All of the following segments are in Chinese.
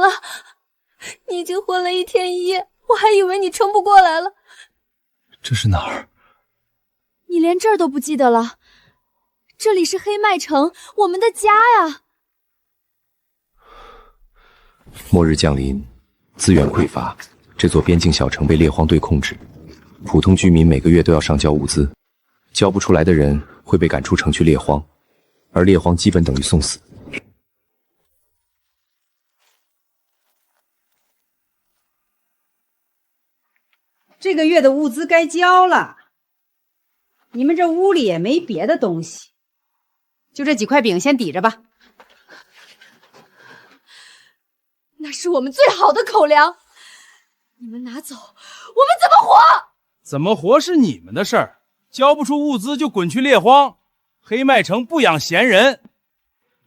了，你已经昏了1天1夜，我还以为你撑不过来了。这是哪儿？你连这儿都不记得了？这里是黑麦城，我们的家呀！末日降临，资源匮乏，这座边境小城被猎荒队控制，普通居民每个月都要上交物资，交不出来的人会被赶出城去猎荒，而猎荒基本等于送死。这个月的物资该交了，你们这屋里也没别的东西，就这几块饼先抵着吧。那是我们最好的口粮，你们拿走，我们怎么活？怎么活是你们的事儿，交不出物资就滚去猎荒。黑麦城不养闲人。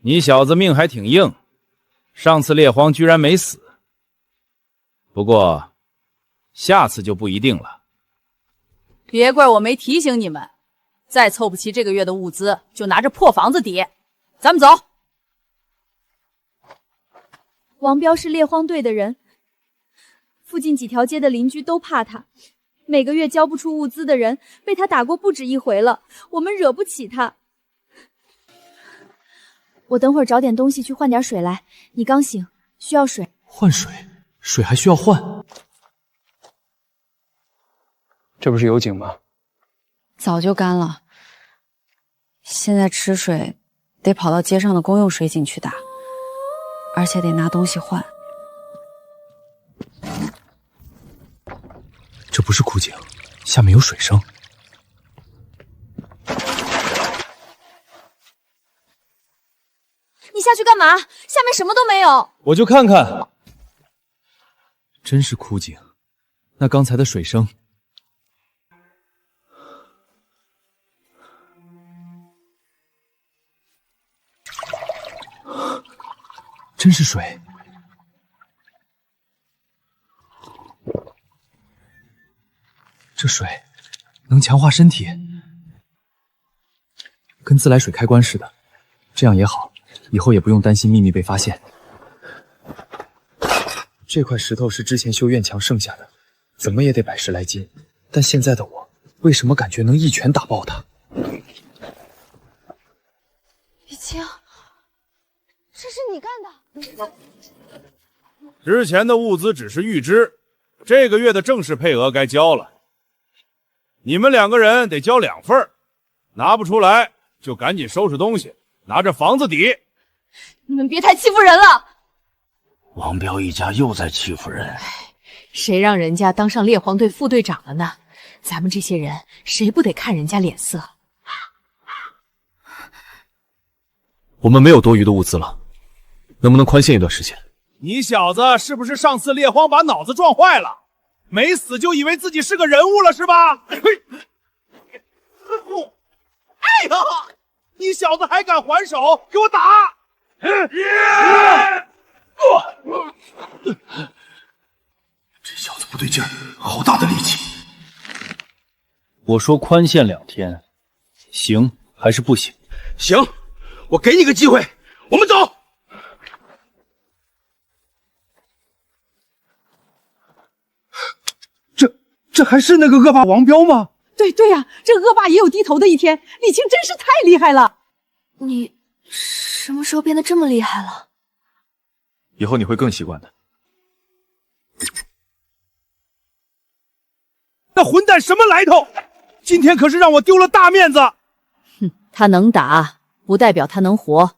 你小子命还挺硬，上次猎荒居然没死。不过下次就不一定了。别怪我没提醒你们，再凑不齐这个月的物资，就拿着破房子抵。咱们走。王彪是猎荒队的人，附近几条街的邻居都怕他，每个月交不出物资的人被他打过不止1回了，我们惹不起他。我等会儿找点东西去换点水来，你刚醒，需要水。换水？水还需要换？这不是有井吗？早就干了，现在吃水得跑到街上的公用水井去打，而且得拿东西换。这不是枯井，下面有水声。你下去干嘛？下面什么都没有。我就看看。真是枯井，那刚才的水声。真是水。这水能强化身体，跟自来水开关似的，这样也好，以后也不用担心秘密被发现。这块石头是之前修院墙剩下的，怎么也得100-10来斤，但现在的我为什么感觉能一拳打爆它？雨晴，这是你干的？之前的物资只是预支，这个月的正式配额该交了。你们2个人得交2份，拿不出来就赶紧收拾东西，拿着房子抵。你们别太欺负人了！王彪一家又在欺负人。谁让人家当上猎荒队副队长了呢？咱们这些人谁不得看人家脸色？我们没有多余的物资了，能不能宽限一段时间？你小子是不是上次猎荒把脑子撞坏了？没死就以为自己是个人物了是吧？哎呀！你小子还敢还手，给我打！这小子不对劲儿，好大的力气！我说宽限2天，行还是不行？行，我给你个机会，我们走。这还是那个恶霸王彪吗？对呀，这恶霸也有低头的一天。李青真是太厉害了！你什么时候变得这么厉害了？以后你会更习惯的。那混蛋什么来头？今天可是让我丢了大面子。哼，他能打，不代表他能活。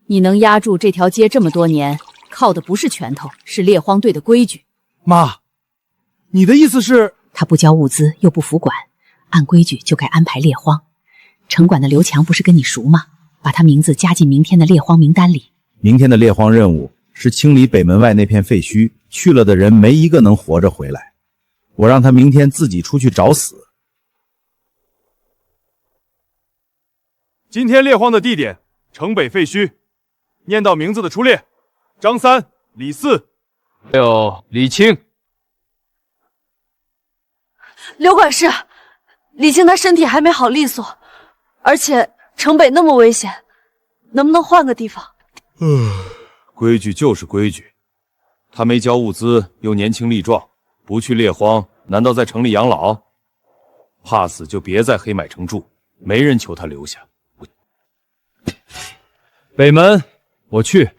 你能压住这条街这么多年，靠的不是拳头，是猎荒队的规矩。妈，你的意思是？他不交物资又不服管，按规矩就该安排猎荒。城管的刘强不是跟你熟吗？把他名字加进明天的猎荒名单里。明天的猎荒任务是清理北门外那片废墟，去了的人没一个能活着回来。我让他明天自己出去找死。今天猎荒的地点城北废墟，念到名字的出列：张三、李四，还有李青。刘管事，李青他身体还没好利索，而且城北那么危险，能不能换个地方？规矩就是规矩，他没交物资，又年轻力壮，不去猎荒，难道在城里养老？怕死就别在黑麦城住，没人求他留下。北门，我去。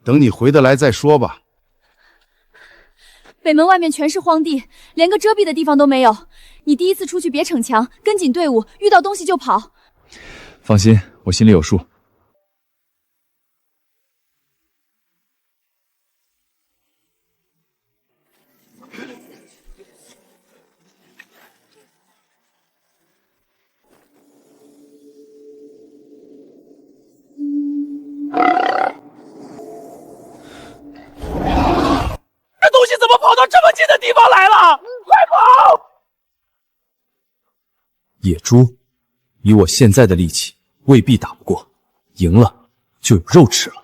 等你回得来再说吧。北门外面全是荒地，连个遮蔽的地方都没有。你第一次出去别逞强，跟紧队伍，遇到东西就跑。放心，我心里有数。这东西怎么跑到这么近的地方来了？快跑！野猪，以我现在的力气，未必打不过，赢了就有肉吃了。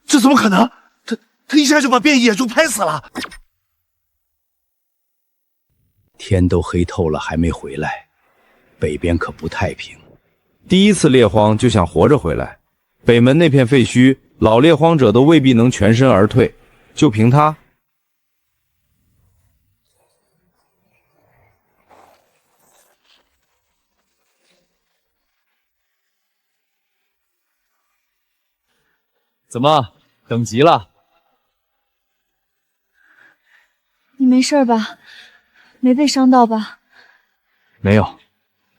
这怎么可能？他一下就把变异野猪拍死了。天都黑透了还没回来，北边可不太平。第一次猎荒就想活着回来，北门那片废墟，老猎荒者都未必能全身而退，就凭他。怎么，等急了？你没事吧？没被伤到吧？没有。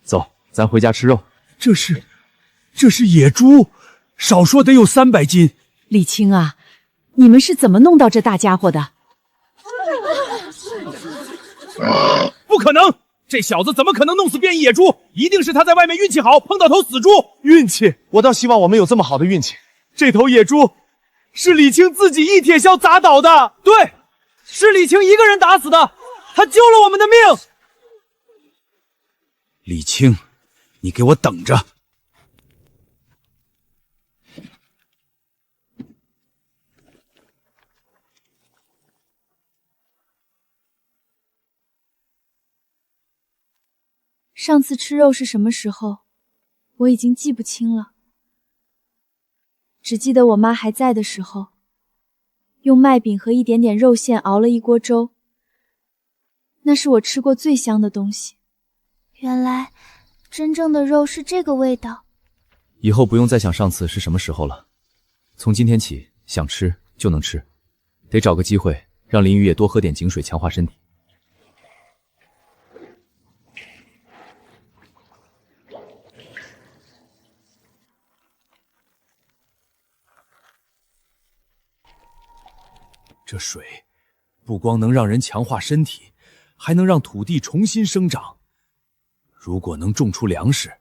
走，咱回家吃肉。这是野猪，少说得有300斤。李青啊，你们是怎么弄到这大家伙的？不可能！这小子怎么可能弄死变异野猪？一定是他在外面运气好，碰到头死猪。运气？我倒希望我们有这么好的运气。这头野猪是李青自己一铁锹砸倒的。对，是李青一个人打死的，他救了我们的命。李青，你给我等着！上次吃肉是什么时候？我已经记不清了，只记得我妈还在的时候，用麦饼和一点点肉馅熬了一锅粥，那是我吃过最香的东西。原来真正的肉是这个味道。以后不用再想上次是什么时候了，从今天起想吃就能吃，得找个机会让林雨也多喝点井水，强化身体。这水不光能让人强化身体，还能让土地重新生长。如果能种出粮食，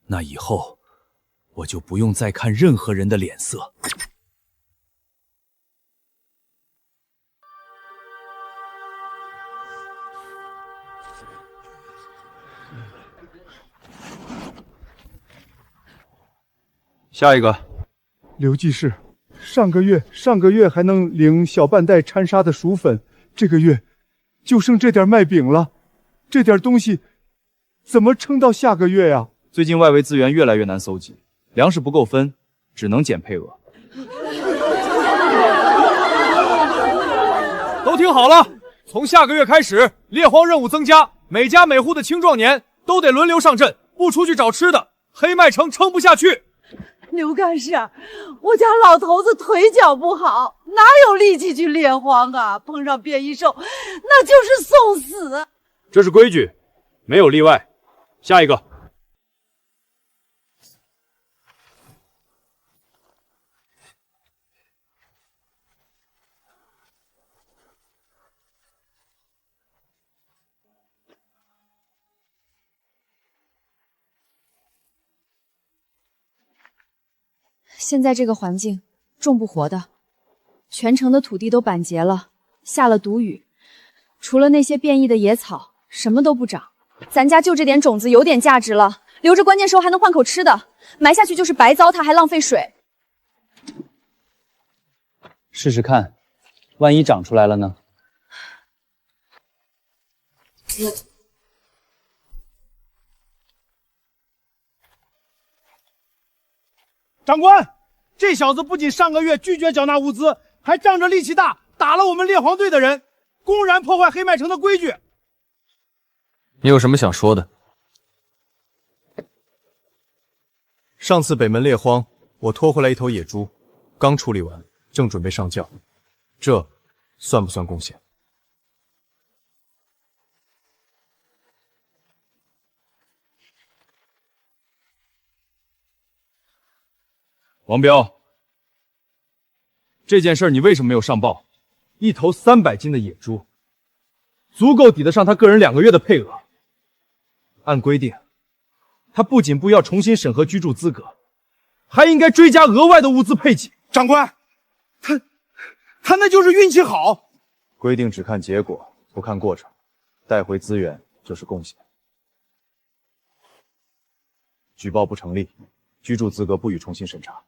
那以后我就不用再看任何人的脸色。下一个，刘技师，上个月还能领小半袋掺沙的薯粉，这个月就剩这点麦饼了，这点东西怎么撑到下个月呀？最近外围资源越来越难搜集，粮食不够分，只能减配额。都听好了，从下个月开始，猎荒任务增加，每家每户的青壮年都得轮流上阵，不出去找吃的，黑麦城撑不下去。刘干事，我家老头子腿脚不好，哪有力气去猎荒啊？碰上变异兽，那就是送死。这是规矩，没有例外。下一个。现在这个环境，种不活的，全城的土地都板结了，下了毒雨，除了那些变异的野草，什么都不长。咱家就这点种子有点价值了，留着关键时候还能换口吃的，埋下去就是白糟蹋，还浪费水。试试看，万一长出来了呢？长官，这小子不仅上个月拒绝缴纳物资，还仗着力气大打了我们猎黄队的人，公然破坏黑麦城的规矩。你有什么想说的？上次北门猎荒，我拖回来一头野猪，刚处理完，正准备上轿，这算不算贡献？王彪，这件事你为什么没有上报？一头300斤的野猪，足够抵得上他个人2个月的配额。按规定，他不仅不要重新审核居住资格，还应该追加额外的物资配给。长官，他那就是运气好。规定只看结果，不看过程，带回资源就是贡献。举报不成立，居住资格不予重新审查。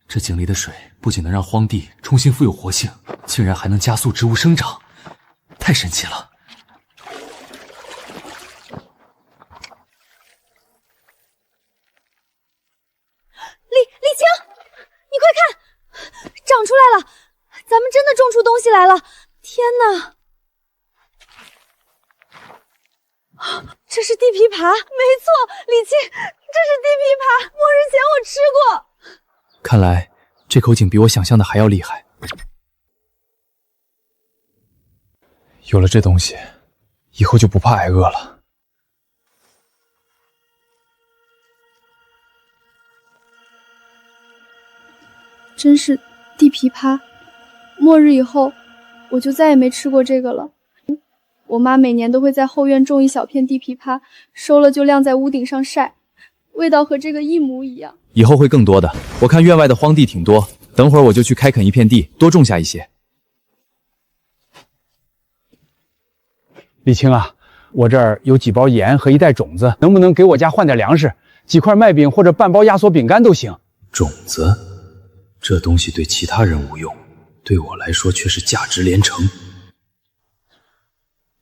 这井里的水不仅能让荒地重新富有活性，竟然还能加速植物生长，太神奇了！李青，你快看，长出来了！咱们真的种出东西来了！天哪！这是地枇杷，没错，李青，这是地枇杷，末日前我吃过。看来这口井比我想象的还要厉害。有了这东西，以后就不怕挨饿了。真是地枇杷，末日以后，我就再也没吃过这个了。我妈每年都会在后院种一小片地枇杷，收了就晾在屋顶上晒，味道和这个一模一样。以后会更多的，我看院外的荒地挺多，等会儿我就去开垦一片地，多种下一些。李青啊，我这儿有几包盐和1袋种子，能不能给我家换点粮食？几块麦饼或者半包压缩饼干都行。种子，这东西对其他人无用，对我来说却是价值连城。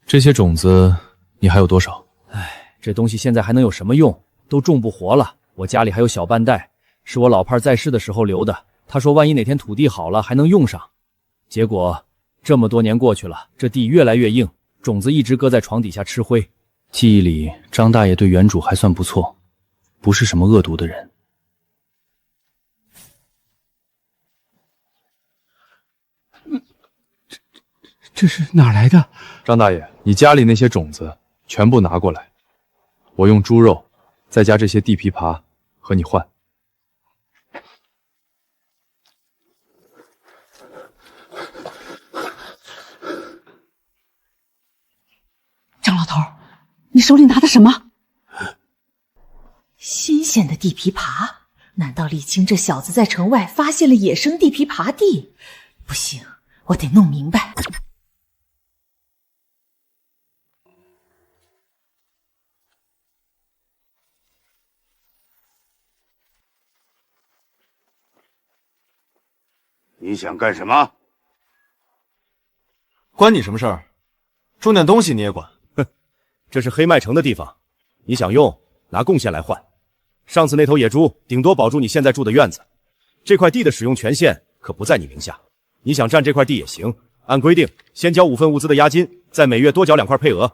这些种子你还有多少？唉，这东西现在还能有什么用？都种不活了。我家里还有小半袋，是我老伴在世的时候留的。他说万一哪天土地好了还能用上。结果这么多年过去了，这地越来越硬，种子一直搁在床底下吃灰。记忆里张大爷对原主还算不错，不是什么恶毒的人。这是哪来的？张大爷，你家里那些种子全部拿过来，我用猪肉再加这些地枇杷和你换。张老头，你手里拿的什么？新鲜的地枇杷？难道李青这小子在城外发现了野生地枇杷地？不行，我得弄明白。你想干什么？关你什么事儿？种点东西你也管？哼，这是黑麦城的地方，你想用拿贡献来换。上次那头野猪顶多保住你现在住的院子，这块地的使用权限可不在你名下。你想占这块地也行，按规定先交5份物资的押金，再每月多缴2块配额。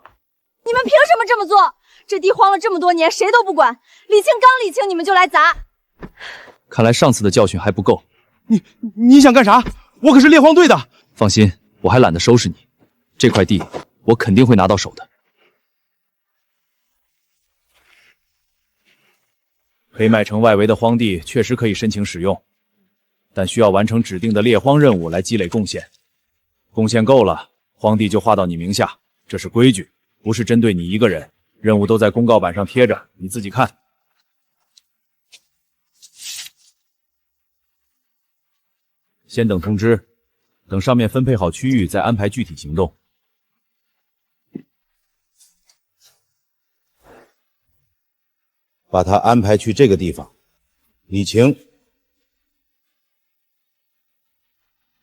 你们凭什么这么做？这地荒了这么多年，谁都不管。李青刚理清，你们就来砸。看来上次的教训还不够。你想干啥？我可是猎荒队的。放心，我还懒得收拾你。这块地我肯定会拿到手的。黑麦城外围的荒地确实可以申请使用，但需要完成指定的猎荒任务来积累贡献。贡献够了，荒地就划到你名下，这是规矩，不是针对你一个人。任务都在公告板上贴着，你自己看。先等通知，等上面分配好区域再安排具体行动。把他安排去这个地方。李晴，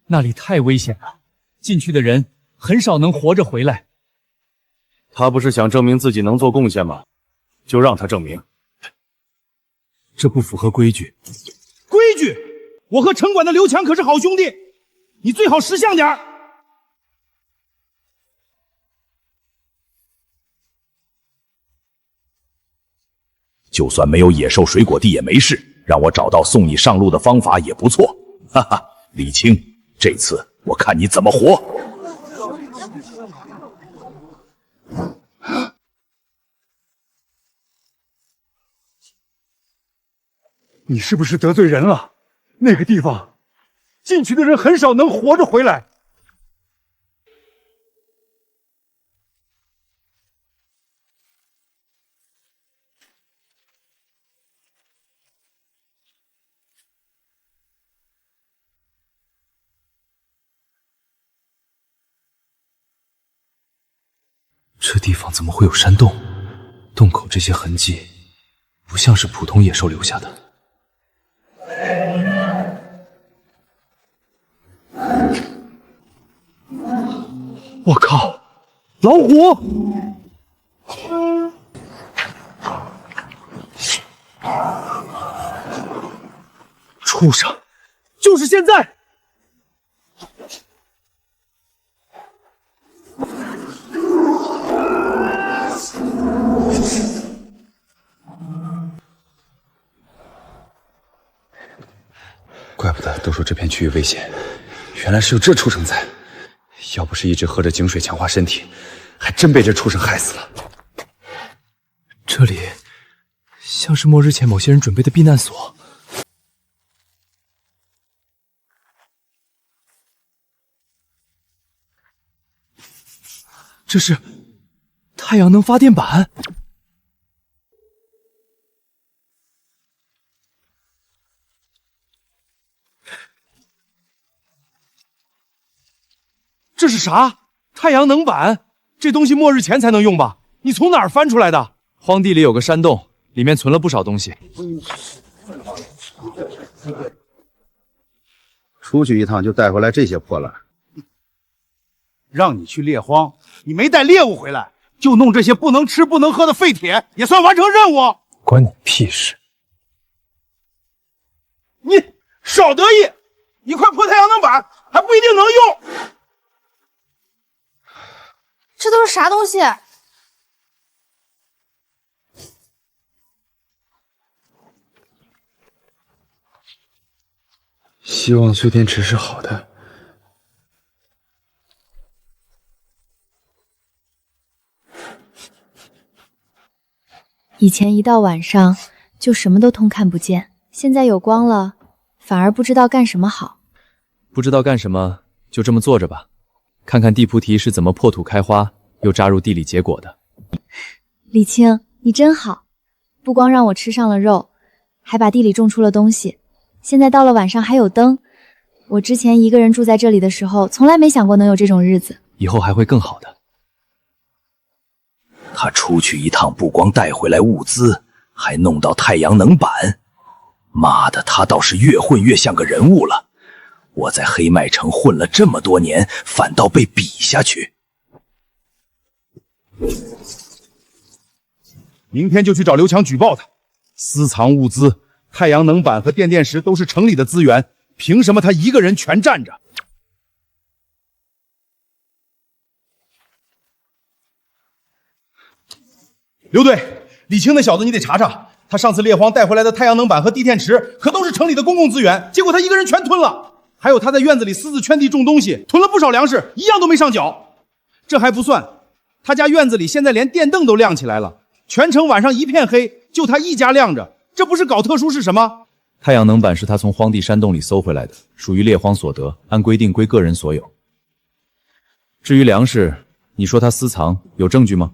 那里太危险了，进去的人很少能活着回来。他不是想证明自己能做贡献吗？就让他证明。这不符合规矩。规矩？我和城管的刘强可是好兄弟，你最好识相点儿。就算没有野兽水果地也没事，让我找到送你上路的方法也不错。哈哈，李青，这次我看你怎么活。你是不是得罪人了？那个地方进去的人很少能活着回来。这地方怎么会有山洞？洞口这些痕迹，不像是普通野兽留下的。我靠，老虎！畜生，就是现在！怪不得都说这片区域危险，原来是有这畜生在。要不是一直喝着井水强化身体，还真被这畜生害死了。这里像是末日前某些人准备的避难所。这是太阳能发电板。这是啥？太阳能板？这东西末日前才能用吧？你从哪儿翻出来的？荒地里有个山洞，里面存了不少东西。出去一趟就带回来这些破烂。让你去猎荒，你没带猎物回来，就弄这些不能吃不能喝的废铁，也算完成任务？关你屁事！你少得意！一块破太阳能板还不一定能用。这都是啥东西？希望蓄电池是好的。以前一到晚上就什么都通看不见，现在有光了，反而不知道干什么好。不知道干什么，就这么坐着吧，看看地菩提是怎么破土开花，又扎入地里结果的。李青，你真好，不光让我吃上了肉，还把地里种出了东西。现在到了晚上还有灯，我之前一个人住在这里的时候，从来没想过能有这种日子。以后还会更好的。他出去一趟，不光带回来物资，还弄到太阳能板。妈的，他倒是越混越像个人物了。我在黑麦城混了这么多年，反倒被比下去。明天就去找刘强举报他，私藏物资，太阳能板和电电石都是城里的资源，凭什么他一个人全占着？刘队，李青那小子你得查查，他上次猎荒带回来的太阳能板和地电池可都是城里的公共资源，结果他一个人全吞了。还有他在院子里私自圈地种东西，囤了不少粮食，一样都没上缴。这还不算，他家院子里现在连电灯都亮起来了，全城晚上一片黑，就他一家亮着，这不是搞特殊是什么？太阳能板是他从荒地山洞里搜回来的，属于猎荒所得，按规定归个人所有。至于粮食，你说他私藏，有证据吗？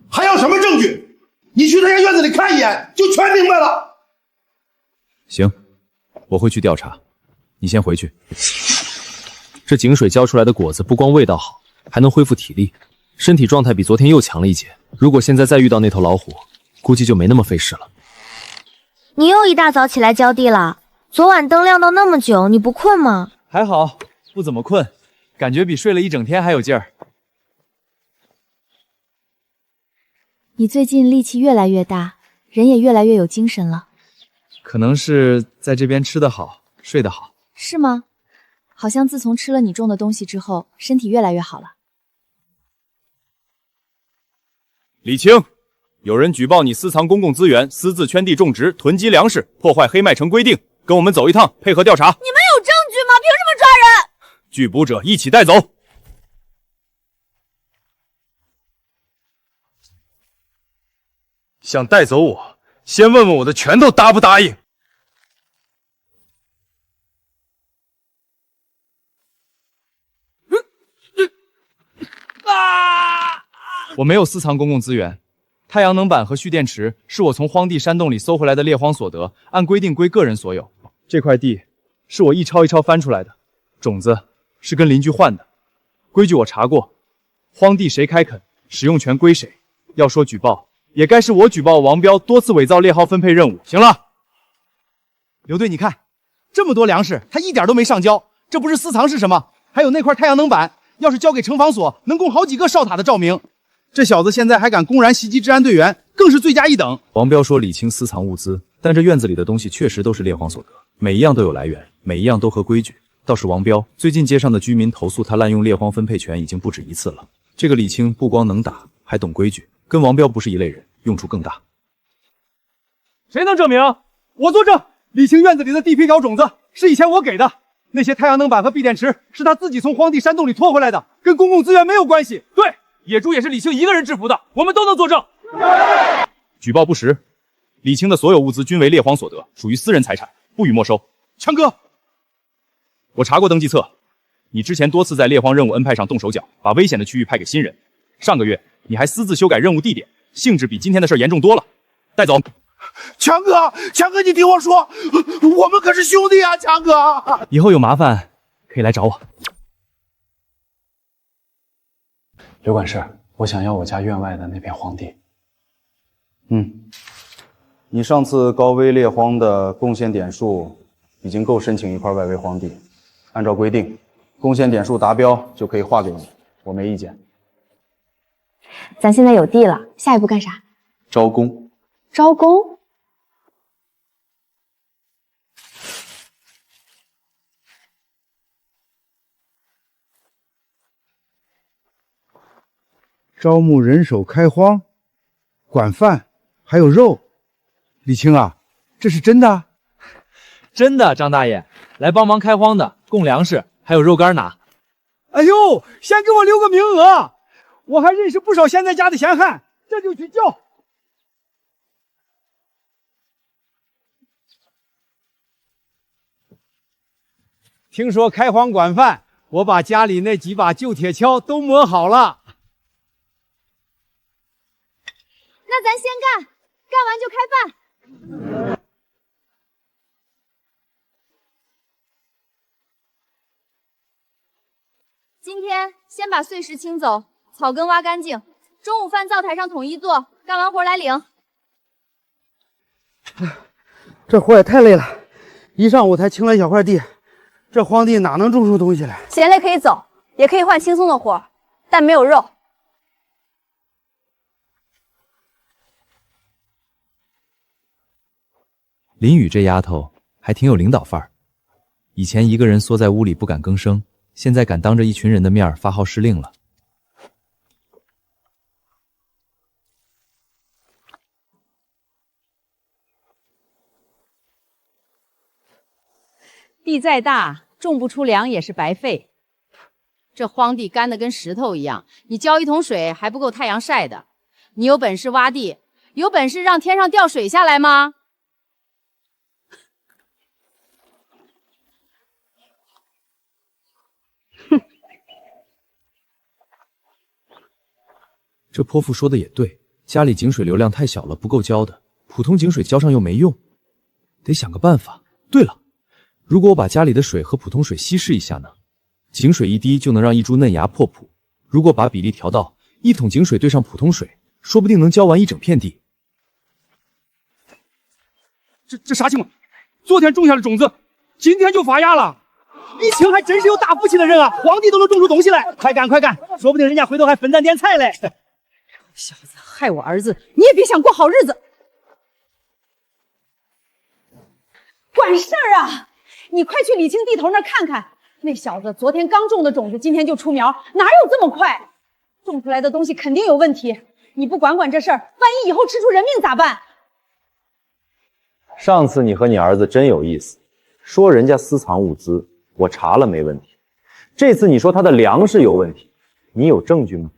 还要什么证据？你去他家院子里看一眼，就全明白了。行，我会去调查。你先回去。这井水浇出来的果子不光味道好，还能恢复体力，身体状态比昨天又强了一截。如果现在再遇到那头老虎，估计就没那么费事了。你又一大早起来浇地了？昨晚灯亮到那么久，你不困吗？还好，不怎么困，感觉比睡了一整天还有劲儿。你最近力气越来越大，人也越来越有精神了。可能是在这边吃得好，睡得好。是吗？好像自从吃了你种的东西之后，身体越来越好了。李青，有人举报你私藏公共资源，私自圈地种植，囤积粮食，破坏黑麦城规定，跟我们走一趟，配合调查。你们有证据吗？凭什么抓人？拒捕者一起带走。想带走我，先问问我的拳头答不答应。我没有私藏公共资源，太阳能板和蓄电池是我从荒地山洞里搜回来的猎荒所得，按规定归个人所有。这块地是我一抄一抄翻出来的，种子是跟邻居换的。规矩我查过，荒地谁开垦，使用权归谁。要说举报，也该是我举报王彪多次伪造猎号分配任务。行了，刘队，你看，这么多粮食，他一点都没上交，这不是私藏是什么？还有那块太阳能板，要是交给城防所，能供好几个哨塔的照明。这小子现在还敢公然袭击治安队员，更是罪加一等。王彪说李青私藏物资，但这院子里的东西确实都是猎荒所得，每一样都有来源，每一样都合规矩。倒是王彪，最近街上的居民投诉他滥用猎荒分配权已经不止一次了。这个李青不光能打，还懂规矩，跟王彪不是一类人，用处更大。谁能证明？我作证，李青院子里的地皮条种子是以前我给的，那些太阳能板和闭电池是他自己从荒地山洞里拖回来的，跟公共资源没有关系。对，野猪也是李青一个人制服的，我们都能作证。举报不实，李青的所有物资均为猎荒所得，属于私人财产，不予没收。强哥，我查过登记册，你之前多次在猎荒任务安排上动手脚，把危险的区域派给新人。上个月你还私自修改任务地点，性质比今天的事严重多了。带走。强哥，强哥，你听我说，我们可是兄弟啊，强哥。以后有麻烦可以来找我。刘管事，我想要我家院外的那片荒地。你上次高危猎荒的贡献点数已经够申请一块外围荒地，按照规定，贡献点数达标就可以划给你，我没意见。咱现在有地了，下一步干啥？招工。招工？招募人手开荒，管饭，还有肉。李青啊，这是真的？真的，张大爷，来帮忙开荒的，供粮食，还有肉干拿。哎呦，先给我留个名额，我还认识不少现在家的闲汉，这就去叫。听说开荒管饭，我把家里那几把旧铁锹都磨好了。那咱先干，干完就开饭。今天先把碎石清走，草根挖干净，中午饭灶台上统一做，干完活来领。这活也太累了，一上午才清了一小块地，这荒地哪能种出东西来？嫌累可以走，也可以换轻松的活，但没有肉。林雨这丫头还挺有领导范儿，以前一个人缩在屋里不敢吭声，现在敢当着一群人的面发号施令了。地再大，种不出粮也是白费。这荒地干得跟石头一样，你浇一桶水还不够太阳晒的。你有本事挖地，有本事让天上掉水下来吗？这泼妇说的也对，家里井水流量太小了，不够浇的，普通井水浇上又没用，得想个办法。对了，如果我把家里的水和普通水稀释一下呢？井水1滴就能让一株嫩芽破土。如果把比例调到1桶井水兑上普通水，说不定能浇完一整片地。这啥情况？昨天种下的种子，今天就发芽了。李青还真是有大福气的人啊！皇帝都能种出东西来，快干快干，说不定人家回头还分咱点菜嘞。小子，害我儿子，你也别想过好日子。管事儿啊！你快去李青地头那儿看看，那小子昨天刚种的种子，今天就出苗，哪有这么快？种出来的东西肯定有问题。你不管管这事儿，万一以后吃出人命咋办？上次你和你儿子真有意思，说人家私藏物资，我查了没问题。这次你说他的粮食有问题，你有证据吗？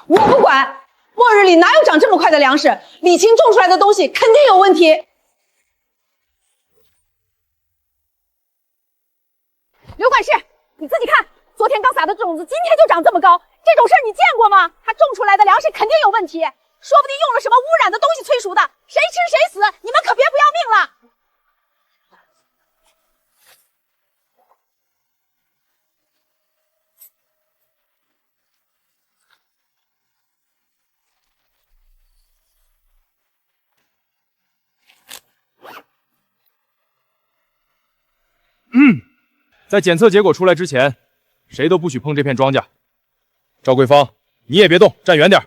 我不管，末日里哪有长这么快的粮食？李青种出来的东西肯定有问题。刘管事，你自己看，昨天刚撒的种子，今天就长这么高，这种事儿你见过吗？他种出来的粮食肯定有问题，说不定用了什么污染的东西催熟的，谁吃谁死，你们可别不要命了。在检测结果出来之前，谁都不许碰这片庄稼。赵桂芳，你也别动，站远点。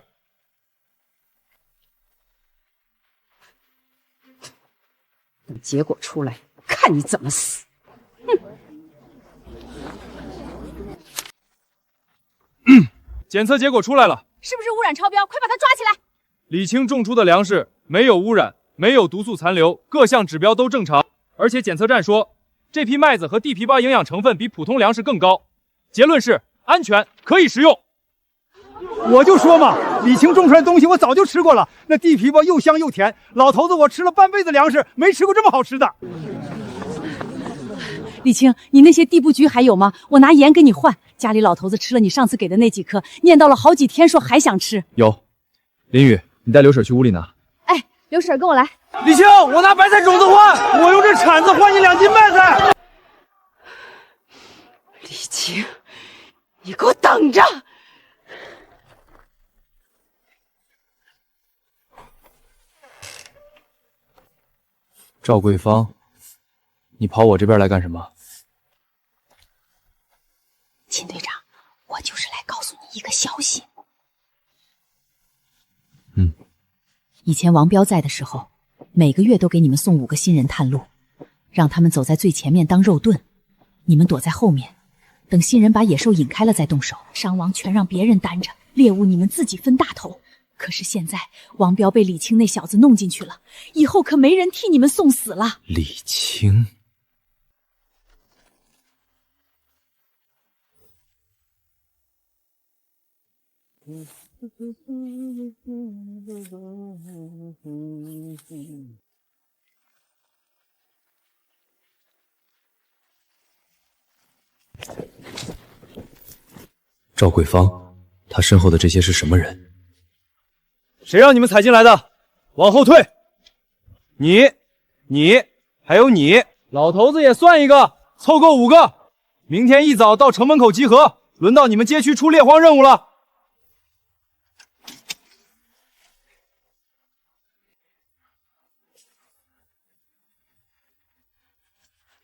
等结果出来，看你怎么死！检测结果出来了，是不是污染超标？快把他抓起来！李青种出的粮食没有污染，没有毒素残留，各项指标都正常。而且检测站说，这批麦子和地皮包营养成分比普通粮食更高，结论是安全，可以食用。我就说嘛，李青种出来的东西我早就吃过了，那地皮包又香又甜，老头子我吃了半辈子粮食，没吃过这么好吃的。李青，你那些地布菊还有吗？我拿盐给你换。家里老头子吃了你上次给的那几颗，念叨了好几天，说还想吃。有，林雨，你带刘婶去屋里拿。哎，刘婶跟我来。李青，我拿白菜种子换，我用这铲子换你2斤麦菜。李青，你给我等着！赵桂芳，你跑我这边来干什么？秦队长，我就是来告诉你一个消息。以前王彪在的时候，每个月都给你们送5个新人探路，让他们走在最前面当肉盾，你们躲在后面，等新人把野兽引开了再动手，伤亡全让别人担着，猎物你们自己分大头。可是现在王彪被李青那小子弄进去了，以后可没人替你们送死了。李青，赵桂芳，他身后的这些是什么人？谁让你们踩进来的？往后退！你，还有你，老头子也算一个，凑够5个。明天一早到城门口集合，轮到你们街区出猎荒任务了。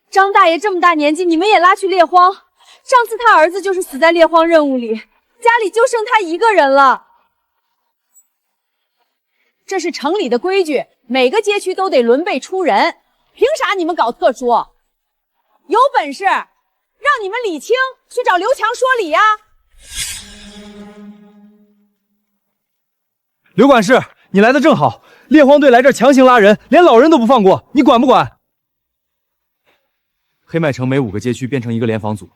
张大爷这么大年纪，你们也拉去猎荒？上次他儿子就是死在猎荒任务里，家里就剩他一个人了。这是城里的规矩，每个街区都得轮辈出人，凭啥你们搞特殊？有本事让你们李青去找刘强说理呀！刘管事，你来的正好，猎荒队来这儿强行拉人，连老人都不放过，你管不管？黑麦城每5个街区变成一个联防组，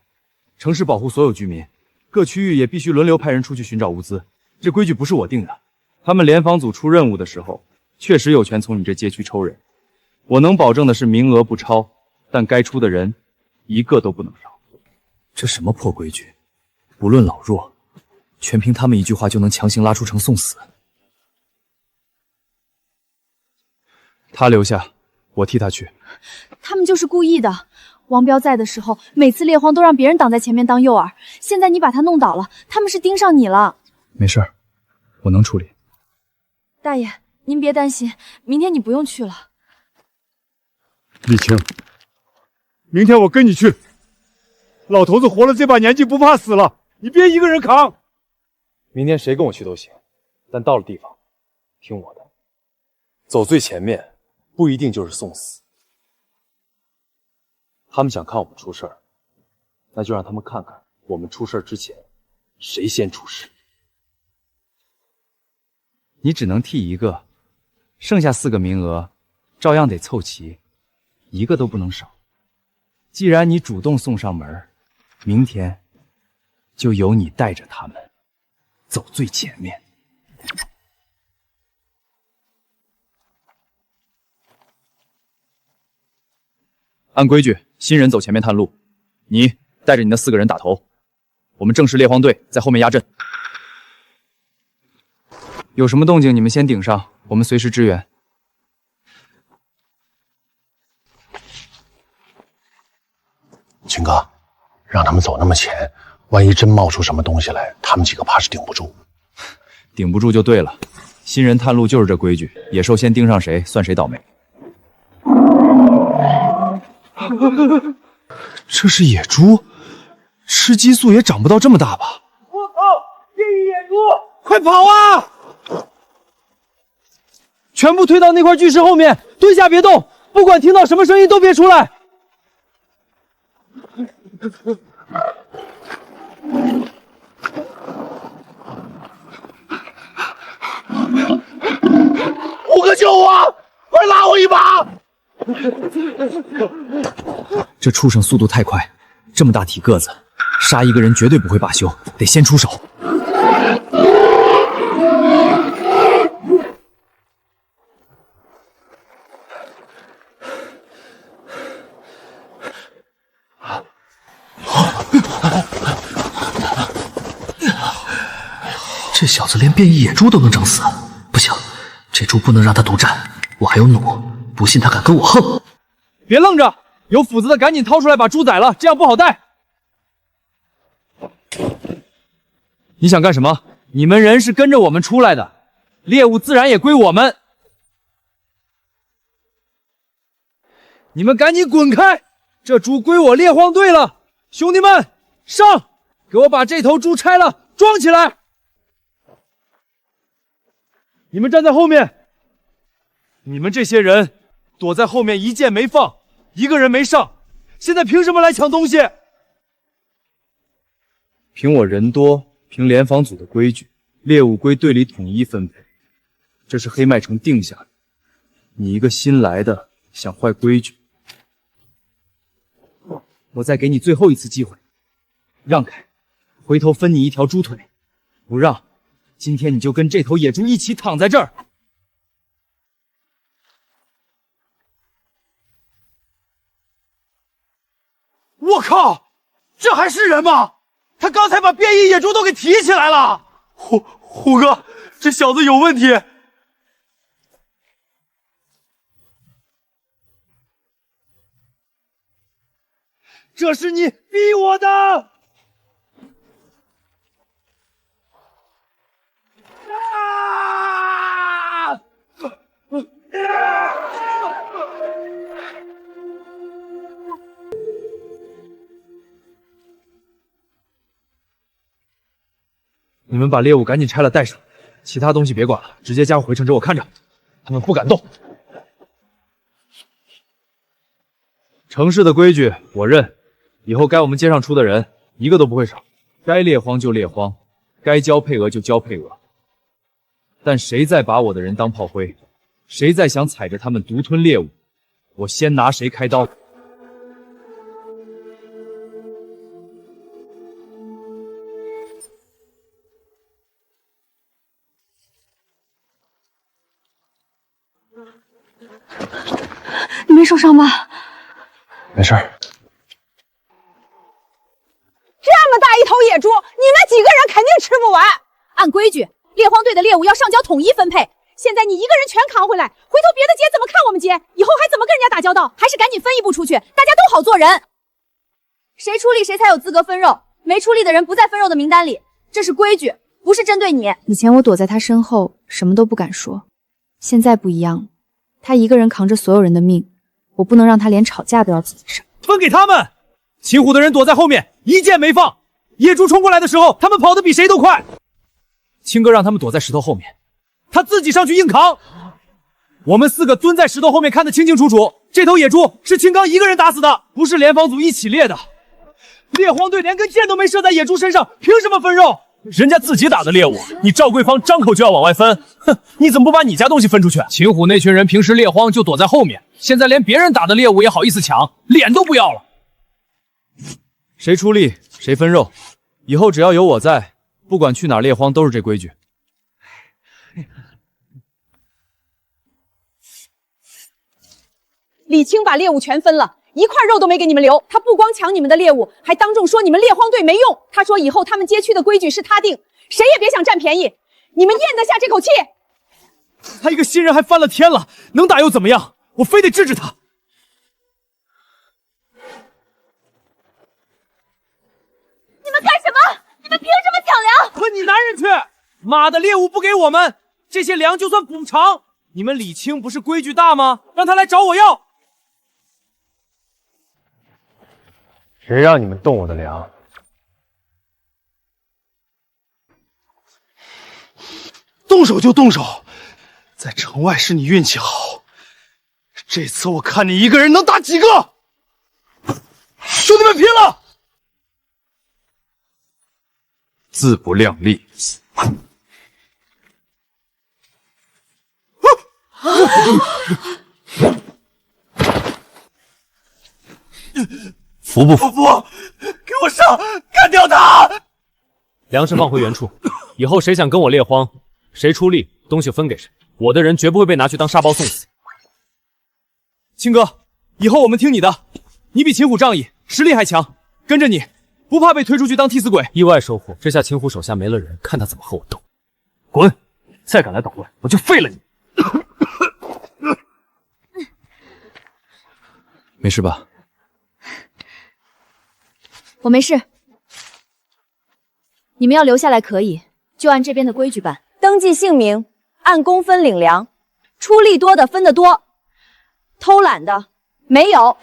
城市保护所有居民，各区域也必须轮流派人出去寻找物资。这规矩不是我定的，他们联防组出任务的时候，确实有权从你这街区抽人。我能保证的是名额不超，但该出的人一个都不能少。这什么破规矩？不论老弱，全凭他们一句话就能强行拉出城送死。他留下，我替他去。他们就是故意的。王彪在的时候，每次猎荒都让别人挡在前面当诱饵。现在你把他弄倒了，他们是盯上你了。没事儿，我能处理。大爷，您别担心，明天你不用去了。李青，明天我跟你去。老头子活了这把年纪不怕死了，你别一个人扛。明天谁跟我去都行，但到了地方，听我的，走最前面，不一定就是送死。他们想看我们出事儿，那就让他们看看我们出事儿之前，谁先出事。你只能替一个，剩下4个名额，照样得凑齐，一个都不能少。既然你主动送上门，明天就由你带着他们走最前面。按规矩，新人走前面探路，你带着你那4个人打头，我们正式猎荒队在后面压阵。有什么动静你们先顶上，我们随时支援。秦哥，让他们走那么前，万一真冒出什么东西来，他们几个怕是顶不住。顶不住就对了，新人探路就是这规矩，野兽先盯上谁，算谁倒霉。这是野猪，吃激素也长不到这么大吧？我靠！变异野猪，快跑啊！全部推到那块巨石后面，蹲下别动，不管听到什么声音都别出来。虎哥救我！快拉我一把！这畜生速度太快，这么大体个子，杀一个人绝对不会罢休，得先出手。这小子连变异野猪都能整死，不行，这猪不能让他独占，我还有弩，不信他敢跟我横。别愣着，有斧子的赶紧掏出来把猪宰了，这样不好带。你想干什么？你们人是跟着我们出来的，猎物自然也归我们。你们赶紧滚开，这猪归我猎荒队了。兄弟们，上，给我把这头猪拆了，装起来。你们站在后面，你们这些人躲在后面一箭没放，一个人没上，现在凭什么来抢东西？凭我人多，凭联防组的规矩，猎物归队里统一分配，这是黑麦城定下的。你一个新来的想坏规矩，我再给你最后一次机会，让开，回头分你一条猪腿，不让，今天你就跟这头野猪一起躺在这儿。我靠，这还是人吗？他刚才把变异野猪都给提起来了。虎哥，这小子有问题。这是你逼我的。你们把猎物赶紧拆了带上，其他东西别管了，直接加回城址，我看着，他们不敢动。城市的规矩我认，以后该我们街上出的人一个都不会少，该猎荒就猎荒，该交配额就交配额。但谁再把我的人当炮灰，谁再想踩着他们独吞猎物，我先拿谁开刀。你没受伤吧？没事儿。这么大一头野猪，你们几个人肯定吃不完。按规矩，猎荒队的猎物要上交统一分配，现在你一个人全扛回来，回头别的街怎么看我们街？以后还怎么跟人家打交道？还是赶紧分一步出去，大家都好做人。谁出力谁才有资格分肉，没出力的人不在分肉的名单里，这是规矩，不是针对你。以前我躲在他身后，什么都不敢说，现在不一样了，他一个人扛着所有人的命，我不能让他连吵架都要自己上。分给他们！秦虎的人躲在后面，一箭没放。野猪冲过来的时候，他们跑得比谁都快。青哥让他们躲在石头后面，他自己上去硬扛。我们4个蹲在石头后面看得清清楚楚，这头野猪是秦刚一个人打死的，不是联防组一起猎的。猎荒队连根箭都没射在野猪身上，凭什么分肉？人家自己打的猎物，你赵桂芳张口就要往外分，哼！你怎么不把你家东西分出去？秦虎那群人平时猎荒就躲在后面，现在连别人打的猎物也好意思抢，脸都不要了。谁出力谁分肉，以后只要有我在，不管去哪儿猎荒都是这规矩。李青把猎物全分了，一块肉都没给你们留。他不光抢你们的猎物，还当众说你们猎荒队没用。他说以后他们街区的规矩是他定，谁也别想占便宜。你们咽得下这口气？他一个新人还翻了天了，能打又怎么样？我非得治治他。你们干什么？你们凭什么抢粮？滚你男人去！妈的，猎物不给我们，这些粮就算补偿。你们李青不是规矩大吗？让他来找我要。谁让你们动我的粮？动手就动手，在城外是你运气好，这次我看你一个人能打几个！兄弟们拼了！自不量力。服不服？不服！给我上！干掉他！粮食放回原处，以后谁想跟我猎荒，谁出力，东西分给谁。我的人绝不会被拿去当沙包送死。青哥，以后我们听你的，你比秦虎仗义，实力还强，跟着你，不怕被推出去当替死鬼。意外收获，这下秦虎手下没了人，看他怎么和我斗。滚！再敢来捣乱，我就废了你！没事吧？我没事。你们要留下来可以，就按这边的规矩办。登记姓名，按工分领粮，出力多的分得多，偷懒的没有。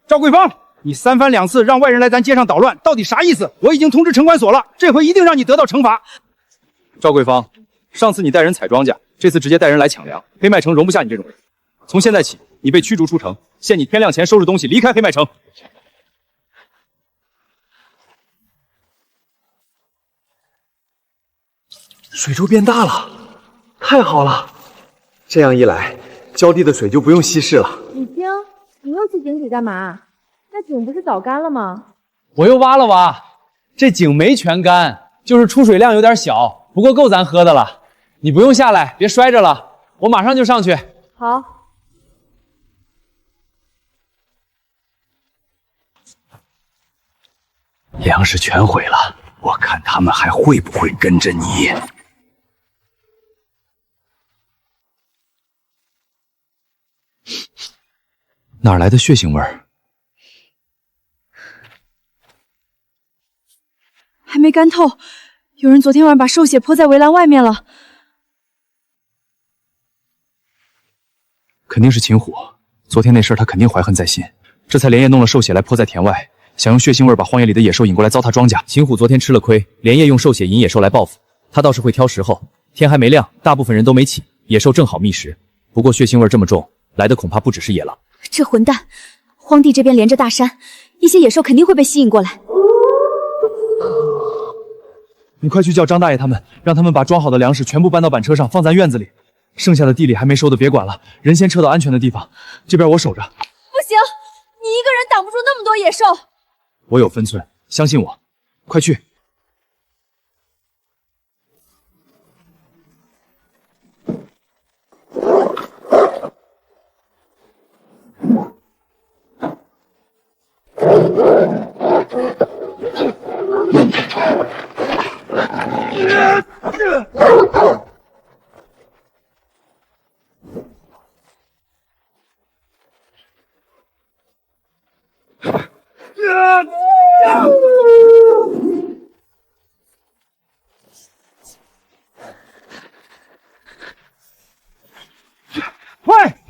赵桂芳，你3番2次让外人来咱街上捣乱，到底啥意思？我已经通知城管所了，这回一定让你得到惩罚。赵桂芳，上次你带人采庄稼，这次直接带人来抢粮，黑麦城容不下你这种人。从现在起，你被驱逐出城，限你天亮前收拾东西离开黑麦城。水柱变大了，太好了！这样一来，浇地的水就不用稀释了。李青，你又去井底干嘛？那井不是早干了吗？我又挖了挖，这井没全干，就是出水量有点小，不过够咱喝的了。你不用下来，别摔着了，我马上就上去。好。粮食全毁了，我看他们还会不会跟着你。哪来的血腥味儿？还没干透，有人昨天晚上把兽血泼在围栏外面了。肯定是秦虎，昨天那事儿他肯定怀恨在心，这才连夜弄了兽血来泼在田外，想用血腥味把荒野里的野兽引过来糟蹋庄稼。秦虎昨天吃了亏，连夜用兽血引野兽来报复，他倒是会挑时候，天还没亮，大部分人都没起，野兽正好觅食。不过血腥味这么重，来的恐怕不只是野狼。这混蛋，荒地这边连着大山，一些野兽肯定会被吸引过来。你快去叫张大爷他们，让他们把装好的粮食全部搬到板车上，放咱院子里。剩下的地里还没收的别管了，人先撤到安全的地方。这边我守着。不行，你一个人挡不住那么多野兽。我有分寸，相信我，快去。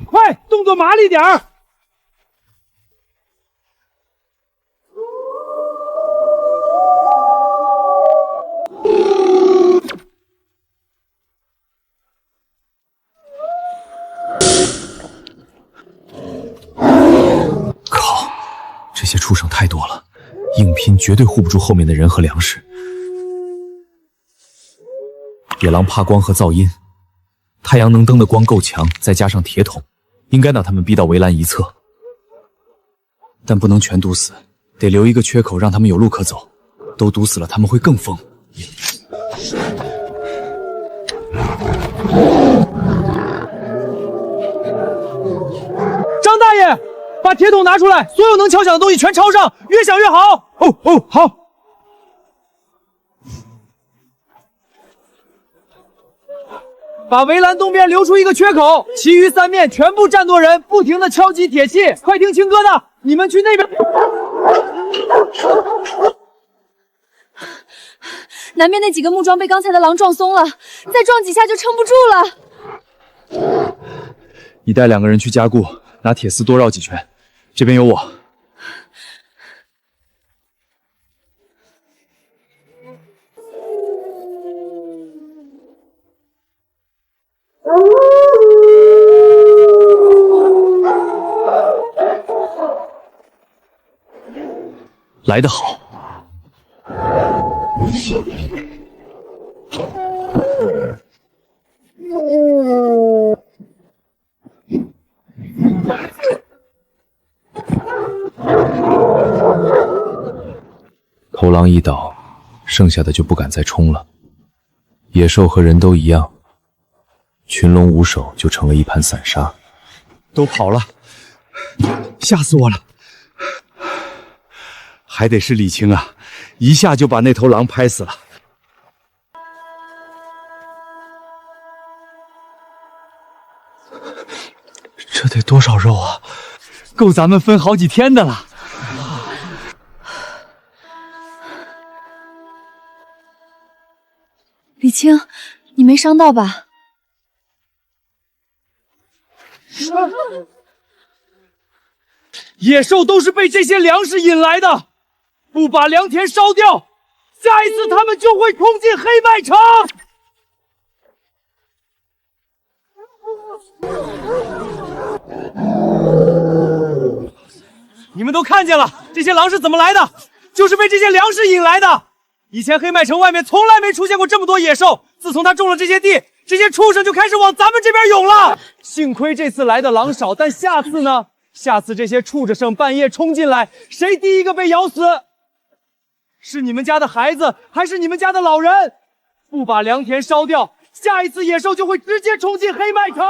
快，动作麻利点儿！靠，这些畜生太多了，硬拼绝对护不住后面的人和粮食。野狼怕光和噪音，太阳能灯的光够强，再加上铁桶，应该让他们逼到围栏一侧。但不能全堵死，得留一个缺口让他们有路可走。都堵死了，他们会更疯。张大爷，把铁桶拿出来，所有能敲响的东西全抄上，越响越好。哦，好。把围栏东边留出一个缺口，其余3面全部站多人，不停地敲击铁器。快听青哥的，你们去那边。南边那几个木桩被刚才的狼撞松了，再撞几下就撑不住了。你带2个人去加固，拿铁丝多绕几圈。这边有我。来得好。头狼一倒，剩下的就不敢再冲了。野兽和人都一样，群龙无首就成了一盘散沙。都跑了，吓死我了！还得是李青啊，一下就把那头狼拍死了。这得多少肉啊？够咱们分好几天的了。李青，你没伤到吧？野兽都是被这些粮食引来的，不把良田烧掉，下一次他们就会冲进黑麦城。你们都看见了，这些狼是怎么来的？就是被这些粮食引来的。以前黑麦城外面从来没出现过这么多野兽，自从他种了这些地，这些畜生就开始往咱们这边涌了。幸亏这次来的狼少，但下次呢？下次这些畜生半夜冲进来，谁第一个被咬死？是你们家的孩子，还是你们家的老人？不把良田烧掉，下一次野兽就会直接冲进黑麦城。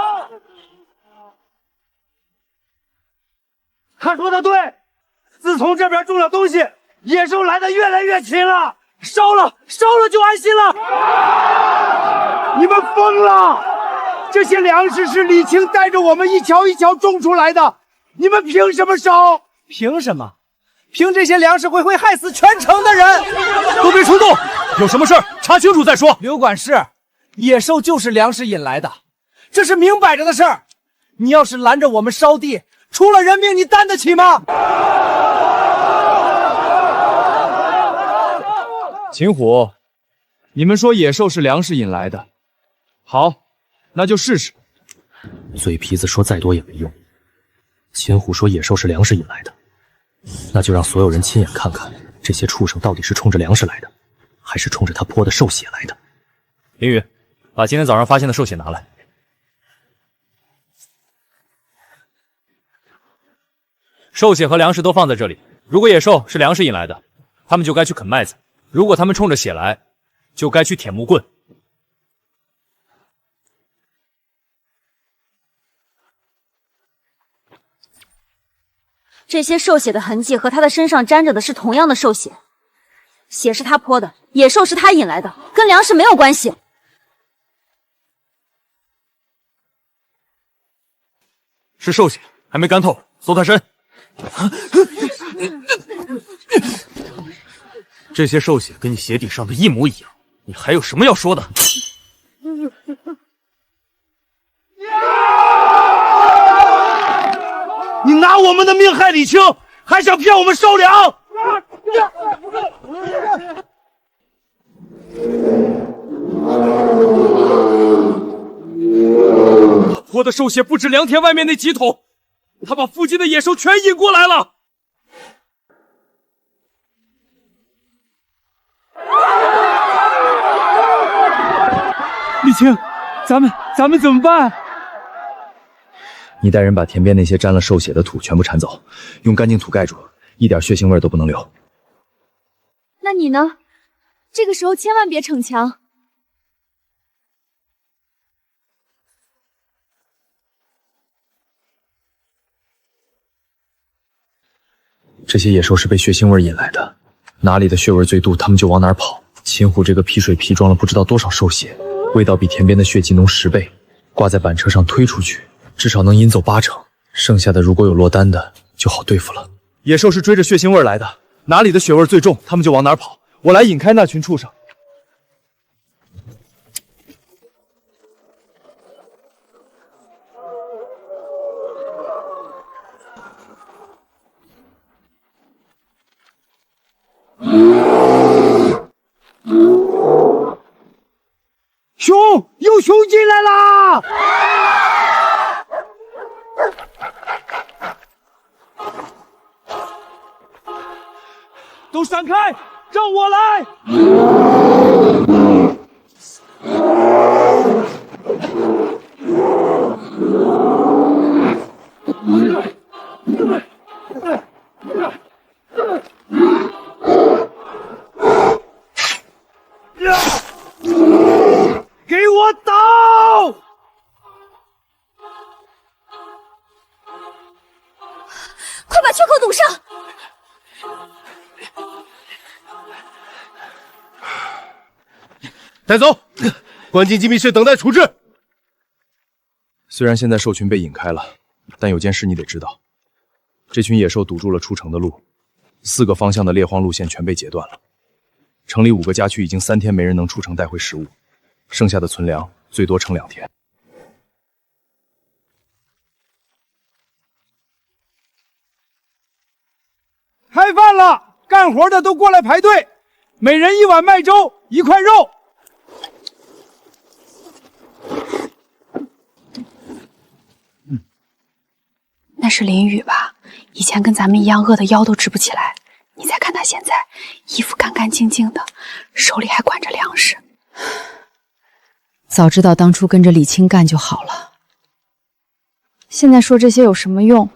他说的对，自从这边种了东西，野兽来的越来越勤了。烧了就安心了。你们疯了！这些粮食是李青带着我们一桥一桥种出来的，你们凭什么烧？凭什么？凭这些粮食会害死全城的人！都别冲动，有什么事查清楚再说。刘管事，野兽就是粮食引来的，这是明摆着的事儿。你要是拦着我们烧地，出了人命你担得起吗？秦虎，你们说野兽是粮食引来的，好，那就试试。嘴皮子说再多也没用。秦虎说野兽是粮食引来的，那就让所有人亲眼看看，这些畜生到底是冲着粮食来的，还是冲着他泼的兽血来的。林宇，把今天早上发现的兽血拿来。兽血和粮食都放在这里，如果野兽是粮食引来的，他们就该去啃麦子；如果他们冲着血来，就该去舔木棍。这些兽血的痕迹和他的身上沾着的是同样的兽血，血是他泼的，野兽是他引来的，跟粮食没有关系。是兽血，还没干透，搜他身。这些寿血跟你鞋底上的一模一样，你还有什么要说的？你拿我们的命害李青，还想骗我们收粮？泼的兽血不止良田外面那几桶，他把附近的野兽全引过来了。李青，咱们怎么办？你带人把田边那些沾了兽血的土全部铲走，用干净土盖住，一点血腥味都不能留。那你呢？这个时候千万别逞强。这些野兽是被血腥味引来的，哪里的血味最多，他们就往哪儿跑。秦虎这个皮水皮装了不知道多少兽血，味道比田边的血迹浓10倍。挂在板车上推出去，至少能引走80%，剩下的如果有落单的，就好对付了。野兽是追着血腥味来的，哪里的血味最重，他们就往哪儿跑。我来引开那群畜生。熊，有熊进来啦！都闪开，让我来！给我倒！快把缺口堵上！带走，关进机密室等待处置。虽然现在兽群被引开了，但有件事你得知道，这群野兽堵住了出城的路，4个方向的猎荒路线全被截断了。城里5个家区已经3天没人能出城带回食物，剩下的存粮最多撑2天。开饭了，干活的都过来排队，每人1碗麦粥，1块肉。那是林雨吧？以前跟咱们一样饿得腰都直不起来，你再看他现在，衣服干干净净的，手里还管着粮食。早知道当初跟着李青干就好了。现在说这些有什么用？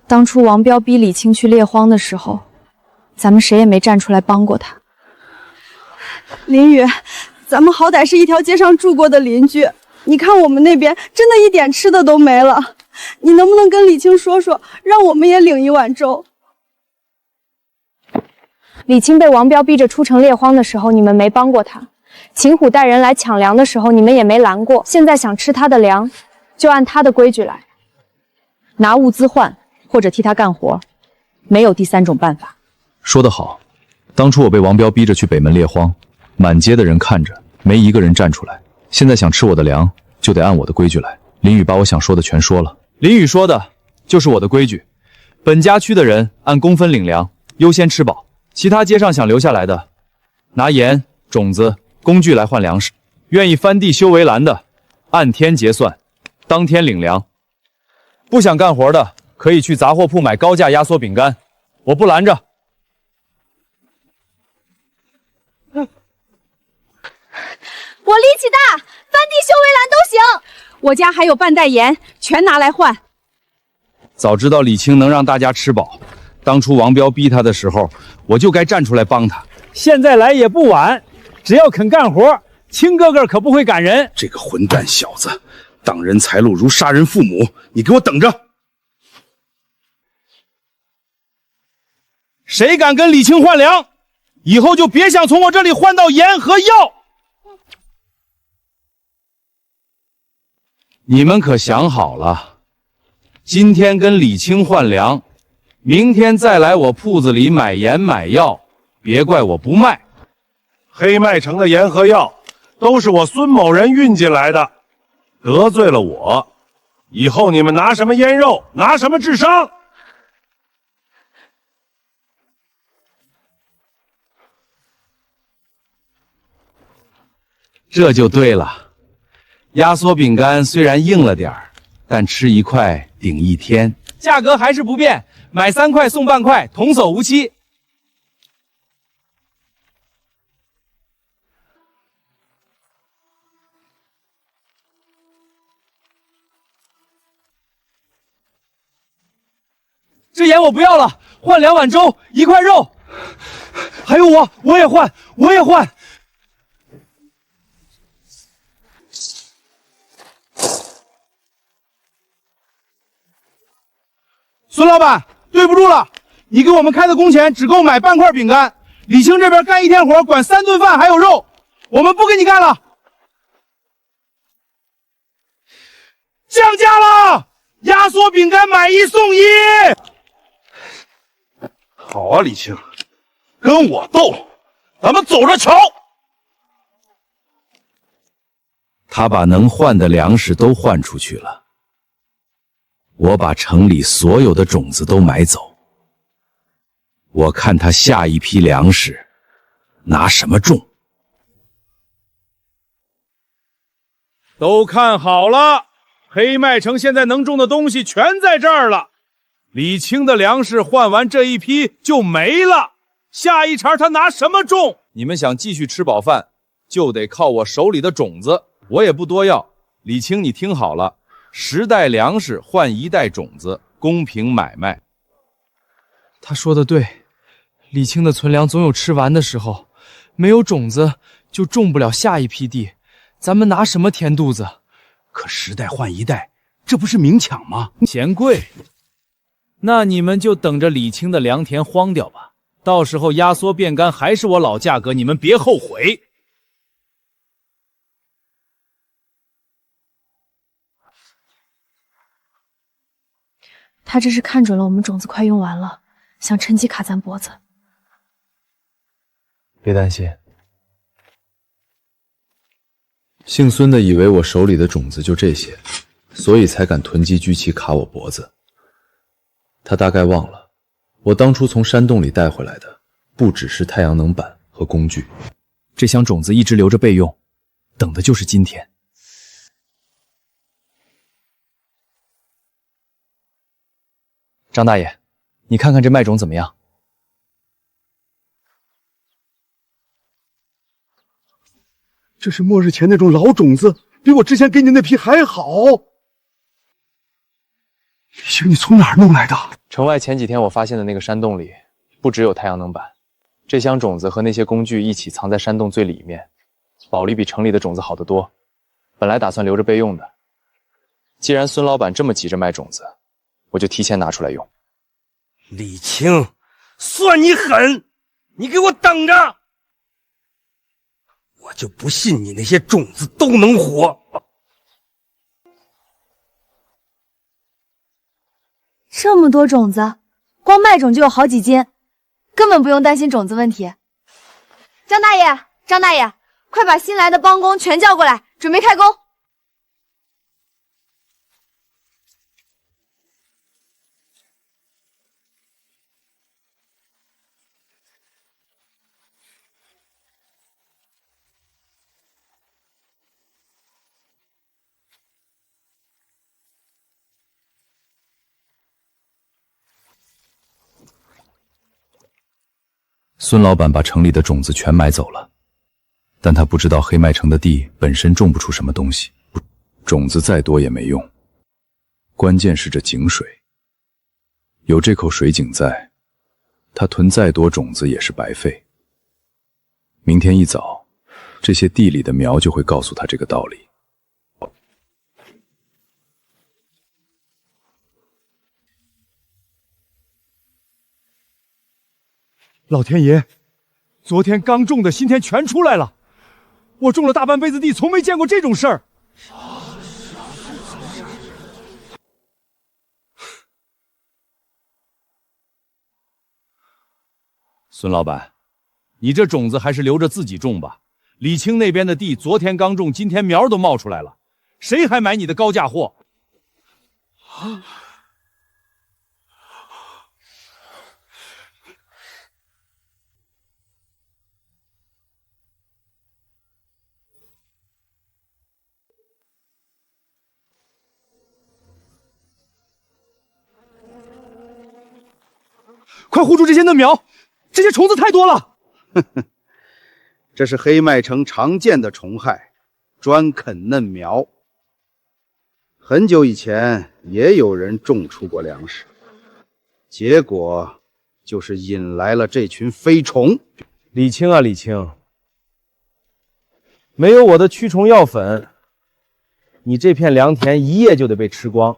当初王彪逼李青去猎荒的时候，咱们谁也没站出来帮过他。林雨，咱们好歹是一条街上住过的邻居，你看我们那边真的一点吃的都没了。你能不能跟李青说说，让我们也领1碗粥？李青被王彪逼着出城猎荒的时候，你们没帮过他；秦虎带人来抢粮的时候，你们也没拦过。现在想吃他的粮，就按他的规矩来，拿物资换，或者替他干活，没有第3种办法。说得好，当初我被王彪逼着去北门猎荒，满街的人看着，没一个人站出来。现在想吃我的粮，就得按我的规矩来。林雨把我想说的全说了。林雨说的就是我的规矩，本家区的人按工分领粮，优先吃饱，其他街上想留下来的，拿盐、种子、工具来换粮食。愿意翻地修围栏的，按天结算，当天领粮。不想干活的，可以去杂货铺买高价压缩饼干，我不拦着。我力气大，翻地修围栏都行。我家还有半袋盐，全拿来换。早知道李青能让大家吃饱，当初王彪逼他的时候，我就该站出来帮他。现在来也不晚，只要肯干活，青哥哥可不会赶人。这个混蛋小子，挡人财路如杀人父母，你给我等着！谁敢跟李青换粮，以后就别想从我这里换到盐和药。你们可想好了，今天跟李青换粮，明天再来我铺子里买盐买药，别怪我不卖。黑麦城的盐和药都是我孙某人运进来的，得罪了我，以后你们拿什么腌肉，拿什么治伤？这就对了。压缩饼干虽然硬了点儿，但吃一块顶一天，价格还是不变，买3块送半块，童叟无欺。这盐我不要了，换2碗粥，1块肉。还有我也换，我也换。孙老板，对不住了，你给我们开的工钱只够买半块饼干，李青这边干1天活管3顿饭还有肉，我们不给你干了。降价了，压缩饼干买1送1。好啊，李青，跟我斗，咱们走着瞧。他把能换的粮食都换出去了，我把城里所有的种子都买走。我看他下一批粮食拿什么种。都看好了，黑麦城现在能种的东西全在这儿了。李青的粮食换完这一批就没了，下一茬他拿什么种？你们想继续吃饱饭，就得靠我手里的种子，我也不多要。李青，你听好了，10袋粮食换1袋种子，公平买卖。他说的对，李青的存粮总有吃完的时候，没有种子就种不了下一批地，咱们拿什么填肚子？可10袋换1袋，这不是明抢吗？嫌贵。那你们就等着李青的良田荒掉吧，到时候压缩变干还是我老价格，你们别后悔。他这是看准了我们种子快用完了，想趁机卡咱脖子。别担心，姓孙的以为我手里的种子就这些，所以才敢囤积居奇卡我脖子。他大概忘了，我当初从山洞里带回来的不只是太阳能板和工具，这箱种子一直留着备用，等的就是今天。张大爷，你看看这麦种怎么样？这是末日前那种老种子，比我之前给你那批还好。李青，你从哪儿弄来的？城外前几天我发现的那个山洞里，不只有太阳能板，这箱种子和那些工具一起藏在山洞最里面，保利比城里的种子好得多。本来打算留着备用的，既然孙老板这么急着卖种子，我就提前拿出来用。李青，算你狠！你给我等着！我就不信你那些种子都能活。这么多种子，光麦种就有好几斤，根本不用担心种子问题。张大爷，张大爷，快把新来的帮工全叫过来，准备开工。孙老板把城里的种子全买走了，但他不知道黑麦城的地本身种不出什么东西，种子再多也没用，关键是这井水。有这口水井在，他囤再多种子也是白费。明天一早，这些地里的苗就会告诉他这个道理。老天爷，昨天刚种的今天全出来了，我种了大半辈子地，从没见过这种事儿。孙老板，你这种子还是留着自己种吧。李青那边的地昨天刚种，今天苗都冒出来了，谁还买你的高价货？快护住这些嫩苗，这些虫子太多了。这是黑麦城常见的虫害，专啃嫩苗。很久以前也有人种出过粮食，结果就是引来了这群飞虫。李青啊，李青，没有我的驱虫药粉，你这片良田一夜就得被吃光。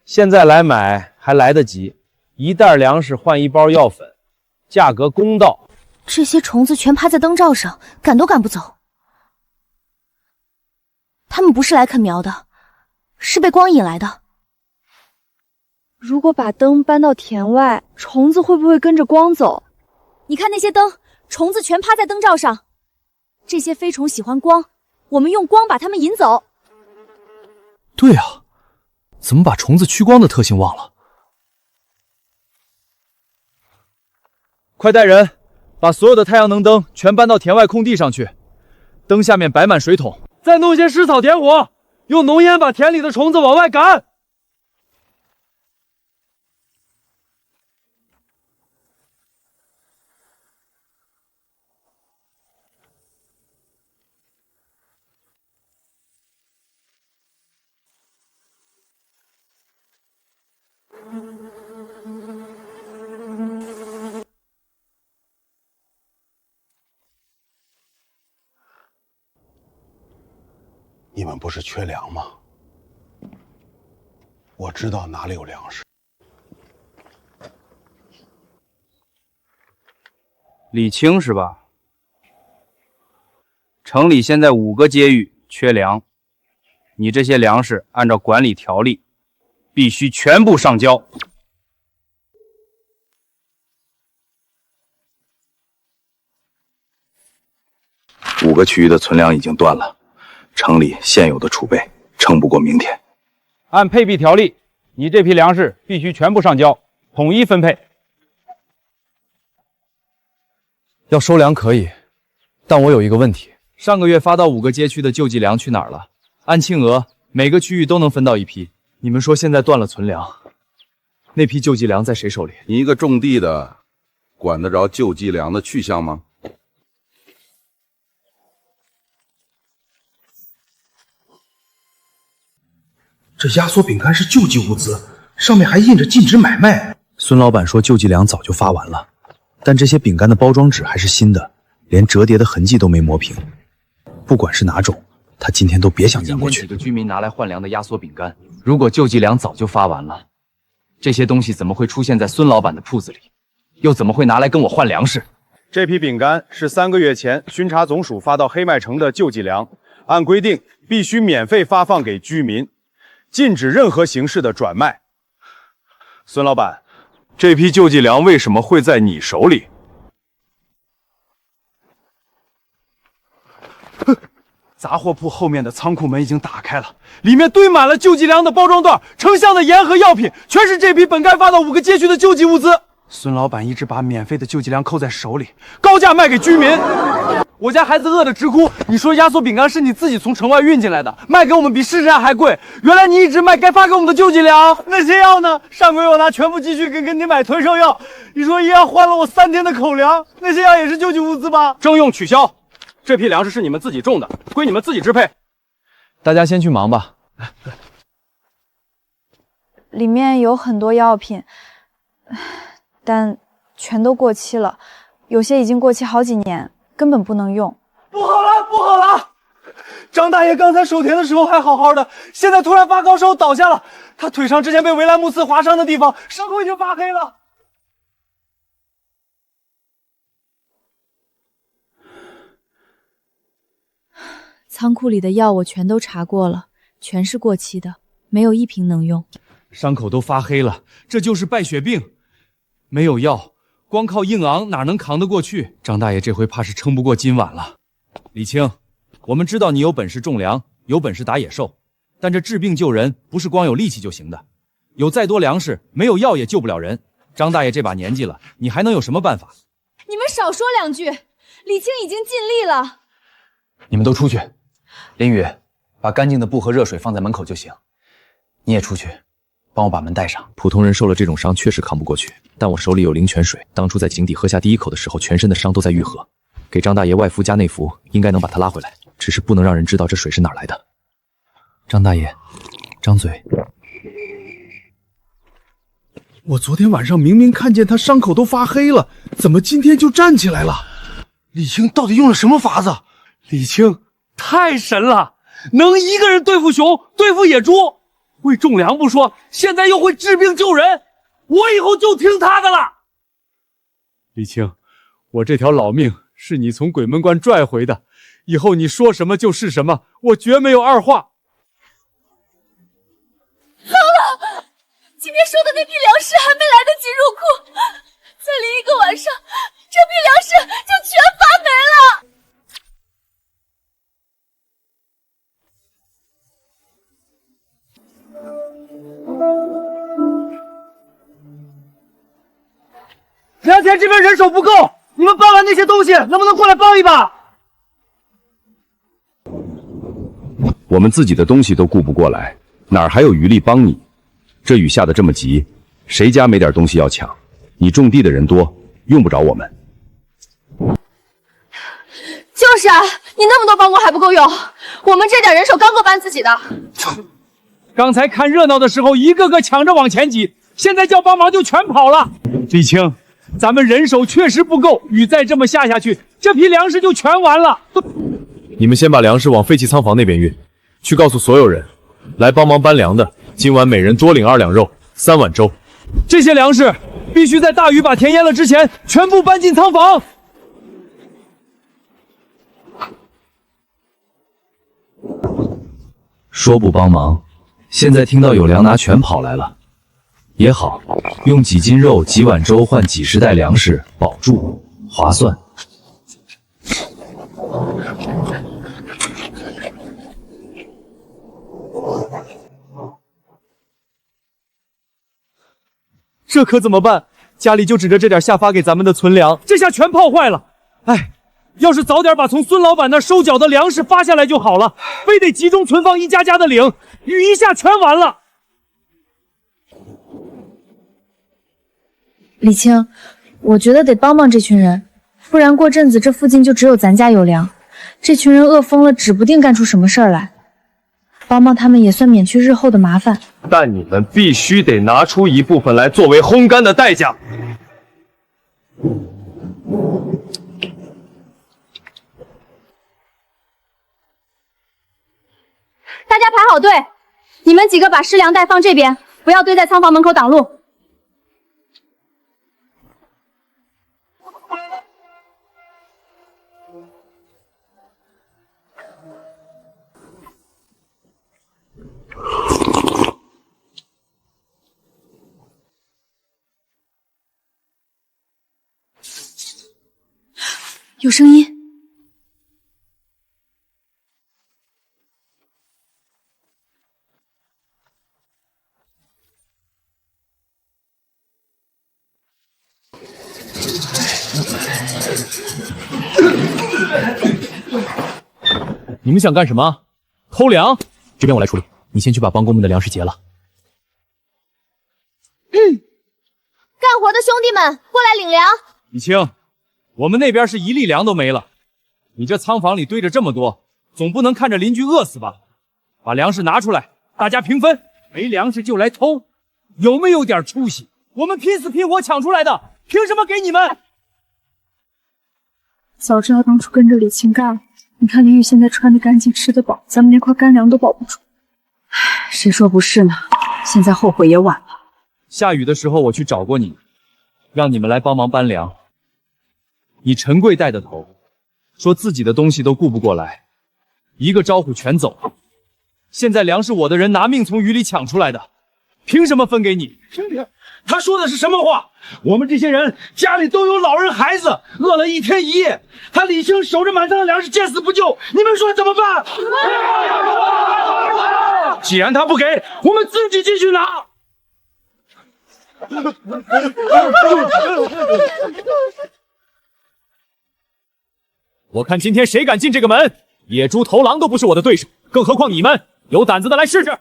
现在来买还来得及，1袋粮食换1包药粉，价格公道。这些虫子全趴在灯罩上，赶都赶不走。他们不是来啃苗的，是被光引来的。如果把灯搬到田外，虫子会不会跟着光走？你看那些灯，虫子全趴在灯罩上。这些飞虫喜欢光，我们用光把它们引走。对啊，怎么把虫子驱光的特性忘了？快带人把所有的太阳能灯全搬到田外空地上去，灯下面摆满水桶，再弄些湿草点火，用浓烟把田里的虫子往外赶。你们不是缺粮吗？我知道哪里有粮食。李青是吧？城里现在5个街域缺粮，你这些粮食按照管理条例，必须全部上交。5个区域的存粮已经断了，城里现有的储备撑不过明天。按配比条例，你这批粮食必须全部上交，统一分配。要收粮可以，但我有一个问题，上个月发到5个街区的救济粮去哪儿了？按庆额，每个区域都能分到1批。你们说现在断了存粮，那批救济粮在谁手里？你一个种地的，管得着救济粮的去向吗？这压缩饼干是救济物资，上面还印着禁止买卖。孙老板说救济粮早就发完了，但这些饼干的包装纸还是新的，连折叠的痕迹都没磨平。不管是哪种，他今天都别想撵过去。今天几个居民拿来换粮的压缩饼干，如果救济粮早就发完了，这些东西怎么会出现在孙老板的铺子里？又怎么会拿来跟我换粮食？这批饼干是3个月前巡查总署发到黑麦城的救济粮，按规定必须免费发放给居民，禁止任何形式的转卖。孙老板，这批救济粮为什么会在你手里？杂货铺后面的仓库门已经打开了，里面堆满了救济粮的包装袋、成箱的盐和药品，全是这批本该发到5个街区的救济物资。孙老板一直把免费的救济粮扣在手里，高价卖给居民。我家孩子饿得直哭，你说压缩饼干是你自己从城外运进来的，卖给我们比市价还贵。原来你一直卖该发给我们的救济粮。那些药呢？上个月我拿全部积蓄给你买囤售药，你说医药换了我3天的口粮，那些药也是救济物资吧？征用取消，这批粮食是你们自己种的，归你们自己支配。大家先去忙吧。里面有很多药品，但全都过期了，有些已经过期好几年，根本不能用。不好了，不好了！张大爷刚才守田的时候还好好的，现在突然发高烧倒下了。他腿上之前被维莱姆斯划伤的地方，伤口已经发黑了。仓库里的药我全都查过了，全是过期的，没有1瓶能用。伤口都发黑了，这就是败血病。没有药，光靠硬昂哪能扛得过去？张大爷这回怕是撑不过今晚了。李青，我们知道你有本事种粮，有本事打野兽，但这治病救人不是光有力气就行的，有再多粮食，没有药也救不了人。张大爷这把年纪了，你还能有什么办法？你们少说两句，李青已经尽力了。你们都出去。林雨，把干净的布和热水放在门口就行。你也出去，帮我把门带上。普通人受了这种伤确实扛不过去，但我手里有灵泉水，当初在井底喝下第一口的时候，全身的伤都在愈合。给张大爷外敷加内服，应该能把他拉回来，只是不能让人知道这水是哪儿来的。张大爷，张嘴。我昨天晚上明明看见他伤口都发黑了，怎么今天就站起来了？李青到底用了什么法子？李青太神了，能一个人对付熊，对付野猪，会种粮不说，现在又会治病救人，我以后就听他的了。李青，我这条老命是你从鬼门关拽回的，以后你说什么就是什么，我绝没有二话。好了，今天收的那批粮食还没来得及入库，再淋一个晚上，这批粮食就全发霉了。前两天这边人手不够，你们搬完那些东西，能不能过来帮一把？我们自己的东西都顾不过来，哪儿还有余力帮你？这雨下得这么急，谁家没点东西要抢？你种地的人多，用不着我们。就是啊，你那么多帮工还不够用，我们这点人手刚够搬自己的。刚才看热闹的时候，一个个抢着往前挤，现在叫帮忙就全跑了。李青，咱们人手确实不够，雨再这么下去，这批粮食就全完了。你们先把粮食往废弃仓房那边运，去告诉所有人，来帮忙搬粮的，今晚每人多领2两肉，3碗粥。这些粮食必须在大雨把田淹了之前，全部搬进仓房。说不帮忙，现在听到有粮拿全跑来了。也好，用几斤肉、几碗粥换几十袋粮食，保住，划算。这可怎么办？家里就指着这点下发给咱们的存粮，这下全泡坏了。哎，要是早点把从孙老板那收缴的粮食发下来就好了，非得集中存放一家家的领，雨一下全完了。李青，我觉得得帮帮这群人，不然过阵子这附近就只有咱家有粮，这群人饿疯了，指不定干出什么事儿来。帮帮他们也算免去日后的麻烦。但你们必须得拿出一部分来作为烘干的代价。大家排好队，你们几个把湿粮袋放这边，不要堆在仓房门口挡路。有声音。你们想干什么？偷粮？这边我来处理，你先去把帮工们的粮食结了。干活的兄弟们，过来领粮。李青，我们那边是一粒粮都没了，你这仓房里堆着这么多，总不能看着邻居饿死吧？把粮食拿出来，大家平分。没粮食就来偷，有没有点出息？我们拼死拼活抢出来的，凭什么给你们？早知道当初跟着李青干了，你看林雨现在穿得干净，吃得饱，咱们连块干粮都保不住。谁说不是呢？现在后悔也晚了。下雨的时候我去找过你，让你们来帮忙搬粮。你陈贵带的头，说自己的东西都顾不过来，一个招呼全走。现在粮食我的人拿命从雨里抢出来的，凭什么分给你？兄弟，他说的是什么话？我们这些人家里都有老人孩子，饿了一天一夜，他李青守着满仓的粮食，见死不救，你们说怎么办？既然他不给，我们自己进去拿。我看今天谁敢进这个门，野猪头狼都不是我的对手，更何况你们，有胆子的来试试。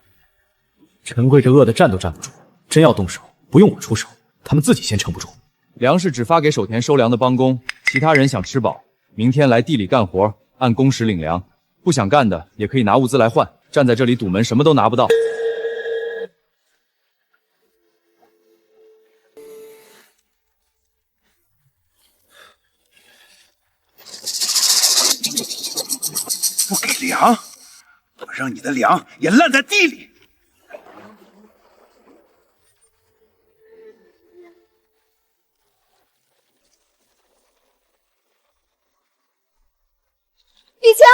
陈贵这饿的站都站不住，真要动手，不用我出手，他们自己先撑不住。粮食只发给守田收粮的帮工，其他人想吃饱，明天来地里干活，按工时领粮。不想干的也可以拿物资来换，站在这里堵门，什么都拿不到。不给粮，我让你的粮也烂在地里。李青，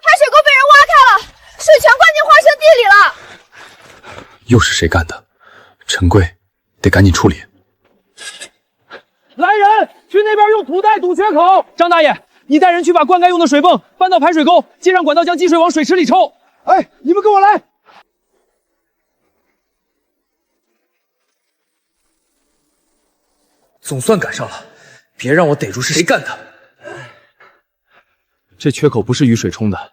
排水沟被人挖开了，水全灌进花生地里了。又是谁干的？陈贵，得赶紧处理。来人，去那边用土袋堵缺口。张大爷，你带人去把灌溉用的水泵搬到排水沟，接上管道将积水往水池里抽。哎，你们跟我来。总算赶上了，别让我逮住是谁干的。这缺口不是雨水冲的，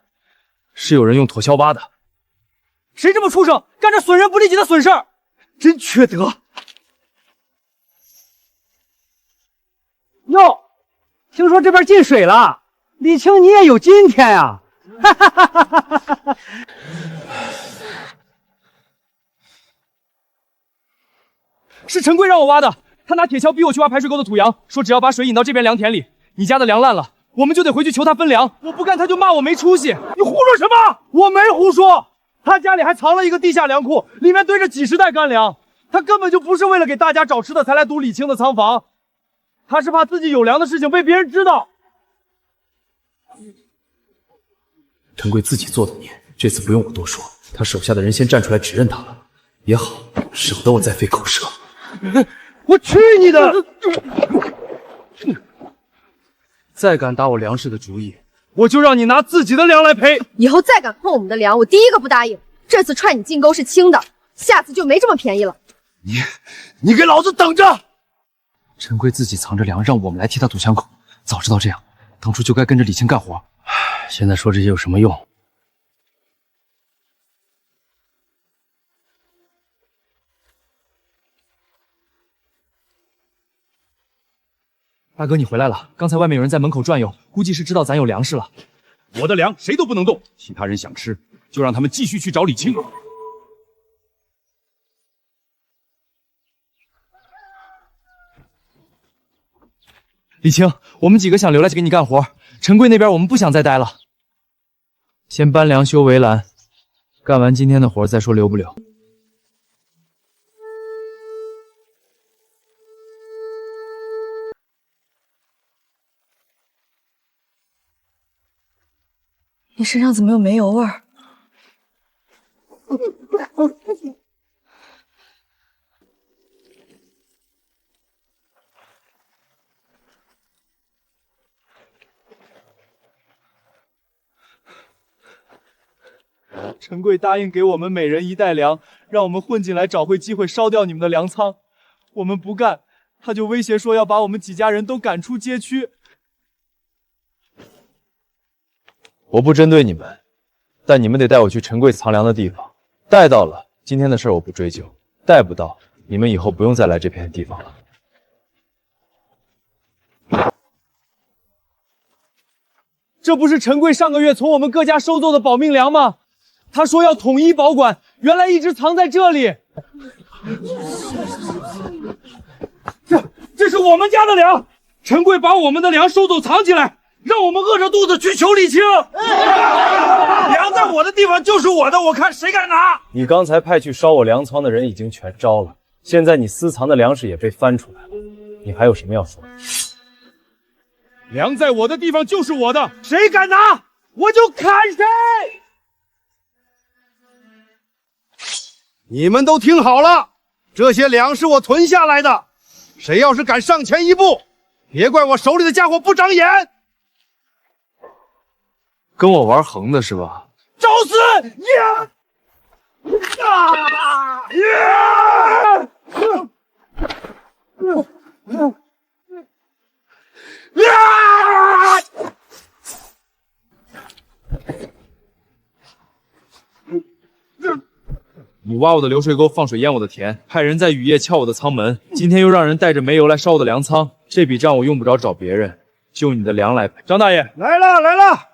是有人用土锹挖的。谁这么畜生，干这损人不利己的损事儿？真缺德！哟，听说这边进水了，李青你也有今天呀！哈哈哈哈哈哈！是陈贵让我挖的，他拿铁锹逼我去挖排水沟的土洋，说只要把水引到这边良田里，你家的粮烂了，我们就得回去求他分粮。我不干，他就骂我没出息。你胡说什么？我没胡说，他家里还藏了一个地下粮库，里面堆着几十袋干粮。他根本就不是为了给大家找吃的才来堵李青的仓房，他是怕自己有粮的事情被别人知道。陈贵自己做的孽，这次不用我多说，他手下的人先站出来指认他了，也好，省得我再费口舌。我去你的！再敢打我粮食的主意，我就让你拿自己的粮来赔。以后再敢碰我们的粮，我第一个不答应。这次踹你进沟是轻的，下次就没这么便宜了。你给老子等着！陈贵自己藏着粮，让我们来替他堵枪口。早知道这样，当初就该跟着李青干活。现在说这些有什么用？大哥，你回来了。刚才外面有人在门口转悠，估计是知道咱有粮食了。我的粮谁都不能动，其他人想吃，就让他们继续去找李青。李青，我们几个想留来给你干活。陈贵那边我们不想再待了，先搬粮修围栏，干完今天的活再说留不留。你身上怎么有煤油味儿？陈贵答应给我们每人1袋粮，让我们混进来找回机会烧掉你们的粮仓。我们不干，他就威胁说要把我们几家人都赶出街区。我不针对你们，但你们得带我去陈贵藏粮的地方。带到了，今天的事我不追究；带不到，你们以后不用再来这片地方了。这不是陈贵上个月从我们各家收走的保命粮吗？他说要统一保管，原来一直藏在这里。这是我们家的粮，陈贵把我们的粮收走藏起来，让我们饿着肚子去求李青。粮在我的地方就是我的，我看谁敢拿。你刚才派去烧我粮仓的人已经全招了，现在你私藏的粮食也被翻出来了，你还有什么要说的？粮在我的地方就是我的，谁敢拿，我就砍谁！你们都听好了，这些粮食我囤下来的，谁要是敢上前一步，别怪我手里的家伙不长眼。跟我玩横的是吧？找死！呀！你挖我的流水沟，放水淹我的田，派人在雨夜撬我的仓门，今天又让人带着煤油来烧我的粮仓，这笔账我用不着找别人，就你的粮来赔。张大爷，来了来了！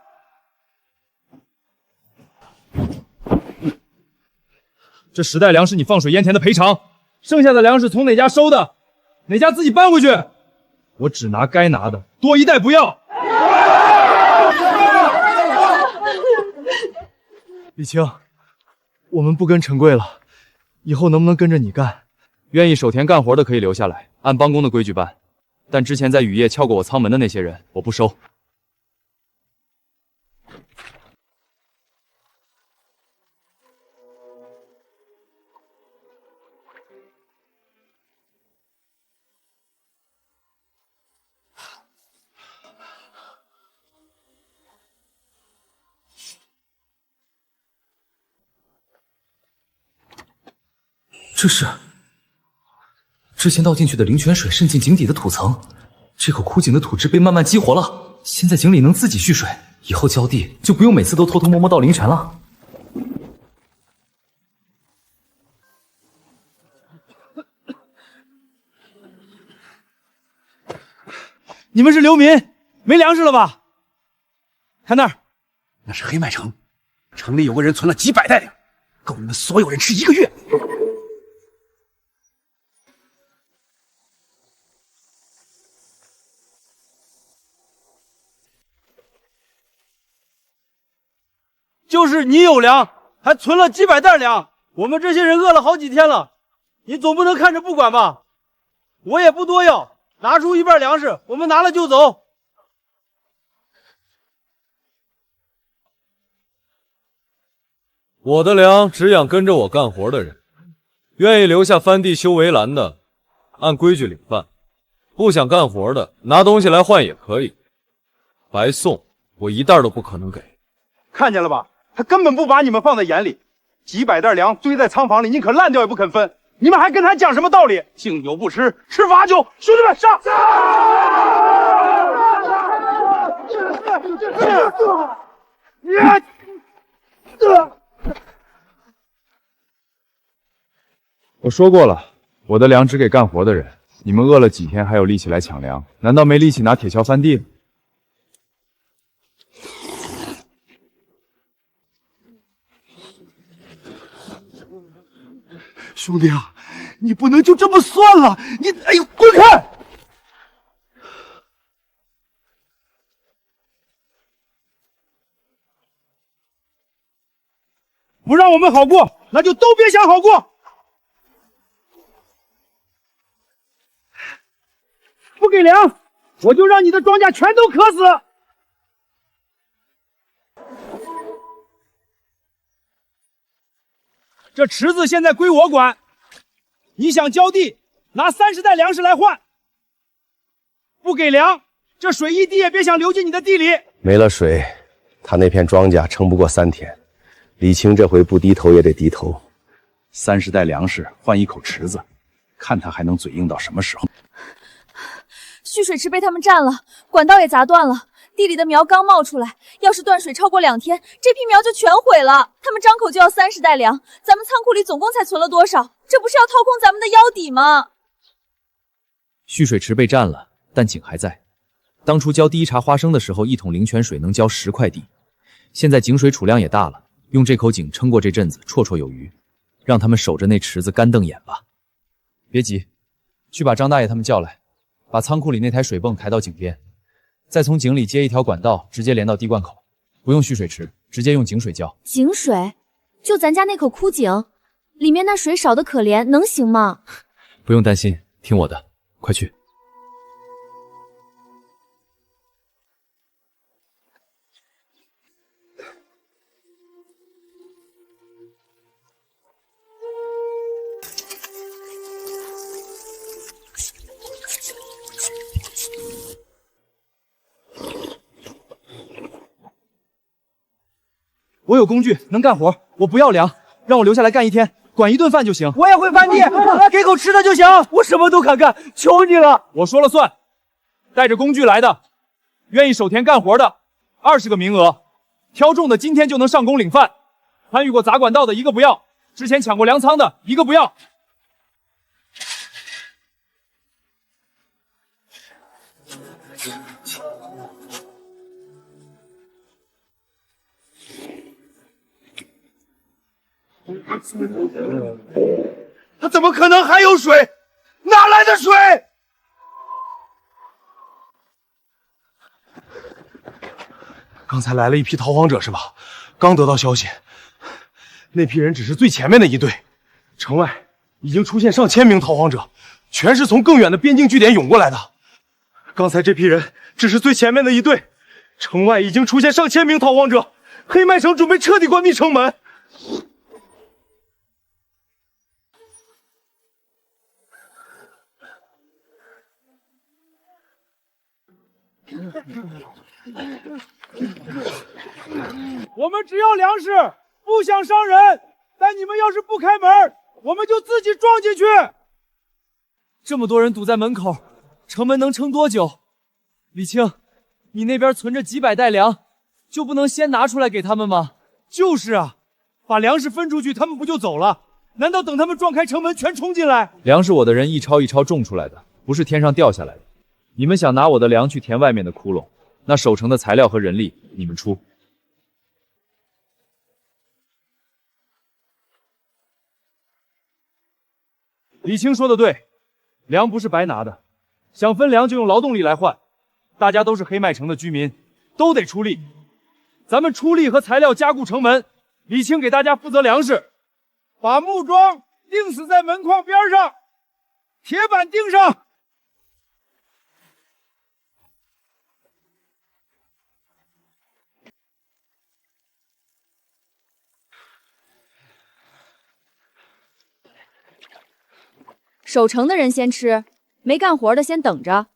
这10袋粮是你放水淹田的赔偿，剩下的粮食从哪家收的，哪家自己搬回去。我只拿该拿的，多1袋不要。李青，我们不跟陈贵了，以后能不能跟着你干？愿意守田干活的可以留下来，按帮工的规矩办。但之前在雨夜撬过我仓门的那些人，我不收。这是之前倒进去的灵泉水渗进井底的土层，这口枯井的土质被慢慢激活了，现在井里能自己蓄水，以后浇地就不用每次都偷偷摸摸倒灵泉了。你们是流民，没粮食了吧？看那儿，那是黑麦城，城里有个人存了几百袋粮，够你们所有人吃1个月。就是你有粮，还存了几百袋粮，我们这些人饿了好几天了，你总不能看着不管吧？我也不多要，拿出1半粮食，我们拿了就走。我的粮只养跟着我干活的人，愿意留下翻地修围栏的，按规矩领饭；不想干活的，拿东西来换也可以。白送，我1袋都不可能给。看见了吧？他根本不把你们放在眼里，几百袋粮堆在仓房里，宁可烂掉也不肯分。你们还跟他讲什么道理？敬酒不吃吃罚酒，兄弟们上！我说过了，我的粮只给干活的人。你们饿了几天还有力气来抢粮？难道没力气拿铁锹翻地？兄弟啊，你不能就这么算了！你，哎呦，滚开！不让我们好过，那就都别想好过。不给粮，我就让你的庄稼全都渴死。这池子现在归我管，你想浇地，拿30袋粮食来换。不给粮，这水一滴也别想流进你的地里。没了水，他那片庄稼撑不过3天。李青这回不低头也得低头。30袋粮食换1口池子，看他还能嘴硬到什么时候。蓄水池被他们占了，管道也砸断了。地里的苗刚冒出来，要是断水超过2天，这批苗就全毁了。他们张口就要30袋粮，咱们仓库里总共才存了多少？这不是要掏空咱们的腰底吗？蓄水池被占了，但井还在。当初浇第1茬花生的时候，1桶灵泉水能浇10块地。现在井水储量也大了，用这口井撑过这阵子绰绰有余。让他们守着那池子干瞪眼吧。别急，去把张大爷他们叫来，把仓库里那台水泵抬到井边。再从井里接一条管道，直接连到滴灌口，不用蓄水池，直接用井水浇。井水？就咱家那口枯井，里面那水少得可怜，能行吗？不用担心，听我的，快去。我有工具，能干活，我不要粮，让我留下来干一天，管一顿饭就行。我也会翻地，给口吃的就行，我什么都敢干，求你了。我说了算，带着工具来的，愿意守田干活的，20个名额，挑中的今天就能上工领饭。参与过砸管道的一个不要，之前抢过粮仓的一个不要。他怎么可能还有水？哪来的水？刚才来了一批逃荒者是吧？刚得到消息，那批人只是最前面的一队，城外已经出现上千名逃荒者，全是从更远的边境据点涌过来的。刚才这批人只是最前面的一队，城外已经出现上千名逃荒者，黑麦城准备彻底关闭城门。我们只要粮食，不想伤人。但你们要是不开门，我们就自己撞进去。这么多人堵在门口，城门能撑多久？李青，你那边存着几百袋粮，就不能先拿出来给他们吗？就是啊，把粮食分出去，他们不就走了？难道等他们撞开城门全冲进来？粮食我的人一抄一抄种出来的，不是天上掉下来的。你们想拿我的粮去填外面的窟窿，那守城的材料和人力你们出。李青说的对，粮不是白拿的，想分粮就用劳动力来换。大家都是黑麦城的居民，都得出力。咱们出力和材料加固城门，李青给大家负责粮食，把木桩钉死在门框边上，铁板钉上。守城的人先吃，没干活的先等着。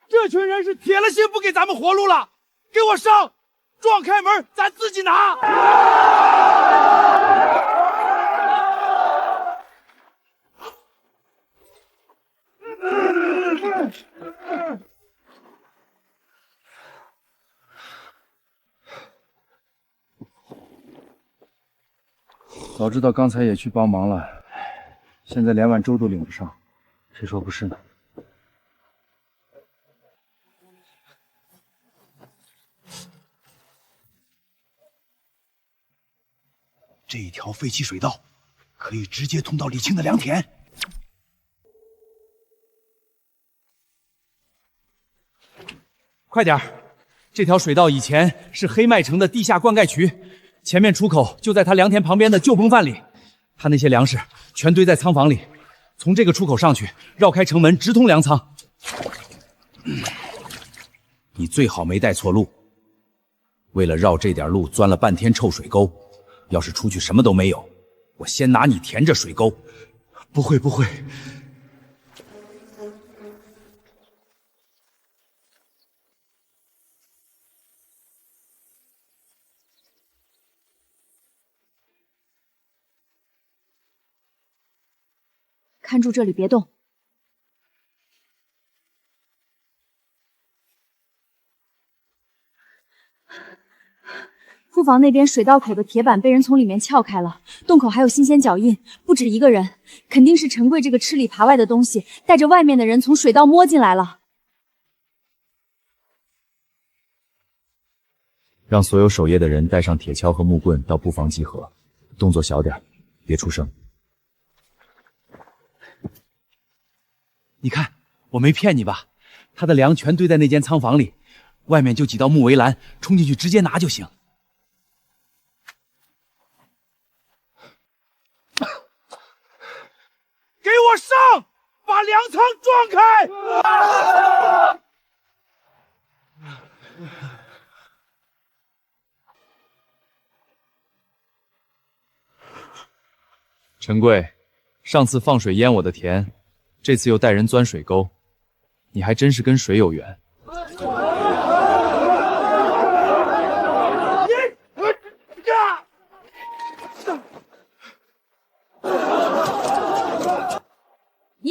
这群人是铁了心不给咱们活路了，给我上！撞开门，咱自己拿。早知道刚才也去帮忙了，现在连碗粥都领不上。谁说不是呢？这一条废弃水道可以直接通到李青的良田。快点儿！这条水道以前是黑麦城的地下灌溉渠，前面出口就在他良田旁边的旧崩饭里。他那些粮食全堆在仓房里，从这个出口上去，绕开城门，直通粮仓。你最好没带错路。为了绕这点路，钻了半天臭水沟。要是出去什么都没有，我先拿你填着水沟。不会不会。看住这里，别动。库房那边水道口的铁板被人从里面撬开了，洞口还有新鲜脚印，不止一个人，肯定是陈贵这个吃里扒外的东西，带着外面的人从水道摸进来了。让所有守夜的人带上铁锹和木棍到布房集合，动作小点，别出声。你看，我没骗你吧？他的粮全堆在那间仓房里，外面就几道木围栏，冲进去直接拿就行。给我上！把粮仓撞开！陈贵，上次放水淹我的田，这次又带人钻水沟，你还真是跟水有缘。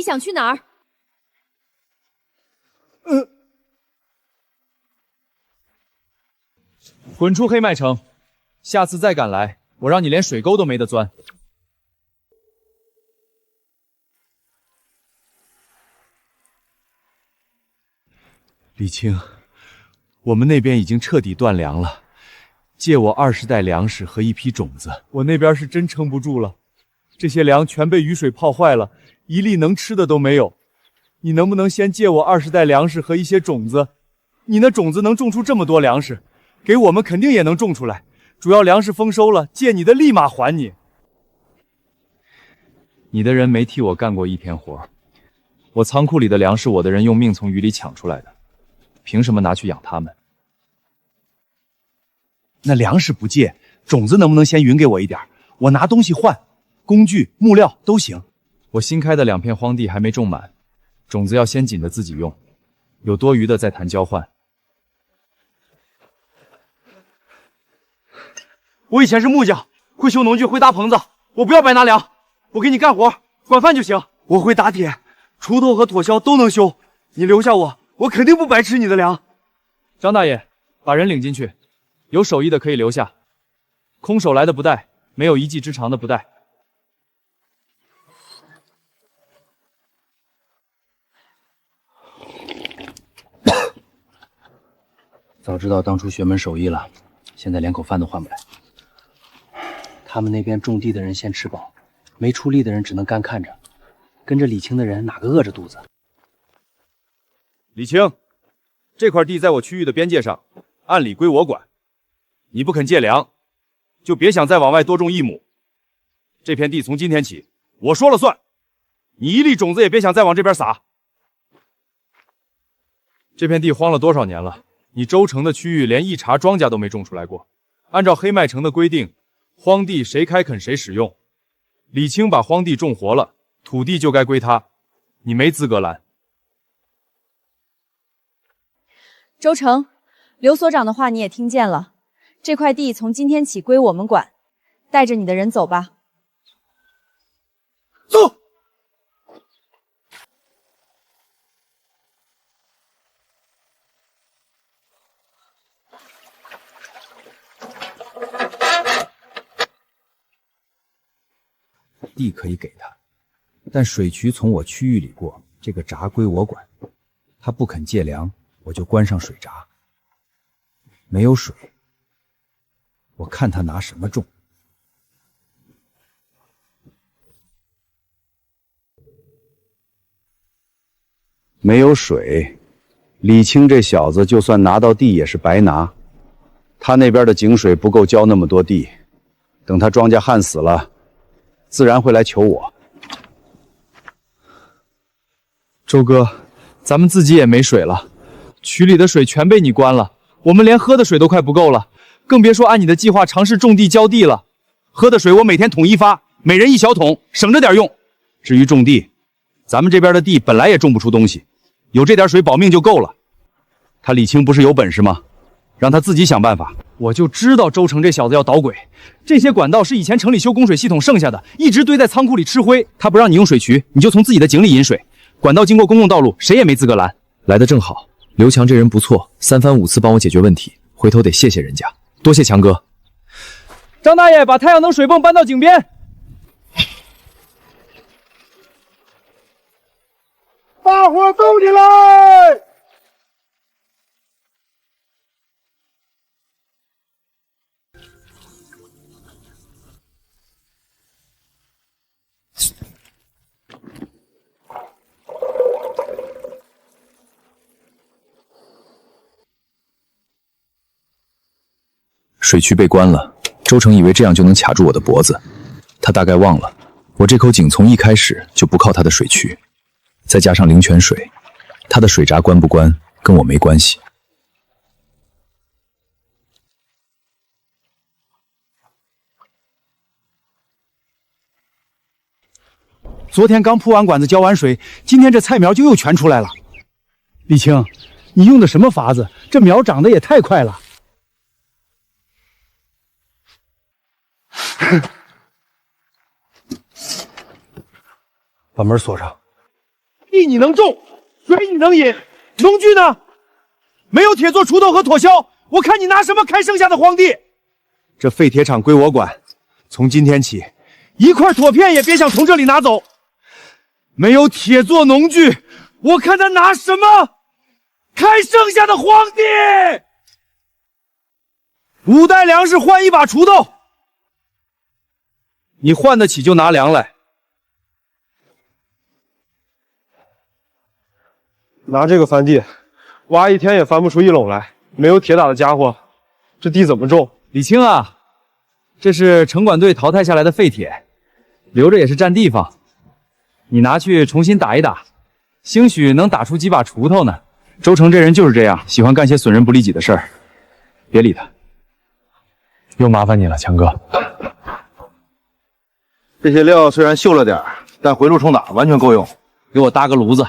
想去哪儿？滚出黑麦城！下次再敢来，我让你连水沟都没得钻。李青，我们那边已经彻底断粮了，借我20袋粮食和一批种子。我那边是真撑不住了，这些粮全被雨水泡坏了，一粒能吃的都没有。你能不能先借我20袋粮食和一些种子？你那种子能种出这么多粮食，给我们肯定也能种出来。主要粮食丰收了，借你的立马还你。你的人没替我干过一天活，我仓库里的粮是我的人用命从雨里抢出来的，凭什么拿去养他们？那粮食不借，种子能不能先匀给我一点？我拿东西换，工具、木料都行。我新开的2片荒地还没种满，种子要先紧的自己用，有多余的再谈交换。我以前是木匠，会修农具，会搭棚子，我不要白拿粮，我给你干活，管饭就行。我会打铁，锄头和妥锹都能修，你留下我，我肯定不白吃你的粮。张大爷，把人领进去，有手艺的可以留下，空手来的不带，没有一技之长的不带。早知道当初学门手艺了，现在连口饭都换不来。他们那边种地的人先吃饱，没出力的人只能干看着，跟着李青的人哪个饿着肚子？李青，这块地在我区域的边界上，按理归我管。你不肯借粮，就别想再往外多种1亩。这片地从今天起，我说了算，你一粒种子也别想再往这边撒。这片地荒了多少年了？你州城的区域连一茬庄稼都没种出来过。按照黑麦城的规定，荒地谁开垦谁使用。李青把荒地种活了，土地就该归他，你没资格拦。周成，刘所长的话你也听见了，这块地从今天起归我们管，带着你的人走吧。走。地可以给他，但水渠从我区域里过，这个闸归我管。他不肯借粮，我就关上水闸。没有水，我看他拿什么种。没有水，李青这小子就算拿到地也是白拿。他那边的井水不够浇那么多地，等他庄稼旱死了，自然会来求我。周哥，咱们自己也没水了，渠里的水全被你关了，我们连喝的水都快不够了，更别说按你的计划尝试种地浇地了。喝的水我每天统一发，每人1小桶，省着点用。至于种地，咱们这边的地本来也种不出东西，有这点水保命就够了。他李青不是有本事吗？让他自己想办法。我就知道周成这小子要捣鬼，这些管道是以前城里修供水系统剩下的，一直堆在仓库里吃灰。他不让你用水渠，你就从自己的井里引水。管道经过公共道路，谁也没资格拦。来得正好，刘强这人不错，3番5次帮我解决问题，回头得谢谢人家，多谢强哥。张大爷，把太阳能水泵搬到井边。大伙动起来！水渠被关了，周成以为这样就能卡住我的脖子，他大概忘了，我这口井从一开始就不靠他的水渠，再加上灵泉水，他的水闸关不关跟我没关系。昨天刚铺完管子浇完水，今天这菜苗就又全出来了。李青，你用的什么法子？这苗长得也太快了。把门锁上。地你能种，水你能饮，农具呢？没有铁做锄头和妥销，我看你拿什么开剩下的荒地？这废铁厂归我管，从今天起，一块妥片也别想从这里拿走。没有铁做农具，我看他拿什么开剩下的荒地？5袋粮食换1把锄头，你换得起就拿粮来。拿这个翻地，挖1天也翻不出1垄来。没有铁打的家伙，这地怎么种？李青啊，这是城管队淘汰下来的废铁，留着也是占地方。你拿去重新打一打，兴许能打出几把锄头呢。周成这人就是这样，喜欢干些损人不利己的事儿。别理他。又麻烦你了，强哥。这些料虽然锈了点，但回路冲打完全够用。给我搭个炉子，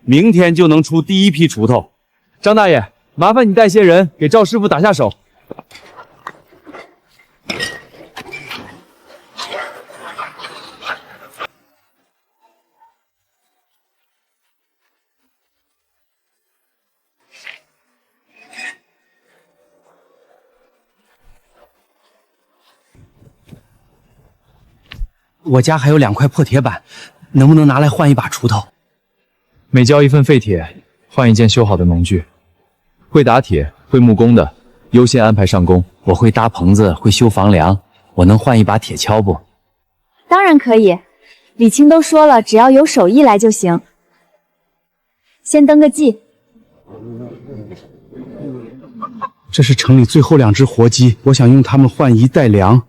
明天就能出第1批锄头。张大爷，麻烦你带些人给赵师傅打下手。我家还有2块破铁板，能不能拿来换1把锄头？每交1份废铁，换1件修好的农具。会打铁、会木工的，优先安排上工。我会搭棚子，会修房梁，我能换1把铁锹不？当然可以，李青都说了，只要有手艺来就行。先登个记。这是城里最后2只活鸡，我想用它们换1袋粮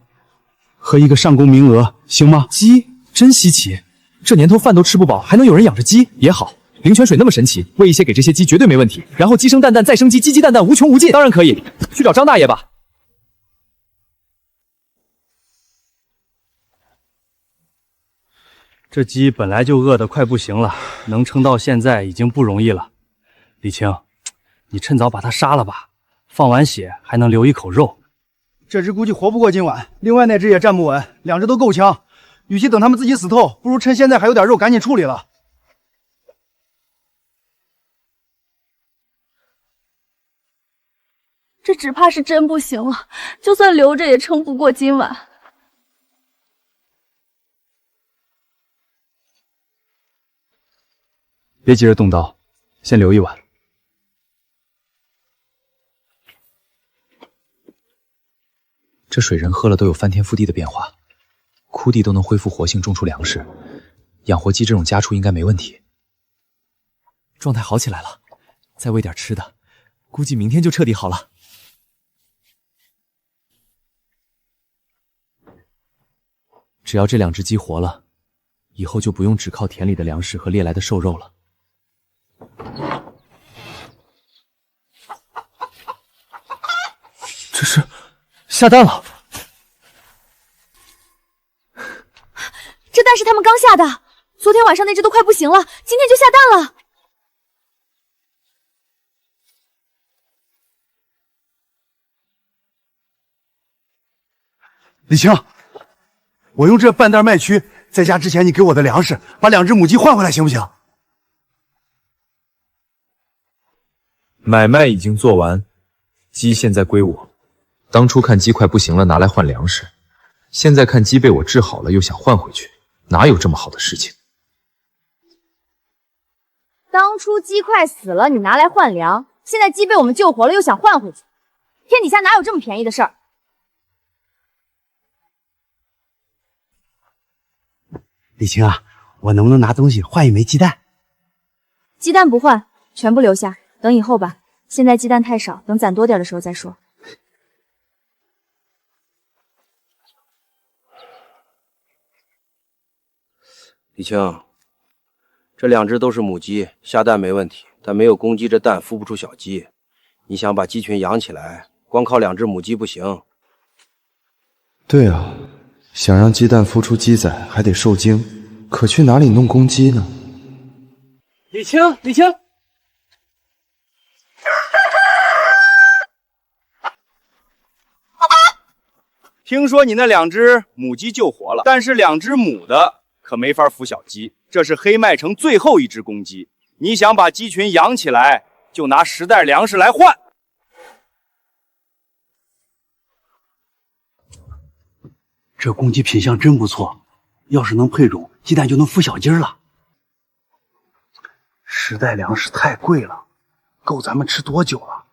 和1个上工名额，行吗？鸡真稀奇，这年头饭都吃不饱，还能有人养着鸡，也好。灵泉水那么神奇，喂一些给这些鸡绝对没问题。然后鸡生蛋蛋再生鸡，鸡鸡蛋蛋无穷无尽。当然可以，去找张大爷吧。这鸡本来就饿得快不行了，能撑到现在已经不容易了。李青，你趁早把它杀了吧，放完血还能留1口肉。这只估计活不过今晚，另外那只也站不稳，2只都够呛。与其等他们自己死透，不如趁现在还有点肉赶紧处理了。这只怕是真不行了，就算留着也撑不过今晚。别急着动刀，先留一晚。这水人喝了都有翻天覆地的变化，枯地都能恢复活性，种出粮食。养活鸡这种家畜应该没问题。状态好起来了，再喂点吃的，估计明天就彻底好了。只要这2只鸡活了，以后就不用只靠田里的粮食和猎来的瘦肉了。这是下蛋了。这蛋是他们刚下的，昨天晚上那只都快不行了，今天就下蛋了。李青，我用这半袋麦曲，再加之前你给我的粮食，把2只母鸡换回来，行不行？买卖已经做完，鸡现在归我。当初看鸡快不行了，拿来换粮食，现在看鸡被我治好了，又想换回去，哪有这么好的事情？当初鸡快死了，你拿来换粮，现在鸡被我们救活了，又想换回去，天底下哪有这么便宜的事儿？李青啊，我能不能拿东西换1枚鸡蛋？鸡蛋不换，全部留下，等以后吧。现在鸡蛋太少，等攒多点的时候再说。李青，这2只都是母鸡，下蛋没问题，但没有公鸡，这蛋孵不出小鸡。你想把鸡群养起来，光靠2只母鸡不行。对啊，想让鸡蛋孵出鸡仔，还得受精，可去哪里弄公鸡呢？李青，李青，听说你那2只母鸡救活了，但是2只母的可没法孵小鸡。这是黑麦城最后一只公鸡，你想把鸡群养起来，就拿10袋粮食来换。这公鸡品相真不错，要是能配种，鸡蛋就能孵小鸡了。10袋粮食太贵了，够咱们吃多久了？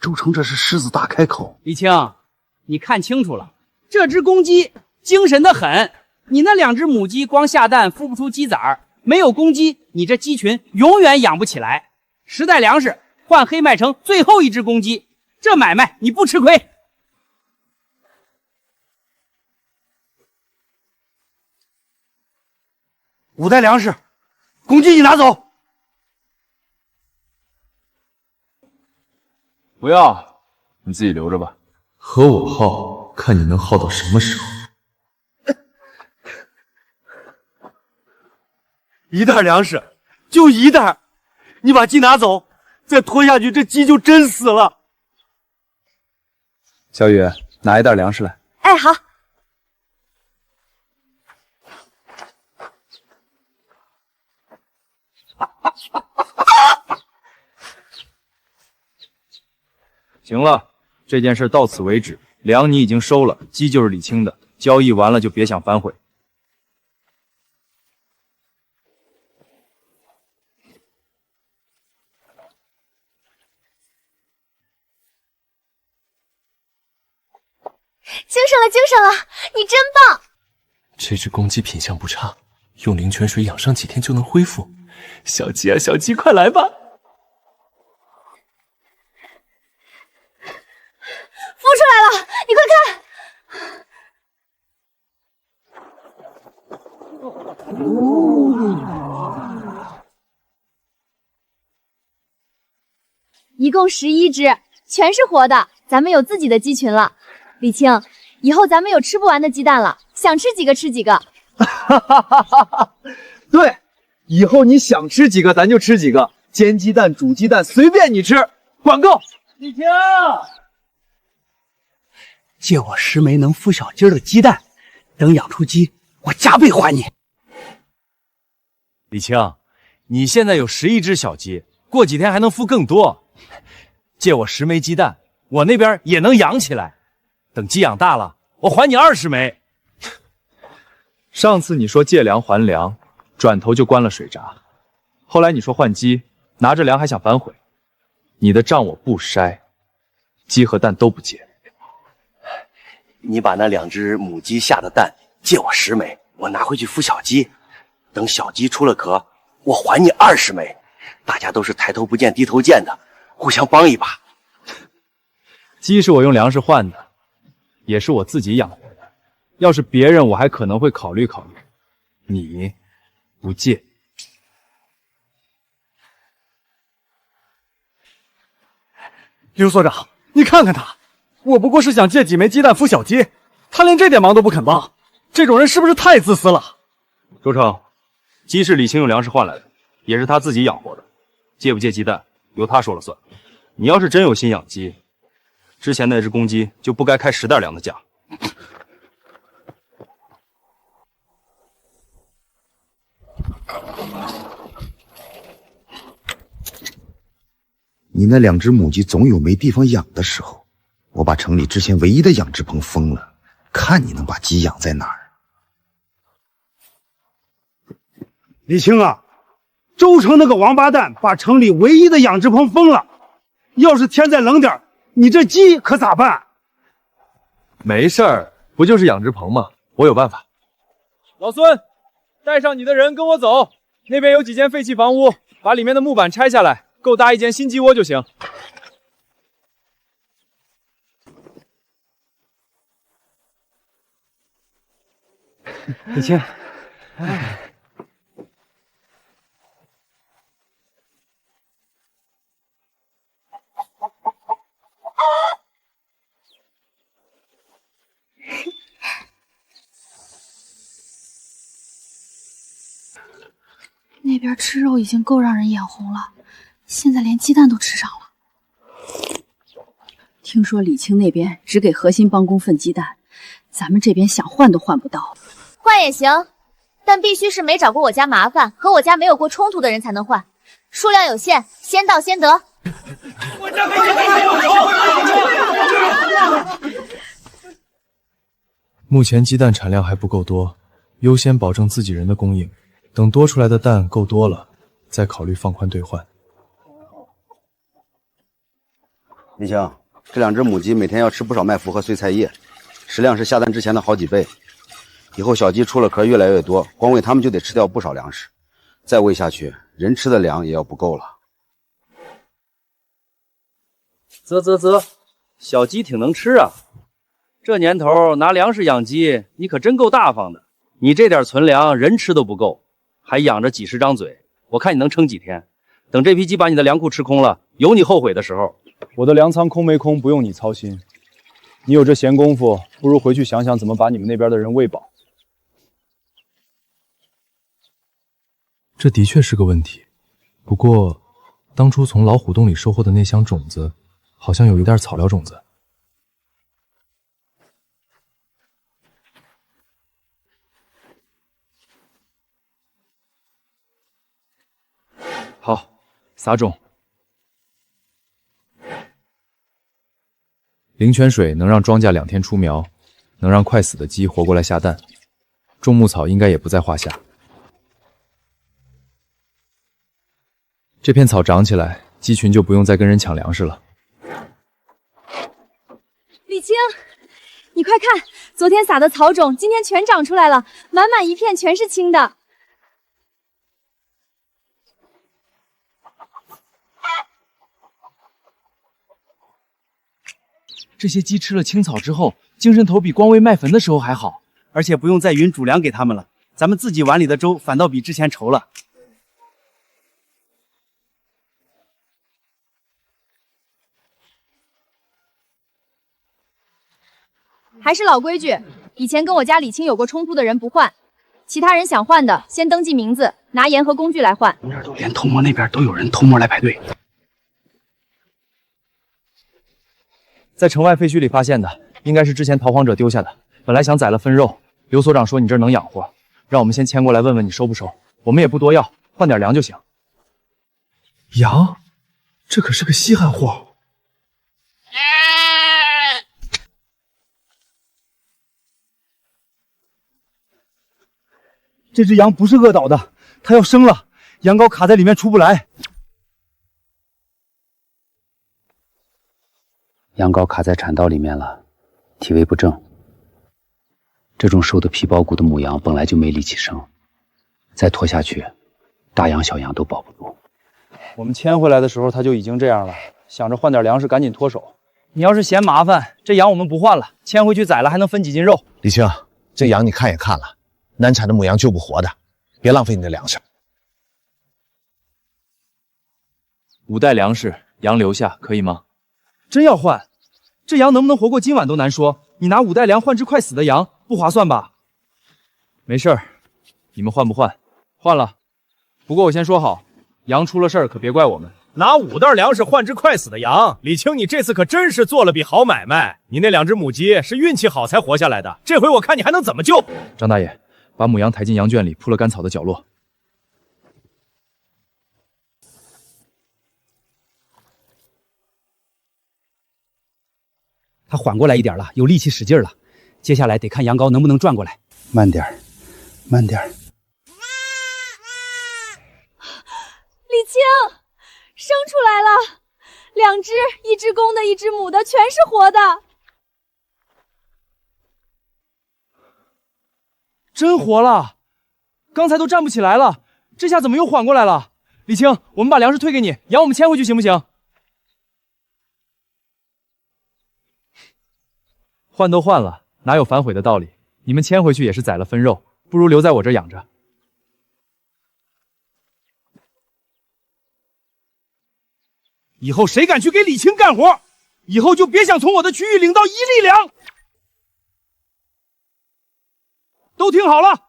周成这是狮子大开口。李青，你看清楚了，这只公鸡精神的很。你那2只母鸡光下蛋孵不出鸡崽儿，没有公鸡，你这鸡群永远养不起来。10袋粮食换黑麦城最后一只公鸡，这买卖你不吃亏。5袋粮食，公鸡你拿走。不要，你自己留着吧。和我耗，看你能耗到什么时候。1袋粮食，就1袋，你把鸡拿走，再拖下去，这鸡就真死了。小雨，拿1袋粮食来。哎，好。行了，这件事到此为止。粮你已经收了，鸡就是李青的，交易完了就别想反悔。精神了，精神了，你真棒！这只公鸡品相不差，用灵泉水养上几天就能恢复。小鸡啊，小鸡，快来吧！孵出来了，你快看！一共11只，全是活的，咱们有自己的鸡群了。李青，以后咱们有吃不完的鸡蛋了，想吃几个吃几个。对，以后你想吃几个咱就吃几个，煎鸡蛋、煮鸡蛋随便你吃，管够。李青，借我10枚能孵小鸡的鸡蛋，等养出鸡，我加倍还你。李青，你现在有11只小鸡，过几天还能孵更多。借我10枚鸡蛋，我那边也能养起来。等鸡养大了，我还你20枚。上次你说借粮还粮，转头就关了水闸。后来你说换鸡，拿着粮还想反悔。你的账我不筛，鸡和蛋都不借。你把那2只母鸡下的蛋借我10枚，我拿回去孵小鸡。等小鸡出了壳，我还你20枚。大家都是抬头不见低头见的，互相帮一把。鸡是我用粮食换的，也是我自己养活的。要是别人，我还可能会考虑考虑。你不借。刘所长，你看看他，我不过是想借几枚鸡蛋孵小鸡，他连这点忙都不肯帮，这种人是不是太自私了？周成，鸡是李青用粮食换来的，也是他自己养活的，借不借鸡蛋由他说了算。你要是真有心养鸡，之前那只公鸡就不该开10袋粮的价。你那2只母鸡总有没地方养的时候，我把城里之前唯一的养殖棚封了，看你能把鸡养在哪儿。李青啊，周成那个王八蛋把城里唯一的养殖棚封了，要是天再冷点，你这鸡可咋办？没事儿，不就是养殖棚吗？我有办法。老孙，带上你的人跟我走，那边有几间废弃房屋，把里面的木板拆下来，够搭一间新鸡窝就行。李青，那边吃肉已经够让人眼红了，现在连鸡蛋都吃上了。听说李青那边只给核心帮工份鸡蛋，咱们这边想换都换不到。换也行，但必须是没找过我家麻烦、和我家没有过冲突的人才能换，数量有限，先到先得。目前鸡蛋产量还不够多，优先保证自己人的供应，等多出来的蛋够多了，再考虑放宽兑换。李青，这2只母鸡每天要吃不少麦麸和碎菜叶，食量是下蛋之前的好几倍。以后小鸡出了壳越来越多，光喂它们就得吃掉不少粮食，再喂下去，人吃的粮也要不够了。啧，小鸡挺能吃啊！这年头拿粮食养鸡，你可真够大方的。你这点存粮，人吃都不够，还养着几10张嘴，我看你能撑几天？等这批鸡把你的粮库吃空了，有你后悔的时候。我的粮仓空没空不用你操心，你有这闲工夫，不如回去想想怎么把你们那边的人喂饱。这的确是个问题，不过当初从老虎洞里收获的那箱种子，好像有一袋草料种子。好，撒种。灵泉水能让庄稼2天出苗，能让快死的鸡活过来下蛋。种牧草应该也不在话下。这片草长起来，鸡群就不用再跟人抢粮食了。李青，你快看，昨天撒的草种今天全长出来了，满满一片全是青的。这些鸡吃了青草之后，精神头比光喂麦坟的时候还好，而且不用再匀主粮给它们了。咱们自己碗里的粥反倒比之前稠了。还是老规矩，以前跟我家李青有过冲突的人不换，其他人想换的先登记名字，拿盐和工具来换。连偷摸那边都有人偷摸来排队。在城外废墟里发现的，应该是之前逃荒者丢下的。本来想宰了分肉，刘所长说你这儿能养活，让我们先牵过来问问你收不收。我们也不多要，换点粮就行。羊，这可是个稀罕货。这只羊不是饿倒的，它要生了，羊羔卡在里面出不来。羊羔卡在产道里面了，体位不正。这种瘦的皮包骨的母羊本来就没力气生，再拖下去，大羊小羊都保不住。我们牵回来的时候它就已经这样了，想着换点粮食赶紧脱手。你要是嫌麻烦，这羊我们不换了，牵回去宰了还能分几斤肉。李青，这羊你看也看了，难产的母羊救不活的，别浪费你的粮食。 5袋粮食，羊留下可以吗？真要换，这羊能不能活过今晚都难说。你拿5袋粮换只快死的羊，不划算吧？没事儿，你们换不换？换了。不过我先说好，羊出了事儿可别怪我们。拿5袋粮食换只快死的羊，李青，你这次可真是做了笔好买卖。你那2只母鸡是运气好才活下来的，这回我看你还能怎么救？张大爷，把母羊抬进羊圈里，铺了干草的角落。 他缓过来一点了，有力气使劲了。接下来得看羊羔能不能转过来。慢点，慢点。李青，生出来了，2只，1只公的，1只母的，全是活的。真活了！刚才都站不起来了，这下怎么又缓过来了？李青，我们把粮食退给你，羊我们牵回去行不行？ 换都换了，哪有反悔的道理？你们牵回去也是宰了分肉，不如留在我这养着。以后谁敢去给李青干活，以后就别想从我的区域领到1粒粮。都听好了，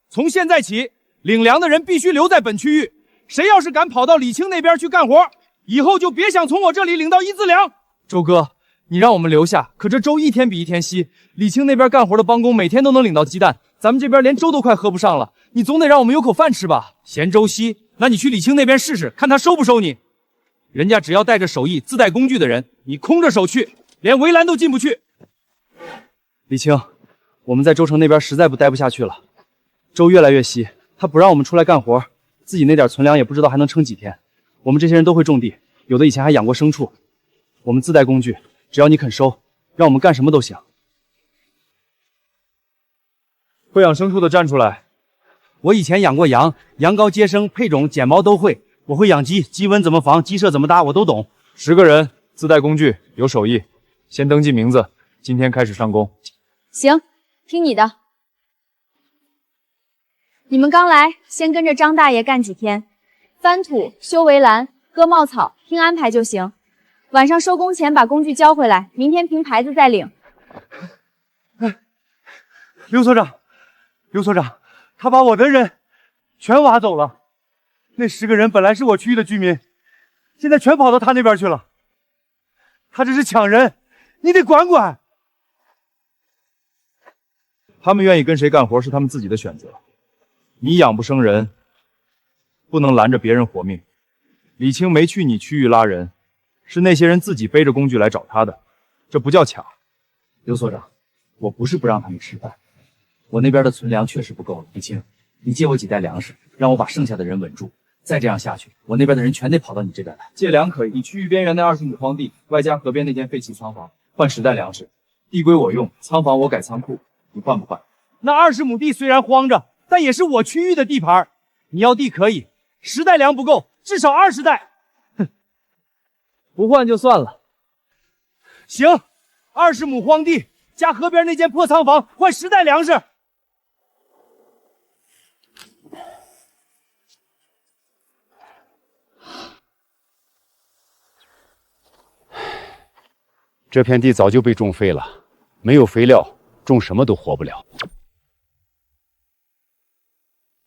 从现在起，领粮的人必须留在本区域。谁要是敢跑到李青那边去干活，以后就别想从我这里领到1字粮。周哥。你让我们留下，可这粥一天比一天稀。李青那边干活的帮工每天都能领到鸡蛋，咱们这边连粥都快喝不上了。你总得让我们有口饭吃吧？嫌粥稀，那你去李青那边试试，看他收不收你。人家只要带着手艺、自带工具的人，你空着手去，连围栏都进不去。李青，我们在州城那边实在待不下去了，粥越来越稀，他不让我们出来干活，自己那点存粮也不知道还能撑几天。我们这些人都会种地，有的以前还养过牲畜，我们自带工具，只要你肯收，让我们干什么都行。会养牲畜的站出来。我以前养过羊，羊羔接生、配种、剪毛都会。我会养鸡，鸡瘟怎么防，鸡舍怎么搭，我都懂。10个人，自带工具，有手艺。先登记名字，今天开始上工。行，听你的。你们刚来，先跟着张大爷干几天，翻土、修围栏、割茂草，听安排就行。晚上收工前把工具交回来，明天凭牌子再领。刘所长，他把我的人全挖走了。那10个人本来是我区域的居民，现在全跑到他那边去了。他这是抢人，你得管管。他们愿意跟谁干活是他们自己的选择，你养不生人，不能拦着别人活命。李青没去你区域拉人，是那些人自己背着工具来找他的，这不叫抢。刘所长，我不是不让他们吃饭，我那边的存粮确实不够。李青，你借我几袋粮食，让我把剩下的人稳住。再这样下去，我那边的人全得跑到你这边来。借粮可以，你区域边缘那20亩荒地，外加河边那间废弃仓房，换10袋粮食。地归我用，仓房我改仓库，你换不换？那20亩地虽然荒着，但也是我区域的地盘。你要地可以，10袋粮不够，至少20袋。哼，不换就算了。行，20亩荒地加河边那间破仓房，换10袋粮食。这片地早就被种废了，没有肥料，种什么都活不了。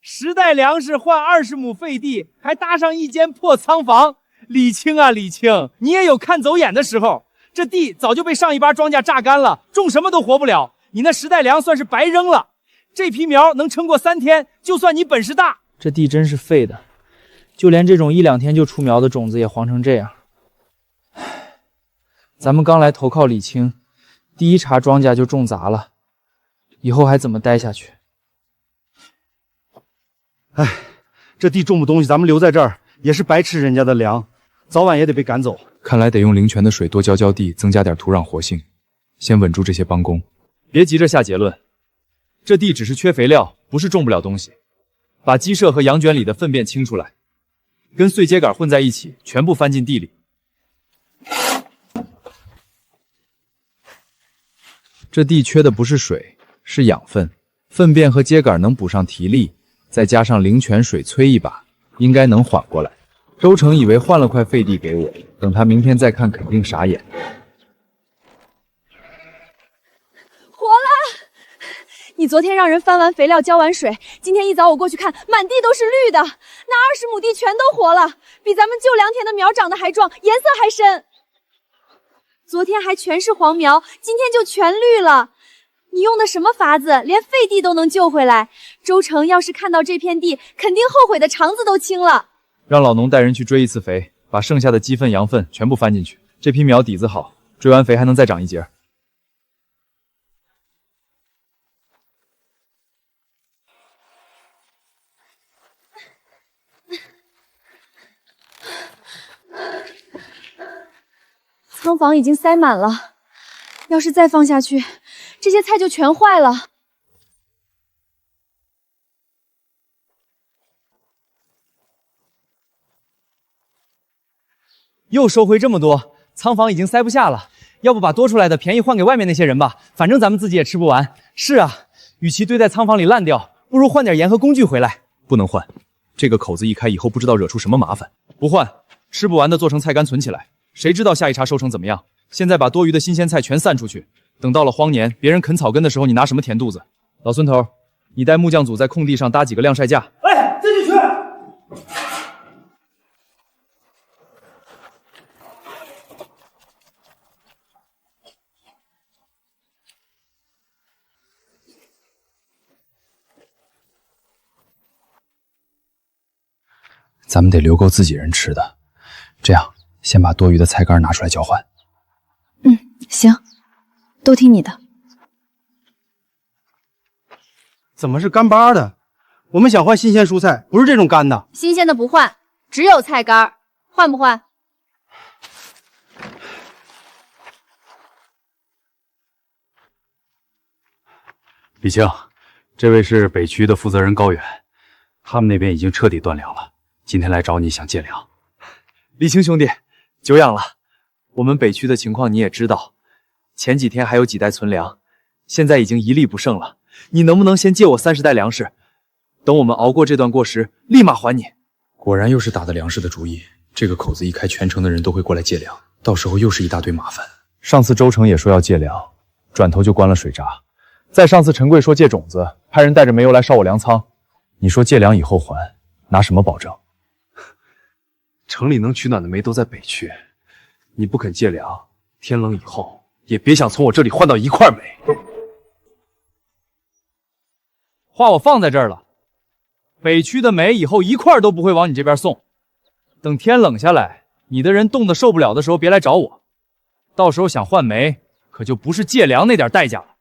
10袋粮食换20亩废地，还搭上一间破仓房。李青啊，李青，你也有看走眼的时候。这地早就被上一把庄稼榨干了，种什么都活不了。你那10袋粮算是白扔了。这批苗能撑过3天，就算你本事大。这地真是废的，就连这种1、2天就出苗的种子也黄成这样。咱们刚来投靠李青，第一茬庄稼就种砸了，以后还怎么待下去？哎，这地种不东西，咱们留在这儿也是白吃人家的粮，早晚也得被赶走。看来得用灵泉的水多浇浇地，增加点土壤活性，先稳住这些帮工。别急着下结论，这地只是缺肥料，不是种不了东西。把鸡舍和羊圈里的粪便清出来，跟碎秸秆混在一起，全部翻进地里。这地缺的不是水，是养分。粪便和秸秆能补上体力，再加上灵泉水催一把，应该能缓过来。周成以为换了块废地给我，等他明天再看，肯定傻眼。活了！你昨天让人翻完肥料，浇完水，今天一早我过去看，满地都是绿的，那20亩地全都活了，比咱们就2天的苗长得还壮，颜色还深。昨天还全是黄苗，今天就全绿了。你用的什么法子，连废地都能救回来？周成要是看到这片地，肯定后悔的肠子都青了。让老农带人去追一次肥，把剩下的鸡粪、羊粪全部翻进去。这批苗底子好，追完肥还能再长一节。仓房已经塞满了，要是再放下去，这些菜就全坏了。又收回这么多，仓房已经塞不下了。要不把多出来的便宜换给外面那些人吧，反正咱们自己也吃不完。是啊，与其堆在仓房里烂掉，不如换点盐和工具回来。不能换，这个口子一开以后，不知道惹出什么麻烦。不换，吃不完的做成菜干存起来。谁知道下一茬收成怎么样？现在把多余的新鲜菜全散出去，等到了荒年，别人啃草根的时候，你拿什么填肚子？老孙头，你带木匠组在空地上搭几个晾晒架。哎，自己去。咱们得留够自己人吃的。这样，先把多余的菜干拿出来交换。行，都听你的。怎么是干巴的？我们想换新鲜蔬菜，不是这种干的。新鲜的不换，只有菜干，换不换？李青，这位是北区的负责人高远，他们那边已经彻底断粮了，今天来找你想借粮。李青兄弟，久仰了。我们北区的情况你也知道，前几天还有几袋存粮，现在已经一粒不剩了。你能不能先借我30袋粮食，等我们熬过这段过时，立马还你？果然又是打的粮食的主意，这个口子一开，全城的人都会过来借粮，到时候又是一大堆麻烦。上次周成也说要借粮，转头就关了水闸。再上次陈贵说借种子，派人带着煤油来烧我粮仓。你说借粮以后还，拿什么保证？城里能取暖的煤都在北区，你不肯借粮，天冷以后也别想从我这里换到一块煤。话我放在这儿了，北区的煤以后一块都不会往你这边送。等天冷下来，你的人冻得受不了的时候，别来找我。到时候想换煤，可就不是借粮那点代价了。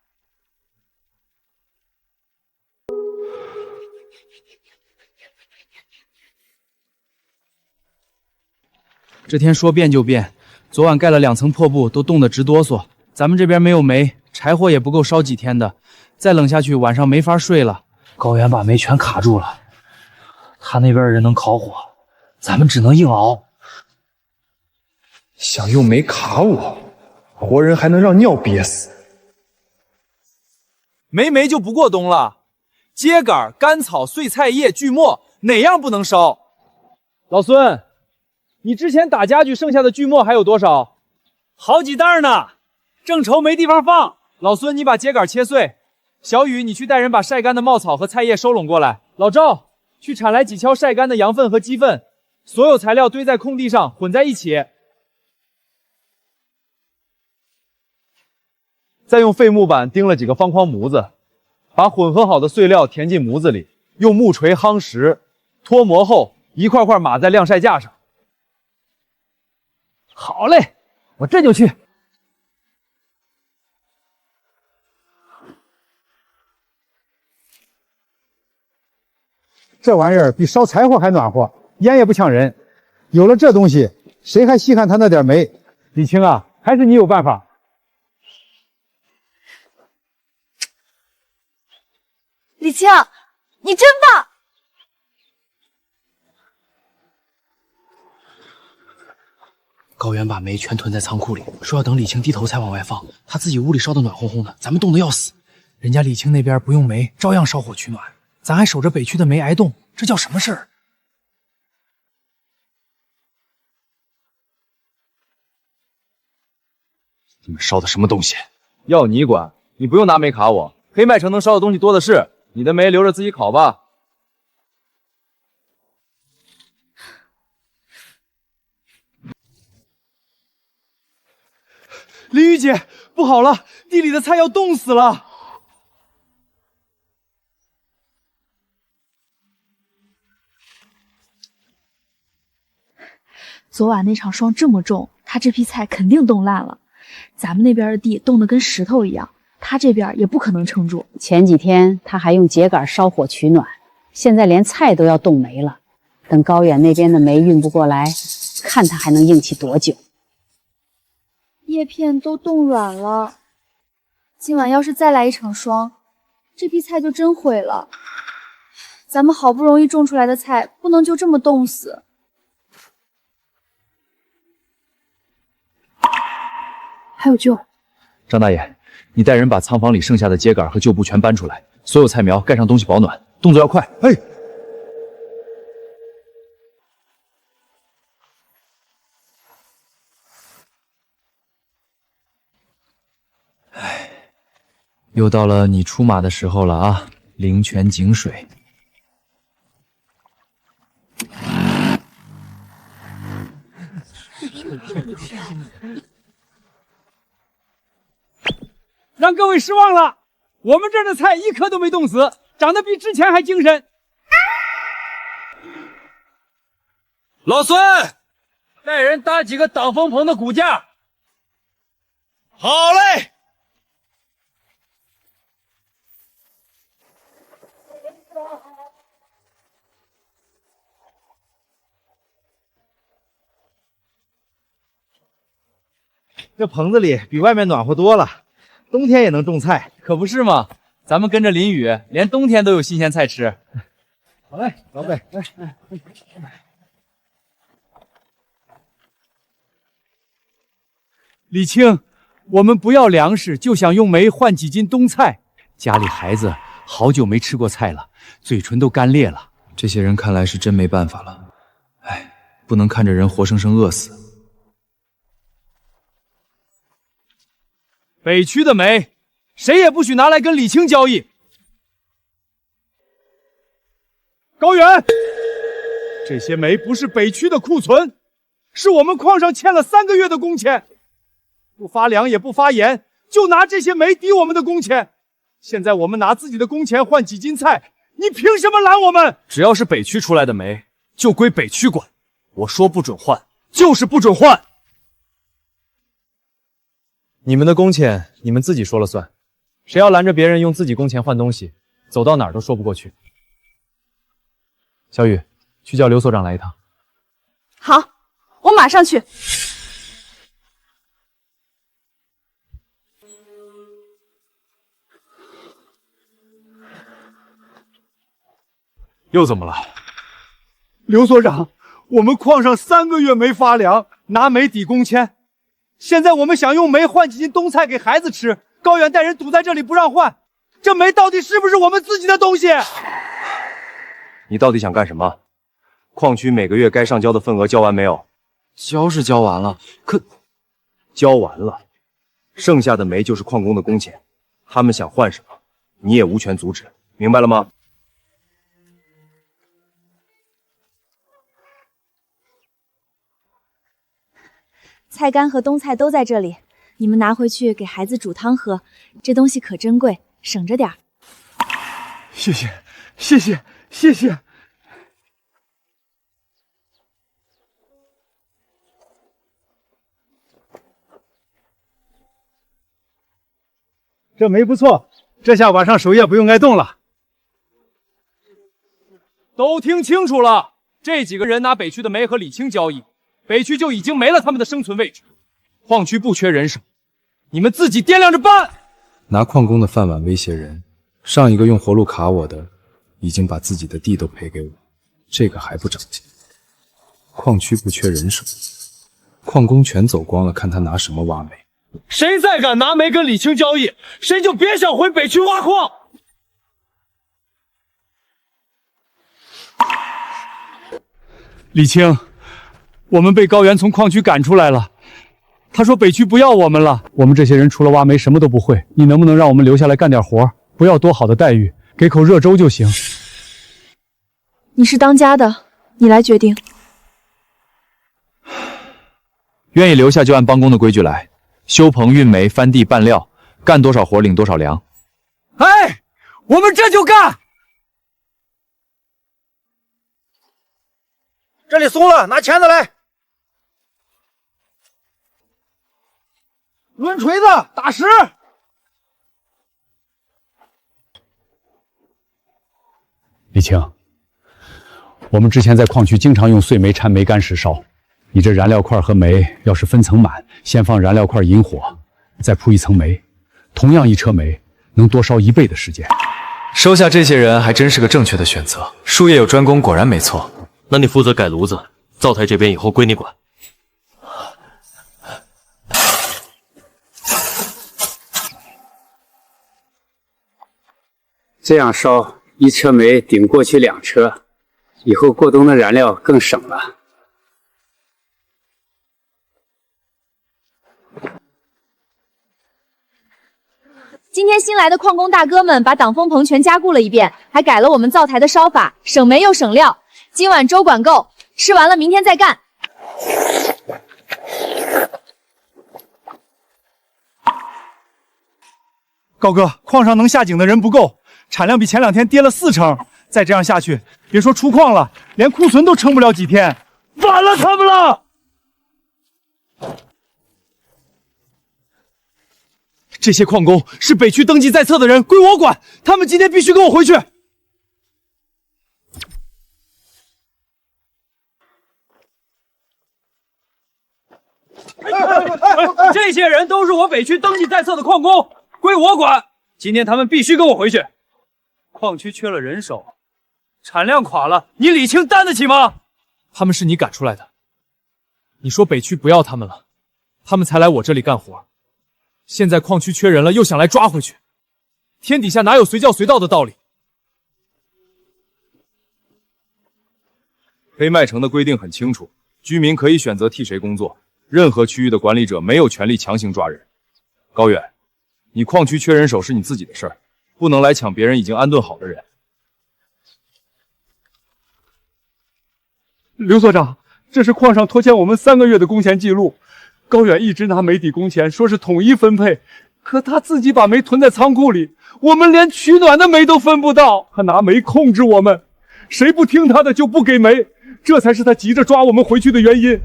这天说变就变，昨晚盖了2层破布，都冻得直哆嗦。咱们这边没有煤，柴火也不够烧几天的，再冷下去晚上没法睡了。高原把煤全卡住了，他那边人能烤火，咱们只能硬熬。想用煤卡我，活人还能让尿憋死。没煤就不过冬了，秸秆、干草、碎菜叶、锯末，哪样不能烧？老孙，你之前打家具剩下的锯末还有多少？好几袋呢，正愁没地方放。老孙，你把秸秆切碎。小雨，你去带人把晒干的茂草和菜叶收拢过来。老赵，去铲来几锹晒干的羊粪和鸡粪，所有材料堆在空地上，混在一起。再用废木板钉了几个方框模子，把混合好的碎料填进模子里，用木锤夯实，脱模后一块块码在晾晒架上。好嘞，我这就去。这玩意儿比烧柴火还暖和，烟也不呛人。有了这东西，谁还稀罕他那点煤？李青啊，还是你有办法。李青，你真棒！高原把煤全囤在仓库里，说要等李青低头才往外放，他自己屋里烧得暖烘烘的，咱们冻得要死。人家李青那边不用煤，照样烧火取暖，咱还守着北区的煤挨冻，这叫什么事儿？你们烧的什么东西？要你管，你不用拿煤卡我。黑麦城能烧的东西多的是，你的煤留着自己烤吧。林雨姐，不好了，地里的菜要冻死了。昨晚那场霜这么重，他这批菜肯定冻烂了。咱们那边的地冻得跟石头一样，他这边也不可能撑住。前几天他还用秸秆烧火取暖，现在连菜都要冻没了。等高远那边的煤运不过来，看他还能硬气多久。叶片都冻软了，今晚要是再来一场霜，这批菜就真毁了。咱们好不容易种出来的菜，不能就这么冻死。还有救！张大爷，你带人把仓房里剩下的秸秆和旧布全搬出来，所有菜苗盖上东西保暖，动作要快。哎。又到了你出马的时候了啊，灵泉井水。让各位失望了，我们这儿的菜一颗都没冻死，长得比之前还精神。老孙，带人搭几个挡风棚的骨架。好嘞。这棚子里比外面暖和多了，冬天也能种菜，可不是嘛？咱们跟着淋雨，连冬天都有新鲜菜吃。好嘞，老北，来。李青，我们不要粮食，就想用煤换几斤冬菜。家里孩子好久没吃过菜了，嘴唇都干裂了。这些人看来是真没办法了。哎，不能看着人活生生饿死。北区的煤，谁也不许拿来跟李青交易。高原，这些煤不是北区的库存，是我们矿上欠了3个月的工钱，不发粮也不发盐，就拿这些煤抵我们的工钱。现在我们拿自己的工钱换几斤菜，你凭什么拦我们？只要是北区出来的煤，就归北区管。我说不准换，就是不准换。你们的工钱，你们自己说了算。谁要拦着别人用自己工钱换东西，走到哪儿都说不过去。小雨，去叫刘所长来一趟。好，我马上去。又怎么了？刘所长，我们矿上3个月没发粮，拿煤抵工钱。现在我们想用煤换几斤冬菜给孩子吃，高远带人堵在这里不让换，这煤到底是不是我们自己的东西？你到底想干什么？矿区每个月该上交的份额交完没有？交是交完了，可交完了，剩下的煤就是矿工的工钱，他们想换什么，你也无权阻止，明白了吗？菜干和冬菜都在这里，你们拿回去给孩子煮汤喝。这东西可珍贵，省着点儿。谢谢，谢谢，谢谢。这煤不错，这下晚上守夜不用挨冻了。都听清楚了，这几个人拿北区的煤和李青交易，北区就已经没了他们的生存位置。矿区不缺人手，你们自己掂量着办。拿矿工的饭碗威胁人，上一个用活路卡我的，已经把自己的地都赔给我，这个还不长进。矿区不缺人手，矿工全走光了，看他拿什么挖煤。谁再敢拿煤跟李青交易，谁就别想回北区挖矿。李青，我们被高原从矿区赶出来了，他说北区不要我们了。我们这些人除了挖煤什么都不会，你能不能让我们留下来干点活，不要多好的待遇，给口热粥就行。你是当家的，你来决定。愿意留下就按帮工的规矩来，修棚、运煤、翻地、拌料，干多少活领多少粮。哎，我们这就干！这里松了，拿钳子来。抡锤子，打石。李青，我们之前在矿区经常用碎煤掺煤干石烧，你这燃料块和煤要是分层满，先放燃料块引火，再铺一层煤，同样一车煤能多烧1倍的时间。收下这些人还真是个正确的选择，术业有专攻，果然没错。那你负责改炉子，灶台这边以后归你管。这样烧一车煤顶过去2车，以后过冬的燃料更省了。今天新来的矿工大哥们把挡风棚全加固了一遍，还改了我们灶台的烧法，省煤又省料。今晚粥管够，吃完了明天再干。高哥，矿上能下井的人不够，产量比前2天跌了40%，再这样下去，别说出矿了，连库存都撑不了几天。完了他们了！这些矿工是北区登记在册的人，归我管。他们今天必须跟我回去。这些人都是我北区登记在册的矿工，归我管。今天他们必须跟我回去。矿区缺了人手，产量垮了，你李青担得起吗？他们是你赶出来的，你说北区不要他们了，他们才来我这里干活。现在矿区缺人了，又想来抓回去，天底下哪有随叫随到的道理？黑麦城的规定很清楚，居民可以选择替谁工作，任何区域的管理者没有权利强行抓人。高远，你矿区缺人手是你自己的事儿，不能来抢别人已经安顿好的人。刘所长，这是矿上拖欠我们3个月的工钱记录。高远一直拿煤抵工钱，说是统一分配，可他自己把煤囤在仓库里，我们连取暖的煤都分不到，他拿煤控制我们，谁不听他的就不给煤，这才是他急着抓我们回去的原因。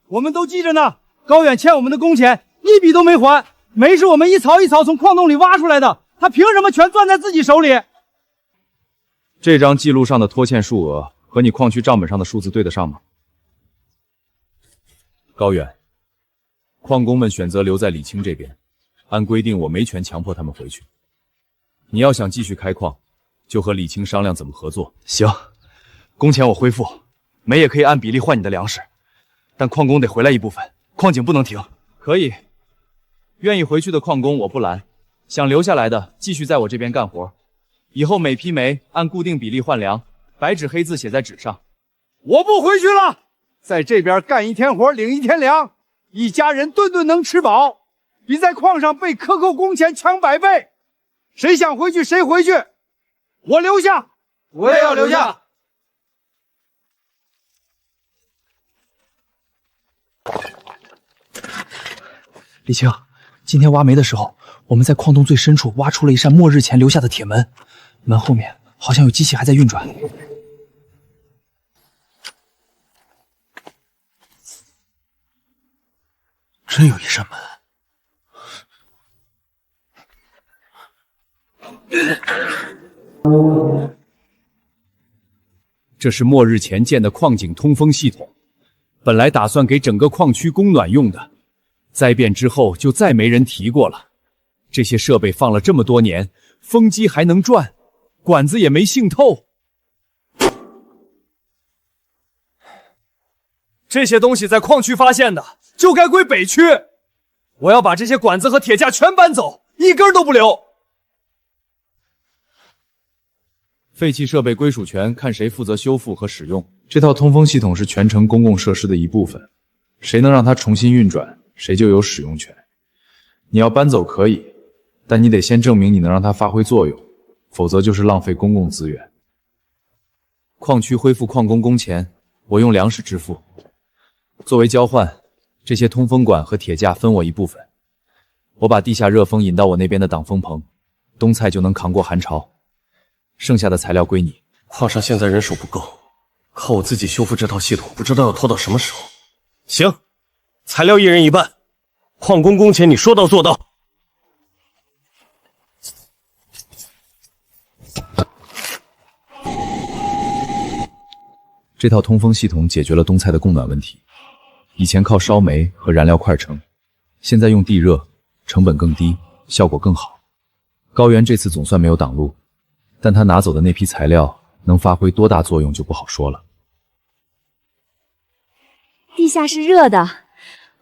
我们都记着呢，高远欠我们的工钱一笔都没还，煤是我们一槽一槽从矿洞里挖出来的，他凭什么全攥在自己手里？这张记录上的拖欠数额和你矿区账本上的数字对得上吗？高远，矿工们选择留在李青这边，按规定我没权强迫他们回去。你要想继续开矿，就和李青商量怎么合作。行，工钱我恢复，煤也可以按比例换你的粮食，但矿工得回来一部分，矿井不能停。可以，愿意回去的矿工我不拦，想留下来的继续在我这边干活。以后每批煤按固定比例换粮，白纸黑字写在纸上。我不回去了，在这边干1天活领1天粮，一家人顿顿能吃饱，比在矿上被克扣工钱强100倍。谁想回去谁回去，我留下。我也要留下。李青，今天挖煤的时候，我们在矿洞最深处挖出了一扇末日前留下的铁门，门后面好像有机器还在运转。真有一扇门。这是末日前建的矿井通风系统，本来打算给整个矿区供暖用的，灾变之后就再没人提过了。这些设备放了这么多年，风机还能转，管子也没渗透。这些东西在矿区发现的，就该归北区。我要把这些管子和铁架全搬走，一根都不留。废弃设备归属权看谁负责修复和使用。这套通风系统是全城公共设施的一部分，谁能让它重新运转，谁就有使用权。你要搬走可以，但你得先证明你能让它发挥作用，否则就是浪费公共资源。矿区恢复矿工工钱，我用粮食支付。作为交换，这些通风管和铁架分我一部分。我把地下热风引到我那边的挡风棚，冬菜就能扛过寒潮。剩下的材料归你。矿上现在人手不够，靠我自己修复这套系统，不知道要拖到什么时候。行，材料1人1半，矿工工钱你说到做到。这套通风系统解决了冬菜的供暖问题。以前靠烧煤和燃料块撑，现在用地热，成本更低，效果更好。高原这次总算没有挡路，但他拿走的那批材料能发挥多大作用就不好说了。地下是热的，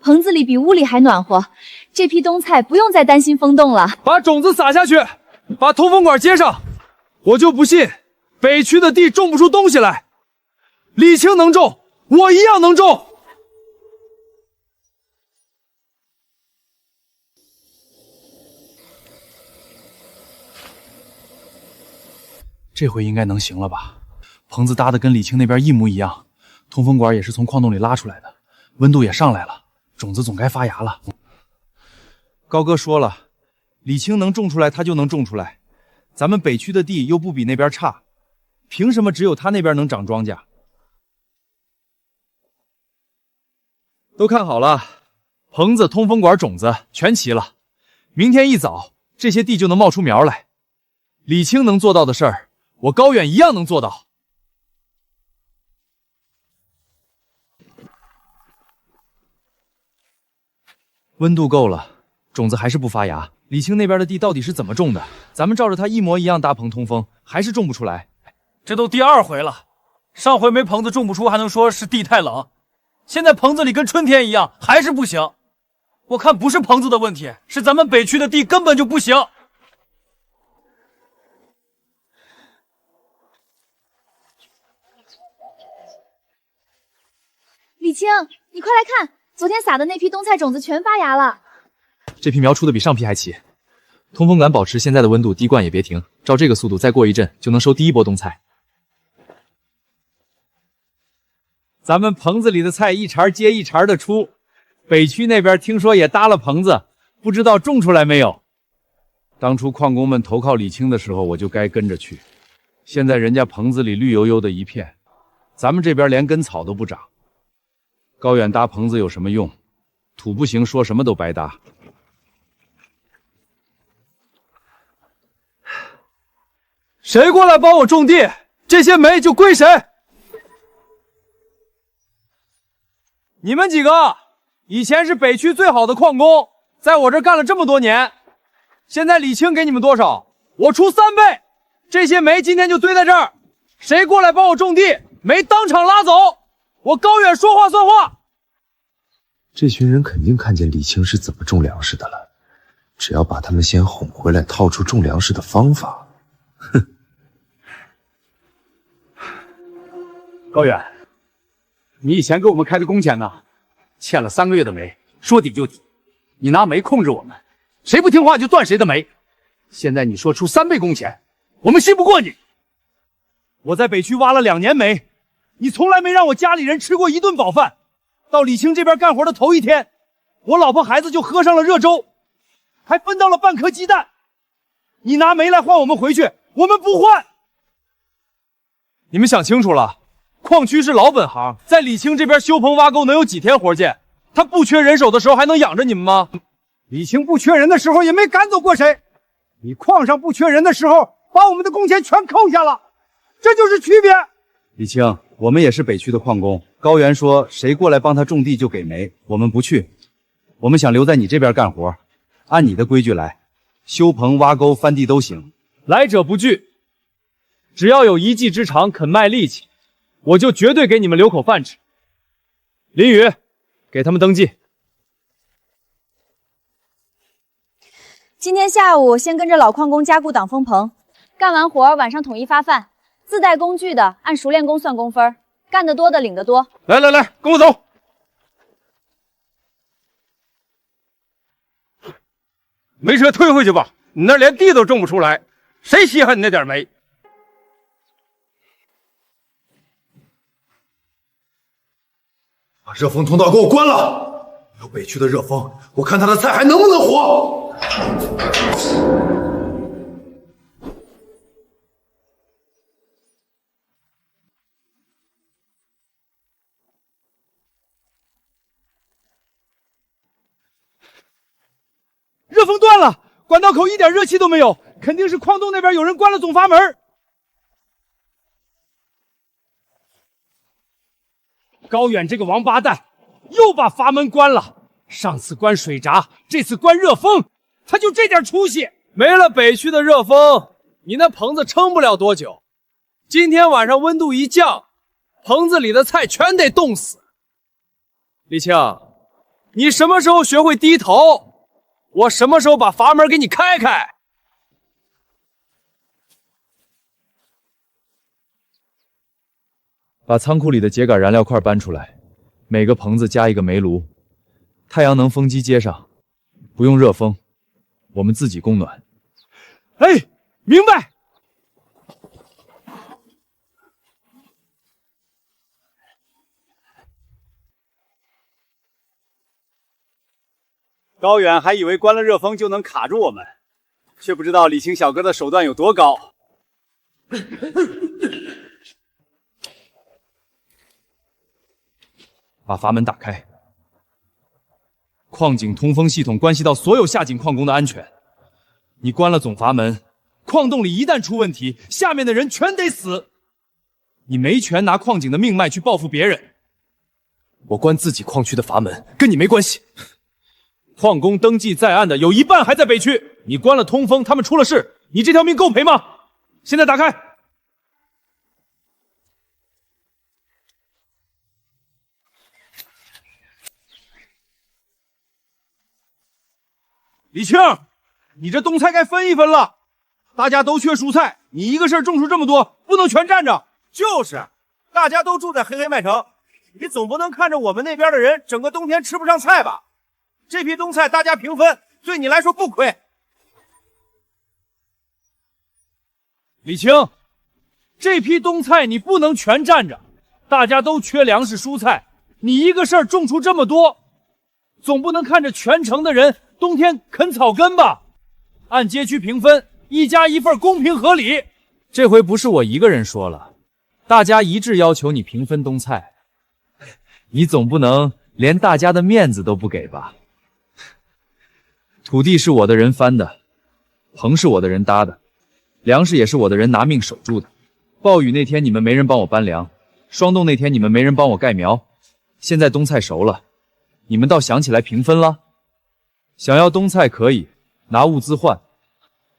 棚子里比屋里还暖和，这批冬菜不用再担心风冻了。把种子撒下去，把通风管接上。我就不信北区的地种不出东西来。李青能种，我一样能种。这回应该能行了吧？棚子搭的跟李青那边一模一样，通风管也是从矿洞里拉出来的，温度也上来了，种子总该发芽了。高哥说了，李青能种出来他就能种出来，咱们北区的地又不比那边差，凭什么只有他那边能长庄稼？都看好了，棚子、通风管、种子全齐了。明天一早，这些地就能冒出苗来。李青能做到的事儿，我高远一样能做到。温度够了，种子还是不发芽。李青那边的地到底是怎么种的？咱们照着他一模一样搭棚通风，还是种不出来。这都第2回了，上回没棚子种不出，还能说是地太冷。现在棚子里跟春天一样，还是不行。我看不是棚子的问题，是咱们北区的地根本就不行。李青，你快来看，昨天撒的那批冬菜种子全发芽了。这批苗出的比上批还齐，通风杆保持现在的温度，滴灌也别停。照这个速度，再过一阵就能收第1波冬菜。咱们棚子里的菜一茬接一茬的出，北区那边听说也搭了棚子，不知道种出来没有。当初矿工们投靠李青的时候，我就该跟着去。现在人家棚子里绿油油的一片，咱们这边连根草都不长。高远搭棚子有什么用？土不行，说什么都白搭。谁过来帮我种地，这些煤就归谁。你们几个以前是北区最好的矿工，在我这干了这么多年，现在李青给你们多少？我出3倍。这些煤今天就堆在这儿，谁过来帮我种地，煤当场拉走，我高远说话算话。这群人肯定看见李青是怎么种粮食的了，只要把他们先哄回来，套出种粮食的方法。哼！高远，你以前给我们开的工钱呢？欠了3个月的煤，说抵就抵。你拿煤控制我们，谁不听话就断谁的煤。现在你说出3倍工钱，我们信不过你。我在北区挖了2年煤，你从来没让我家里人吃过1顿饱饭。到李青这边干活的头1天，我老婆孩子就喝上了热粥，还分到了半颗鸡蛋。你拿煤来换我们回去，我们不换。你们想清楚了，矿区是老本行，在李青这边修棚挖沟能有几天活见？他不缺人手的时候还能养着你们吗？李青不缺人的时候也没赶走过谁，你矿上不缺人的时候把我们的工钱全扣下了，这就是区别。李青，我们也是北区的矿工。高原说谁过来帮他种地就给煤，我们不去。我们想留在你这边干活，按你的规矩来，修棚、挖沟、翻地都行，来者不拒。只要有一技之长，肯卖力气，我就绝对给你们留口饭吃。林宇，给他们登记。今天下午先跟着老矿工加固挡风棚，干完活晚上统一发饭。自带工具的按熟练工算工分，干得多的领得多。来来来，跟我走。煤车退回去吧，你那连地都种不出来，谁稀罕你那点煤？把热风通道给我关了！有北区的热风，我看他的菜还能不能活。热风断了，管道口一点热气都没有，肯定是矿洞那边有人关了总阀门。高远这个王八蛋又把阀门关了，上次关水闸，这次关热风，他就这点出息。没了北区的热风，你那棚子撑不了多久。今天晚上温度一降，棚子里的菜全得冻死。李青，你什么时候学会低头？我什么时候把阀门给你开开？把仓库里的秸秆燃料块搬出来，每个棚子加一个煤炉，太阳能风机接上，不用热风，我们自己供暖。哎，明白。高远还以为关了热风就能卡住我们，却不知道李青小哥的手段有多高。把阀门打开。矿井通风系统关系到所有下井矿工的安全，你关了总阀门，矿洞里一旦出问题，下面的人全得死。你没权拿矿井的命脉去报复别人。我关自己矿区的阀门，跟你没关系。矿工登记在案的有一半还在北区，你关了通风，他们出了事，你这条命够赔吗？现在打开。李青，你这冬菜该分一分了，大家都缺蔬菜，你一个事儿种出这么多，不能全占着。就是，大家都住在黑麦城，你总不能看着我们那边的人整个冬天吃不上菜吧？这批冬菜大家平分，对你来说不亏。李青，这批冬菜你不能全占着，大家都缺粮食蔬菜，你一个事儿种出这么多，总不能看着全城的人冬天啃草根吧？按街区平分，一家一份，公平合理。这回不是我一个人说了，大家一致要求你平分冬菜，你总不能连大家的面子都不给吧？土地是我的人翻的，棚是我的人搭的，粮食也是我的人拿命守住的。暴雨那天你们没人帮我搬粮，霜冻那天你们没人帮我盖苗，现在冬菜熟了，你们倒想起来平分了？想要冬菜可以拿物资换，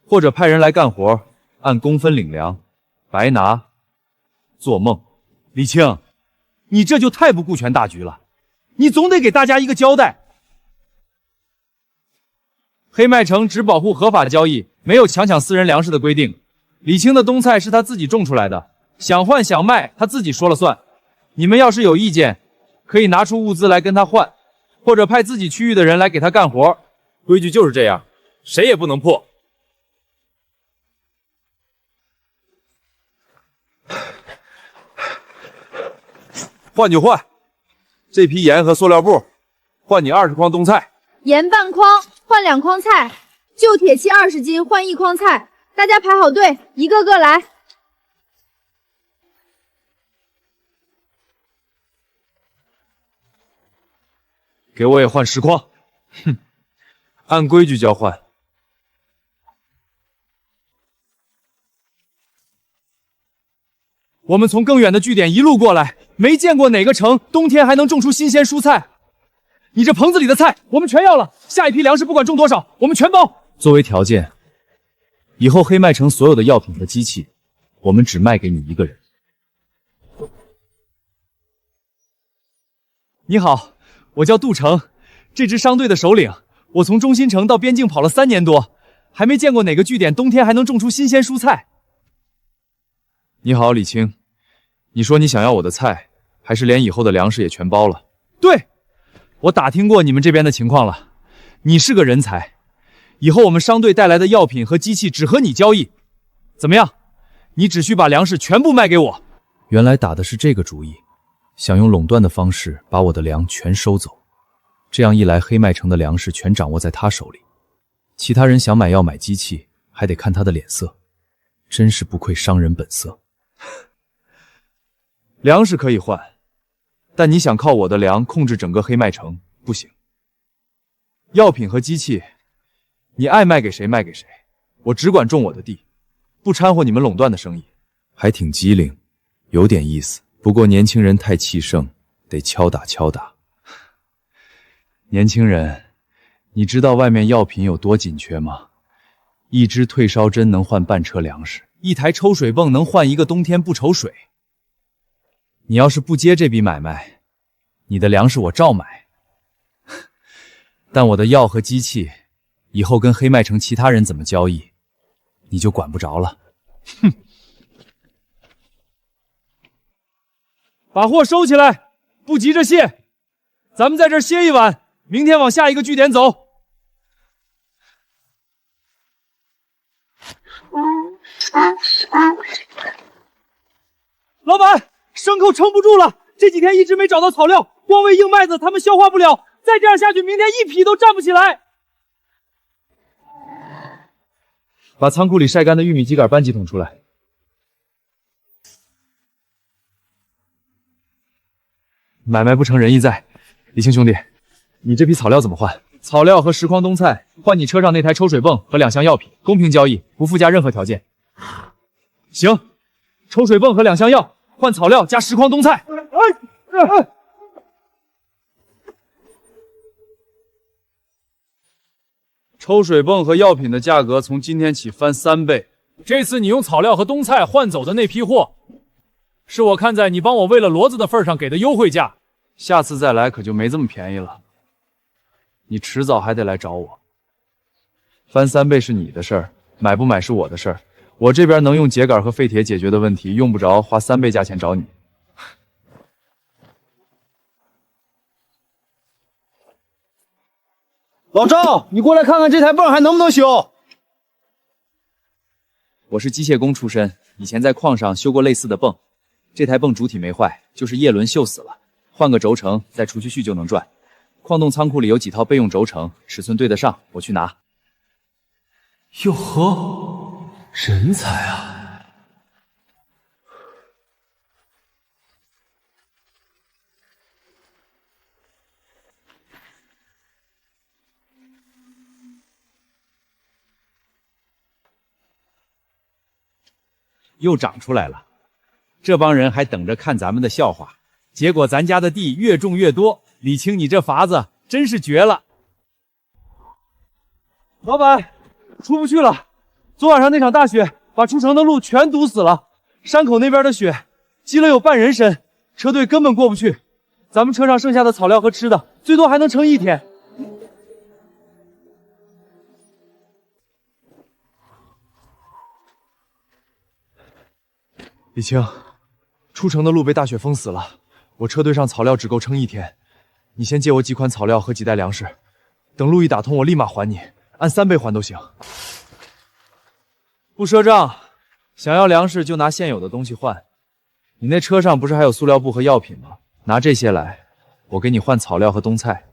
或者派人来干活，按工分领粮，白拿，做梦。李青，你这就太不顾全大局了，你总得给大家一个交代。黑麦城只保护合法交易，没有强抢私人粮食的规定。李青的冬菜是他自己种出来的，想换想卖他自己说了算。你们要是有意见，可以拿出物资来跟他换，或者派自己区域的人来给他干活。规矩就是这样，谁也不能破。换就换，这批盐和塑料布，换你20筐冬菜。盐半筐换2筐菜，旧铁器20斤换1筐菜，大家排好队，一个个来。给我也换10筐，哼，按规矩交换。我们从更远的据点一路过来，没见过哪个城冬天还能种出新鲜蔬菜。你这棚子里的菜我们全要了，下一批粮食不管种多少，我们全包。作为条件，以后黑麦城所有的药品和机器，我们只卖给你一个人。你好，我叫杜成，这支商队的首领。我从中心城到边境跑了3年多，还没见过哪个据点冬天还能种出新鲜蔬菜。你好，李青，你说你想要我的菜，还是连以后的粮食也全包了？对，我打听过你们这边的情况了，你是个人才，以后我们商队带来的药品和机器只和你交易。怎么样？你只需把粮食全部卖给我。原来打的是这个主意，想用垄断的方式把我的粮全收走。这样一来，黑麦城的粮食全掌握在他手里，其他人想买药买机器，还得看他的脸色。真是不愧商人本色。粮食可以换，但你想靠我的粮控制整个黑麦城，不行。药品和机器，你爱卖给谁卖给谁，我只管种我的地，不掺和你们垄断的生意。还挺机灵，有点意思。不过年轻人太气盛，得敲打敲打。年轻人，你知道外面药品有多紧缺吗？一支退烧针能换半车粮食，一台抽水泵能换一个冬天不愁水。你要是不接这笔买卖，你的粮食我照买，但我的药和机器，以后跟黑麦城其他人怎么交易，你就管不着了。哼！把货收起来，不急着卸，咱们在这儿歇一晚，明天往下一个据点走。老板，牲口撑不住了，这几天一直没找到草料，光喂硬麦子他们消化不了，再这样下去，明天一匹都站不起来。把仓库里晒干的玉米秸秆搬几桶出来。买卖不成仁义在。李青兄弟，你这批草料怎么换？草料和实筐冬菜换你车上那台抽水泵和2箱药品，公平交易，不附加任何条件。行，抽水泵和2箱药换草料加实筐冬菜。抽水泵和药品的价格从今天起翻3倍。这次你用草料和冬菜换走的那批货，是我看在你帮我喂了骡子的份上给的优惠价。下次再来可就没这么便宜了。你迟早还得来找我。翻3倍是你的事儿，买不买是我的事儿。我这边能用秸秆和废铁解决的问题，用不着花3倍价钱找你。老赵，你过来看看这台泵还能不能修？我是机械工出身，以前在矿上修过类似的泵。这台泵主体没坏，就是叶轮锈死了，换个轴承再出去续就能转。矿洞仓库里有几套备用轴承，尺寸对得上，我去拿。哟呵，人才啊！又长出来了，这帮人还等着看咱们的笑话，结果咱家的地越种越多。李青，你这法子真是绝了！老板，出不去了。昨晚上那场大雪把出城的路全堵死了，山口那边的雪积了有半人深，车队根本过不去。咱们车上剩下的草料和吃的，最多还能撑1天。李青，出城的路被大雪封死了，我车队上草料只够撑1天。你先借我几款草料和几袋粮食，等路一打通，我立马还你，按3倍还都行。不赊账，想要粮食就拿现有的东西换。你那车上不是还有塑料布和药品吗？拿这些来，我给你换草料和冬菜。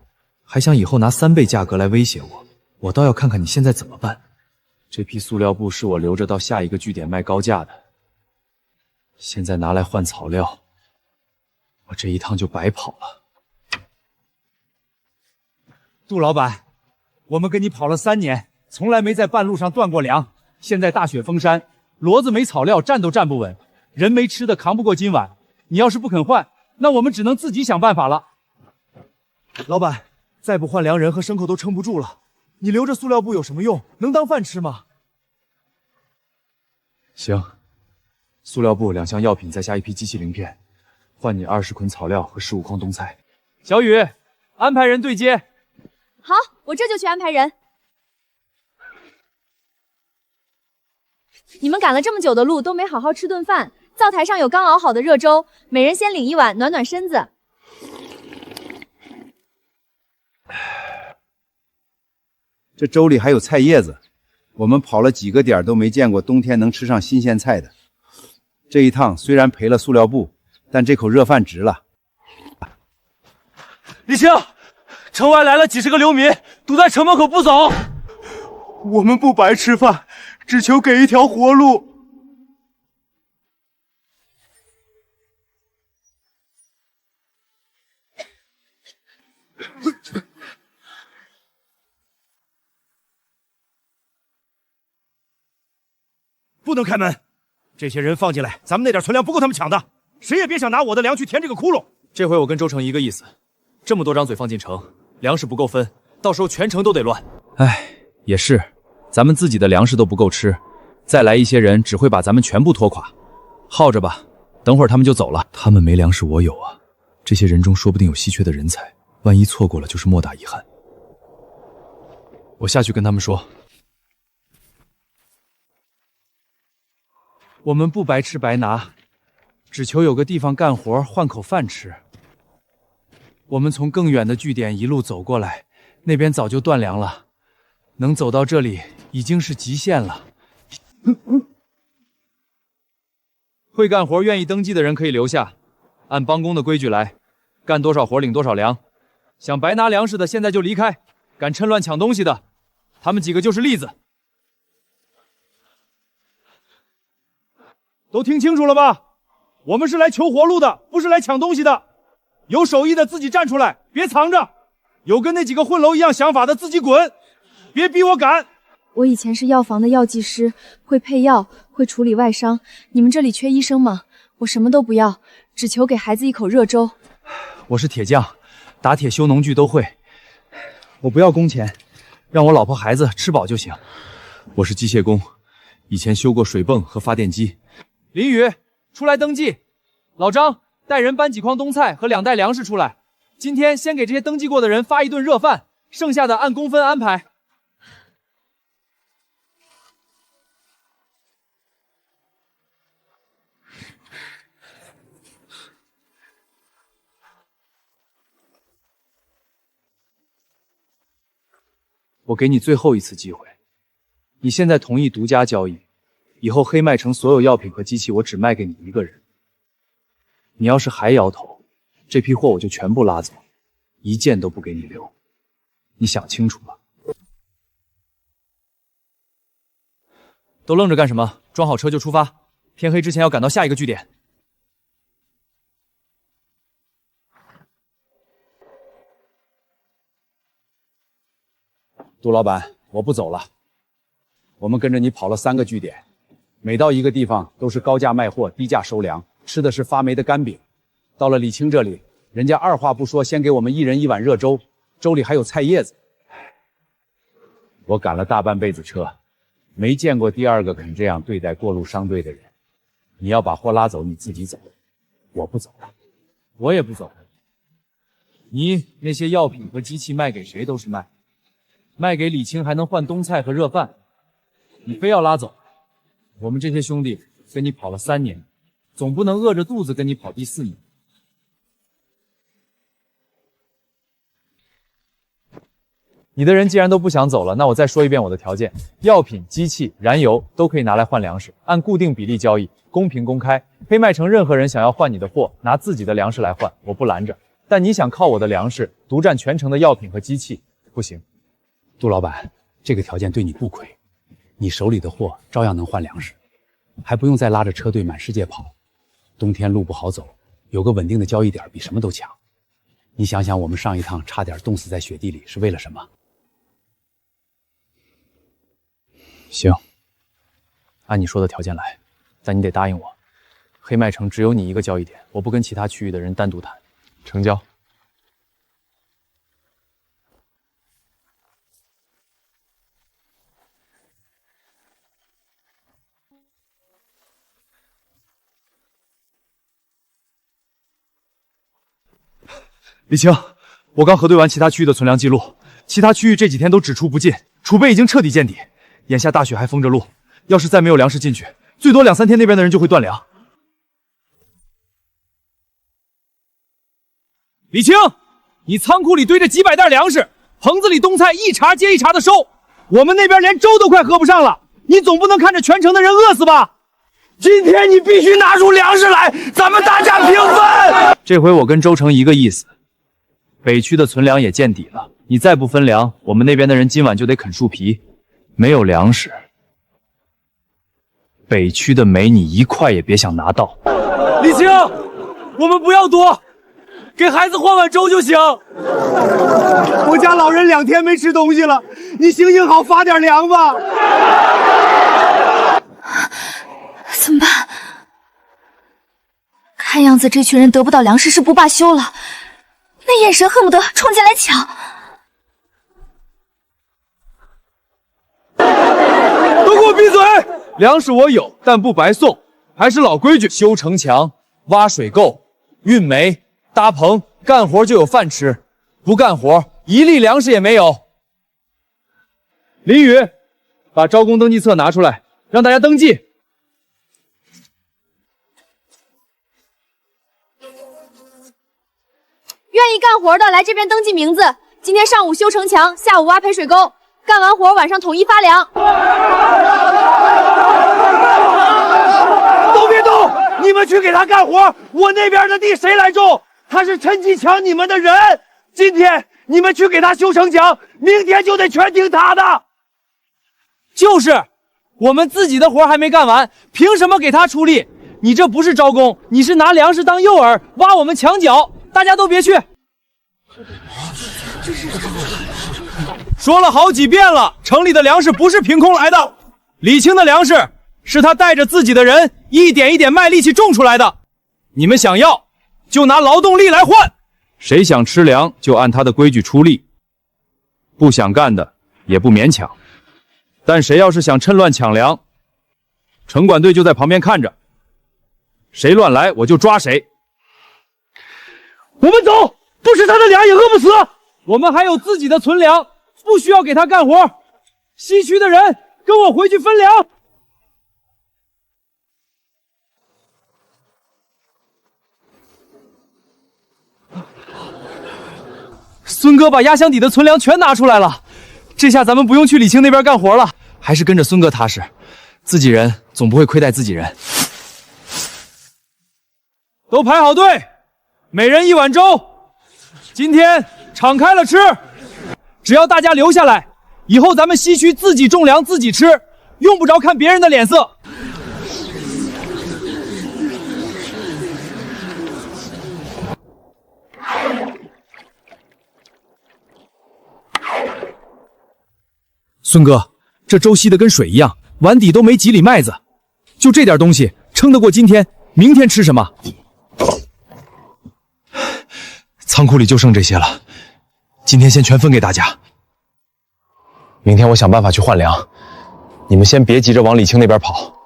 还想以后拿3倍价格来威胁我，我倒要看看你现在怎么办。这批塑料布是我留着到下一个据点卖高价的。现在拿来换草料，我这一趟就白跑了。杜老板，我们跟你跑了3年，从来没在半路上断过粮。现在大雪封山，骡子没草料站都站不稳，人没吃的扛不过今晚。你要是不肯换，那我们只能自己想办法了。老板，再不换粮，人和牲口都撑不住了。你留着塑料布有什么用？能当饭吃吗？行。塑料布2箱药品，再加1批机器零片，换你20捆草料和15筐冬菜。小雨，安排人对接。好，我这就去安排人。你们赶了这么久的路，都没好好吃顿饭。灶台上有刚熬好的热粥，每人先领1碗，暖暖身子。这粥里还有菜叶子，我们跑了几个点都没见过冬天能吃上新鲜菜的。这一趟虽然赔了塑料布，但这口热饭值了。李青，城外来了几10个流民，堵在城门口不走。我们不白吃饭，只求给一条活路。不能开门！这些人放进来，咱们那点存粮不够他们抢的，谁也别想拿我的粮去填这个窟窿。这回我跟周成一个意思，这么多张嘴放进城，粮食不够分，到时候全城都得乱。哎，也是，咱们自己的粮食都不够吃，再来一些人只会把咱们全部拖垮。耗着吧，等会儿他们就走了。他们没粮食，我有啊。这些人中说不定有稀缺的人才，万一错过了，就是莫大遗憾。我下去跟他们说。我们不白吃白拿，只求有个地方干活，换口饭吃。我们从更远的据点一路走过来，那边早就断粮了，能走到这里已经是极限了。会干活、愿意登记的人可以留下，按帮工的规矩来，干多少活领多少粮。想白拿粮食的现在就离开，敢趁乱抢东西的，他们几个就是例子。都听清楚了吧？我们是来求活路的，不是来抢东西的。有手艺的自己站出来，别藏着；有跟那几个混楼一样想法的自己滚，别逼我赶。我以前是药房的药剂师，会配药，会处理外伤。你们这里缺医生吗？我什么都不要，只求给孩子一口热粥。我是铁匠，打铁修农具都会。我不要工钱，让我老婆孩子吃饱就行。我是机械工，以前修过水泵和发电机。林宇，出来登记。老张，带人搬几筐冬菜和2袋粮食出来。今天先给这些登记过的人发一顿热饭，剩下的按工分安排。我给你最后一次机会，你现在同意独家交易，以后黑麦城所有药品和机器我只卖给你一个人。你要是还摇头，这批货我就全部拉走，一件都不给你留。你想清楚了？都愣着干什么？装好车就出发，天黑之前要赶到下一个据点。杜老板，我不走了。我们跟着你跑了3个据点，每到一个地方都是高价卖货，低价收粮，吃的是发霉的干饼。到了李青这里，人家二话不说，先给我们一人1碗热粥，粥里还有菜叶子。我赶了大半辈子车，没见过第2个肯这样对待过路商队的人。你要把货拉走，你自己走，我不走了。我也不走。你那些药品和机器卖给谁都是卖。卖给李青还能换冬菜和热饭，你非要拉走。我们这些兄弟跟你跑了3年，总不能饿着肚子跟你跑第4年。你的人既然都不想走了，那我再说一遍我的条件：药品、机器、燃油都可以拿来换粮食，按固定比例交易，公平公开。黑麦城任何人想要换你的货，拿自己的粮食来换，我不拦着。但你想靠我的粮食独占全城的药品和机器，不行。杜老板，这个条件对你不亏，你手里的货照样能换粮食，还不用再拉着车队满世界跑。冬天路不好走，有个稳定的交易点比什么都强。你想想，我们上一趟差点冻死在雪地里，是为了什么？行，按你说的条件来，但你得答应我，黑麦城只有你一个交易点，我不跟其他区域的人单独谈。成交。李青，我刚核对完其他区域的存粮记录，其他区域这几天都只出不进，储备已经彻底见底。眼下大雪还封着路，要是再没有粮食进去，最多2、3天那边的人就会断粮。李青，你仓库里堆着几百袋粮食，棚子里冬菜一茬接一茬的收，我们那边连粥都快喝不上了，你总不能看着全城的人饿死吧？今天你必须拿出粮食来，咱们大家平分。这回我跟周成一个意思，北区的存粮也见底了，你再不分粮，我们那边的人今晚就得啃树皮。没有粮食，北区的煤你1块也别想拿到。李青，我们不要多，给孩子换碗粥就行。我家老人2天没吃东西了，你行行好，发点粮吧。怎么办？看样子这群人得不到粮食是不罢休了，那眼神恨不得冲进来抢。都给我闭嘴！粮食我有，但不白送，还是老规矩，修城墙、挖水沟、运煤、搭棚，干活就有饭吃，不干活1粒粮食也没有。林宇，把招工登记册拿出来，让大家登记。愿意干活的来这边登记名字。今天上午修城墙，下午挖排水沟，干完活晚上统一发粮。都别动，你们去给他干活。我那边的地谁来种？他是趁机抢你们的人。今天你们去给他修城墙，明天就得全听他的。就是，我们自己的活还没干完，凭什么给他出力？你这不是招工，你是拿粮食当诱饵，挖我们墙角。大家都别去。说了好几遍了，城里的粮食不是凭空来的，李青的粮食是他带着自己的人一点一点卖力气种出来的。你们想要，就拿劳动力来换。谁想吃粮，就按他的规矩出力，不想干的也不勉强。但谁要是想趁乱抢粮，城管队就在旁边看着，谁乱来我就抓谁。我们走，不吃他的粮也饿不死。我们还有自己的存粮，不需要给他干活。西区的人跟我回去分粮。孙哥把压箱底的存粮全拿出来了，这下咱们不用去李青那边干活了，还是跟着孙哥踏实，自己人总不会亏待自己人。都排好队，每人一碗粥。今天敞开了吃，只要大家留下来，以后咱们西区自己种粮自己吃，用不着看别人的脸色。孙哥，这粥稀得跟水一样，碗底都没几粒麦子，就这点东西撑得过今天，明天吃什么？仓库里就剩这些了，今天先全分给大家。明天我想办法去换粮，你们先别急着往李青那边跑。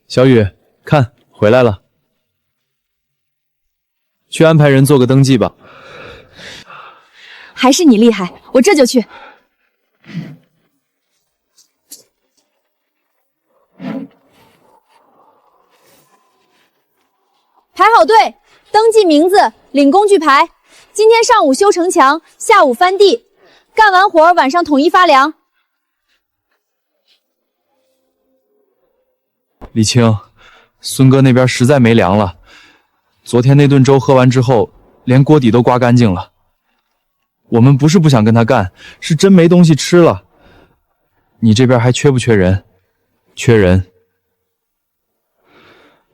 小雨，看，回来了。去安排人做个登记吧。还是你厉害，我这就去。排好队，登记名字，领工具牌。今天上午修城墙，下午翻地，干完活晚上统一发粮。李青，孙哥那边实在没粮了，昨天那顿粥喝完之后，连锅底都刮干净了。我们不是不想跟他干，是真没东西吃了。你这边还缺不缺人？缺人。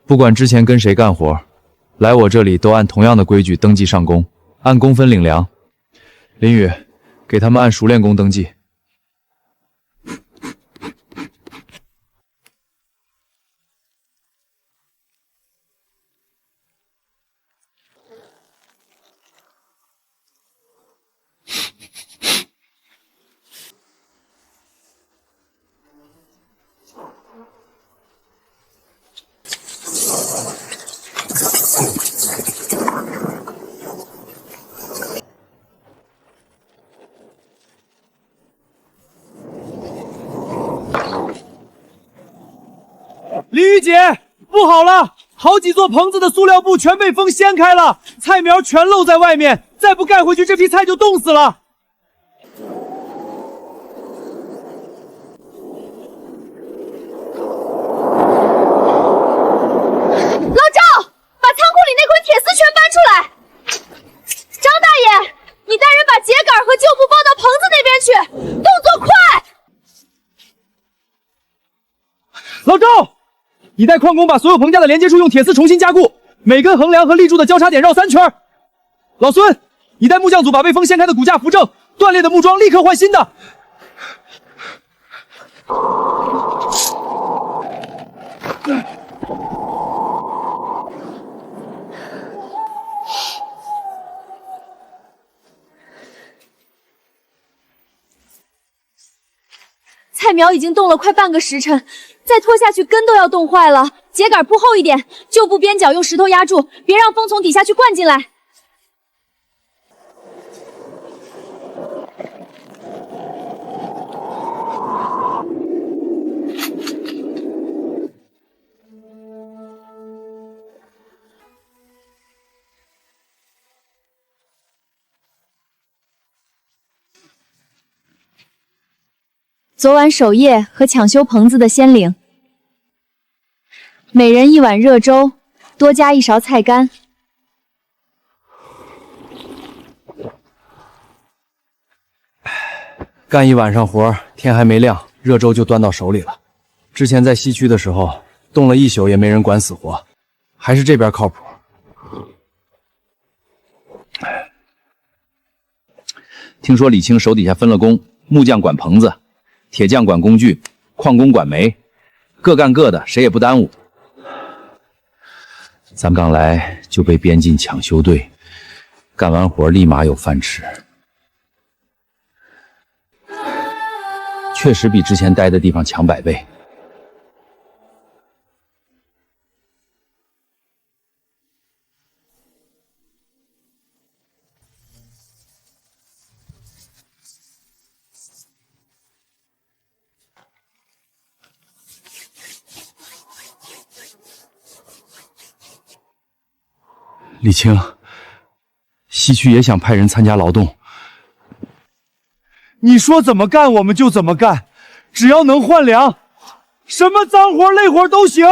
不管之前跟谁干活，来我这里都按同样的规矩登记上工，按工分领粮。林宇，给他们按熟练工登记。李玉姐，不好了！好几座棚子的塑料布全被风掀开了，菜苗全露在外面，再不盖回去，这批菜就冻死了。老赵，把仓库里那捆铁丝全搬出来！张大爷，你带人把秸秆和旧布抱到棚子那边去，动作快！老赵，你带矿工把所有棚架的连接处用铁丝重新加固，每根横梁和立柱的交叉点绕3圈。老孙，你带木匠组把被风掀开的骨架扶正，断裂的木桩立刻换新的。菜苗已经冻了快半个时辰，再拖下去根都要冻坏了。秸秆铺厚一点，旧布边角用石头压住，别让风从底下去灌进来。昨晚守夜和抢修棚子的先领，每人1碗热粥，多加1勺菜干。干一晚上活，天还没亮，热粥就端到手里了。之前在西区的时候，冻了1宿也没人管死活，还是这边靠谱。听说李青手底下分了工，木匠管棚子，铁匠管工具，矿工管煤，各干各的，谁也不耽误。咱刚来就被边境抢修队，干完活立马有饭吃，确实比之前待的地方强100倍。李青，西区也想派人参加劳动。你说怎么干我们就怎么干，只要能换粮，什么脏活累活都行。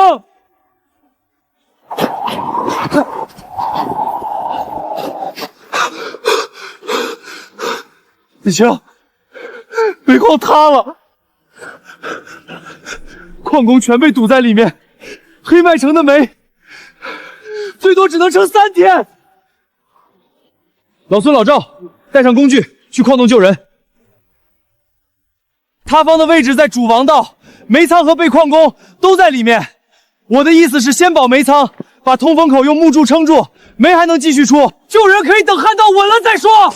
李青，煤矿塌了，矿工全被堵在里面，黑麦城的煤最多只能撑3天。老孙、老赵，带上工具去矿洞救人。塌方的位置在主王道，煤仓和备矿工都在里面。我的意思是先保煤仓，把通风口用木柱撑住，煤还能继续出，救人可以等旱道稳了再说。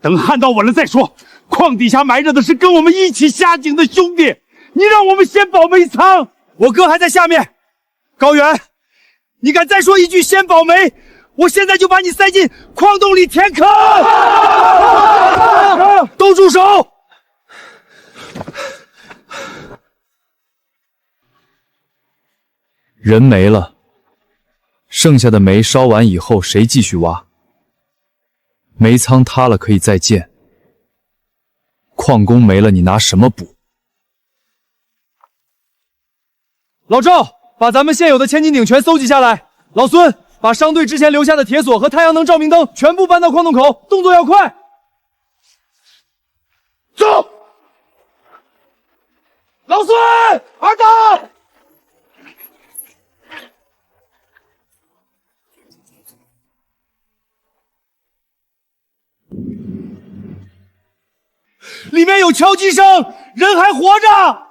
等旱道稳了再说。矿底下埋着的是跟我们一起下井的兄弟，你让我们先保煤仓。我哥还在下面。高原，你敢再说一句先保煤，我现在就把你塞进矿洞里填坑！都住手！人没了，剩下的煤烧完以后谁继续挖？煤仓塌了可以再建，矿工没了你拿什么补？老赵，把咱们现有的千斤顶全搜集下来。老孙，把商队之前留下的铁锁和太阳能照明灯全部搬到矿洞口，动作要快。走！老孙，二蛋！里面有敲击声，人还活着，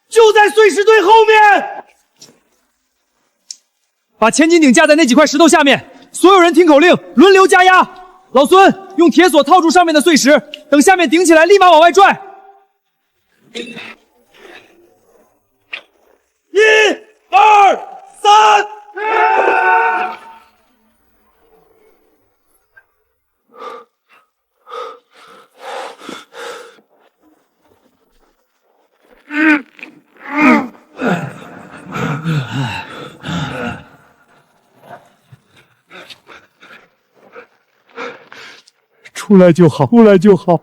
就在碎石堆后面。把千斤顶架在那几块石头下面，所有人听口令，轮流加压。老孙，用铁锁套住上面的碎石，等下面顶起来，立马往外拽。1、2、3。出来就好，出来就好。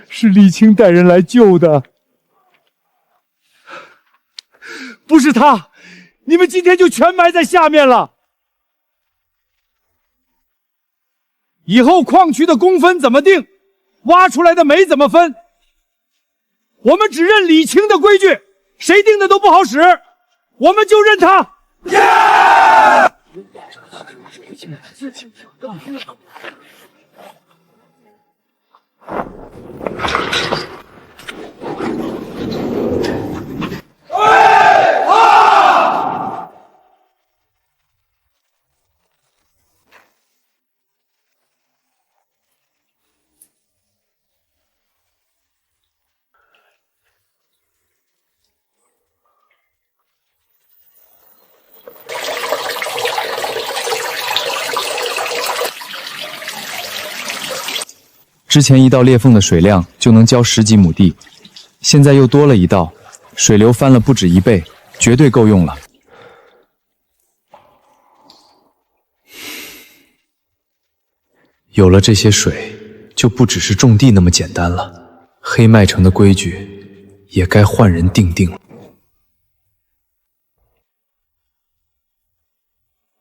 是李青带人来救的，不是他，你们今天就全埋在下面了。以后矿区的工分怎么定，挖出来的煤怎么分，我们只认李青的规矩，谁定的都不好使，我们就认他。之前一道裂缝的水量就能浇10几亩地，现在又多了一道，水流翻了不止1倍，绝对够用了。有了这些水，就不只是种地那么简单了。黑麦城的规矩也该换人定定了。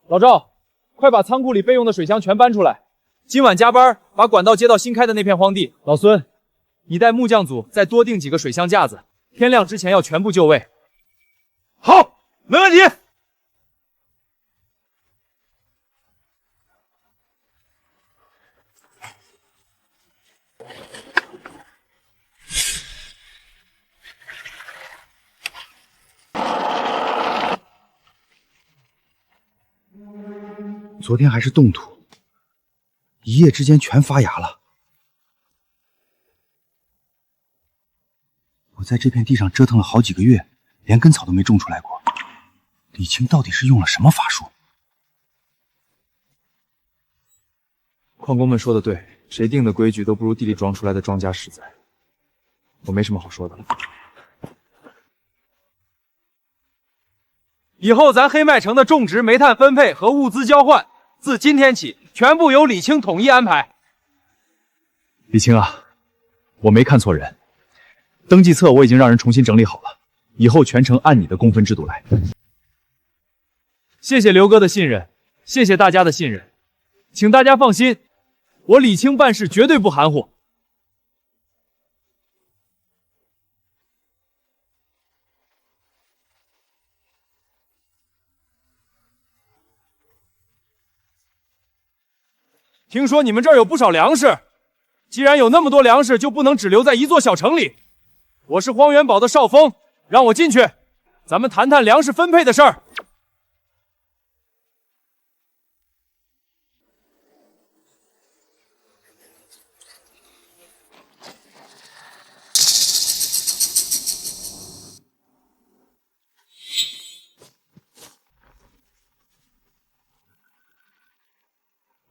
老赵，快把仓库里备用的水箱全搬出来，今晚加班把管道接到新开的那片荒地。老孙，你带木匠组再多订几个水箱架子，天亮之前要全部就位。好，没问题。昨天还是冻土，一夜之间全发芽了。我在这片地上折腾了好几个月，连根草都没种出来过。李青到底是用了什么法术？矿工们说的对，谁定的规矩都不如地里装出来的庄稼实在。我没什么好说的了。以后咱黑麦城的种植、煤炭分配和物资交换，自今天起全部由李青统一安排。李青啊，我没看错人，登记册我已经让人重新整理好了，以后全程按你的工分制度来。谢谢刘哥的信任，谢谢大家的信任，请大家放心，我李青办事绝对不含糊。听说你们这儿有不少粮食，既然有那么多粮食，就不能只留在一座小城里。我是荒原堡的少峰，让我进去，咱们谈谈粮食分配的事儿。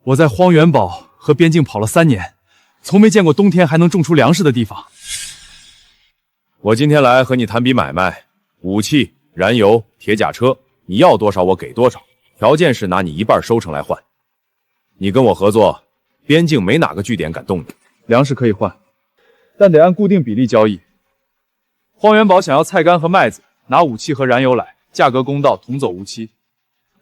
我在荒原堡和边境跑了3年，从没见过冬天还能种出粮食的地方。我今天来和你谈笔买卖，武器、燃油、铁甲车，你要多少我给多少，条件是拿你1半收成来换。你跟我合作，边境没哪个据点敢动你。粮食可以换，但得按固定比例交易。荒原堡想要菜干和麦子，拿武器和燃油来，价格公道，同走无期。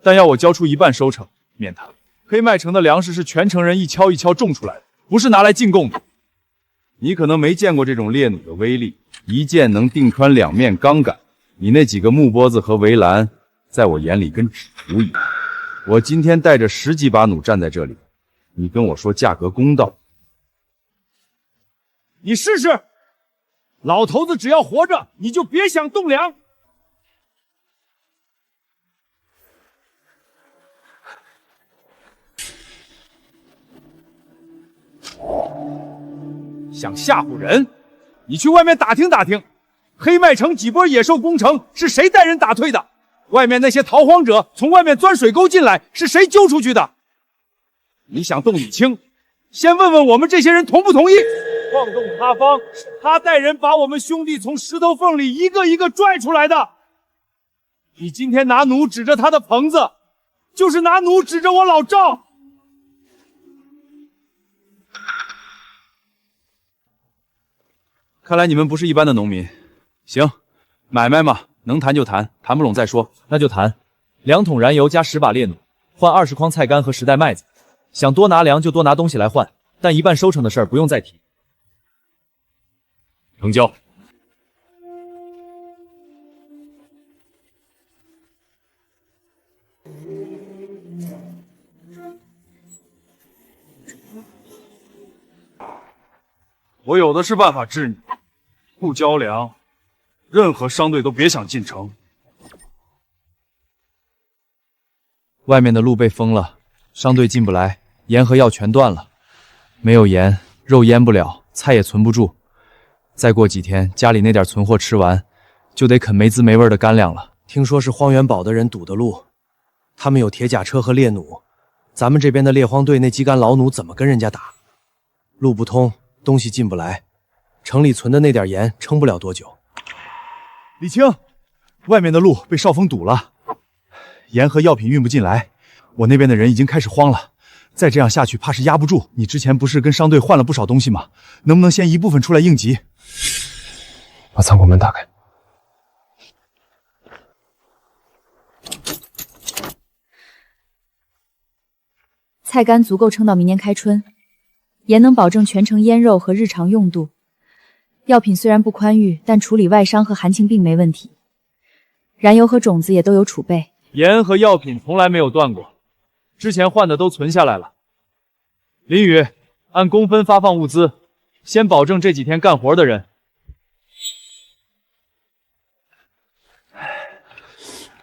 但要我交出1半收成，免谈。黑麦城的粮食是全城人一锹一锹种出来的，不是拿来进贡的。你可能没见过这种猎弩的威力，一箭能定穿2面钢杆。你那几个木拨子和围栏，在我眼里跟纸糊一样。我今天带着10几把弩站在这里，你跟我说价格公道？你试试！老头子只要活着，你就别想动粮。想吓唬人？你去外面打听打听，黑麦城几波野兽攻城是谁带人打退的？外面那些逃荒者从外面钻水沟进来是谁揪出去的？你想动李青，先问问我们这些人同不同意？晃动他方，他带人把我们兄弟从石头缝里一个一个拽出来的。你今天拿弩指着他的棚子，就是拿弩指着我老赵。看来你们不是一般的农民。行，买卖嘛，能谈就谈，谈不拢再说。那就谈2桶燃油加10把猎弩，换20筐菜干和10袋麦子。想多拿粮就多拿东西来换，但1半收成的事儿不用再提。成交。我有的是办法治你。不交粮，任何商队都别想进城。外面的路被封了，商队进不来，盐和药全断了。没有盐，肉腌不了，菜也存不住。再过几天，家里那点存货吃完，就得啃没滋没味的干粮了。听说是荒原堡的人堵的路，他们有铁甲车和猎弩，咱们这边的猎荒队那几杆老弩怎么跟人家打？路不通，东西进不来，城里存的那点盐撑不了多久。李青，外面的路被少峰堵了，盐和药品运不进来，我那边的人已经开始慌了。再这样下去，怕是压不住。你之前不是跟商队换了不少东西吗？能不能先一部分出来应急？把仓库门打开。菜干足够撑到明年开春，盐能保证全城腌肉和日常用度。药品虽然不宽裕，但处理外伤和寒情病没问题。燃油和种子也都有储备，盐和药品从来没有断过，之前换的都存下来了。林宇，按工分发放物资，先保证这几天干活的人。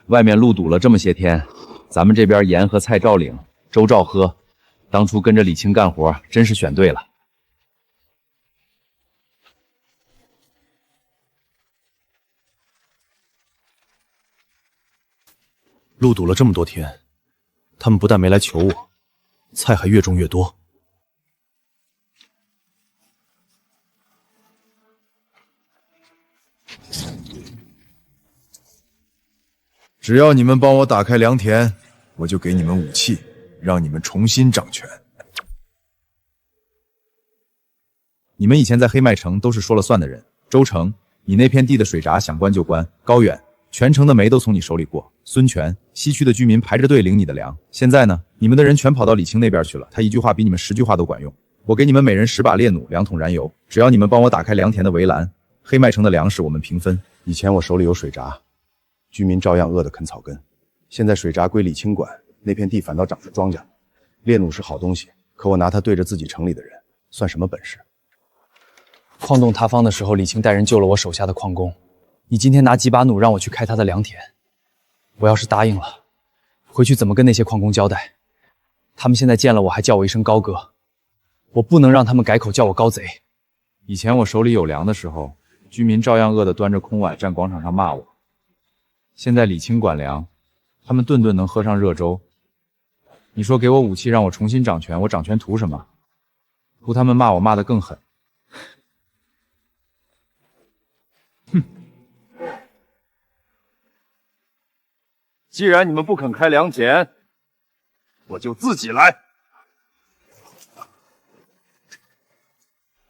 外面路堵了这么些天，咱们这边盐和菜照领，粥照喝。当初跟着李青干活，真是选对了。路堵了这么多天，他们不但没来求我，菜还越种越多。只要你们帮我打开良田，我就给你们武器，让你们重新掌权。你们以前在黑麦城都是说了算的人。周成，你那片地的水闸想关就关。高远，全城的煤都从你手里过。孙权，西区的居民排着队领你的粮。现在呢，你们的人全跑到李青那边去了，他一句话比你们10句话都管用。我给你们每人10把猎弩，2桶燃油，只要你们帮我打开良田的围栏，黑麦城的粮食我们平分。以前我手里有水闸，居民照样饿得啃草根。现在水闸归李青管，那片地反倒长出庄稼。猎弩是好东西，可我拿它对着自己城里的人，算什么本事？矿洞塌方的时候，李青带人救了我手下的矿工。你今天拿几把弩让我去开他的良田，我要是答应了，回去怎么跟那些矿工交代？他们现在见了我还叫我一声高哥，我不能让他们改口叫我高贼。以前我手里有粮的时候，居民照样饿得端着空碗站广场上骂我。现在李青管粮，他们顿顿能喝上热粥。你说给我武器让我重新掌权，我掌权图什么？图他们骂我骂得更狠。哼！既然你们不肯开良田，我就自己来。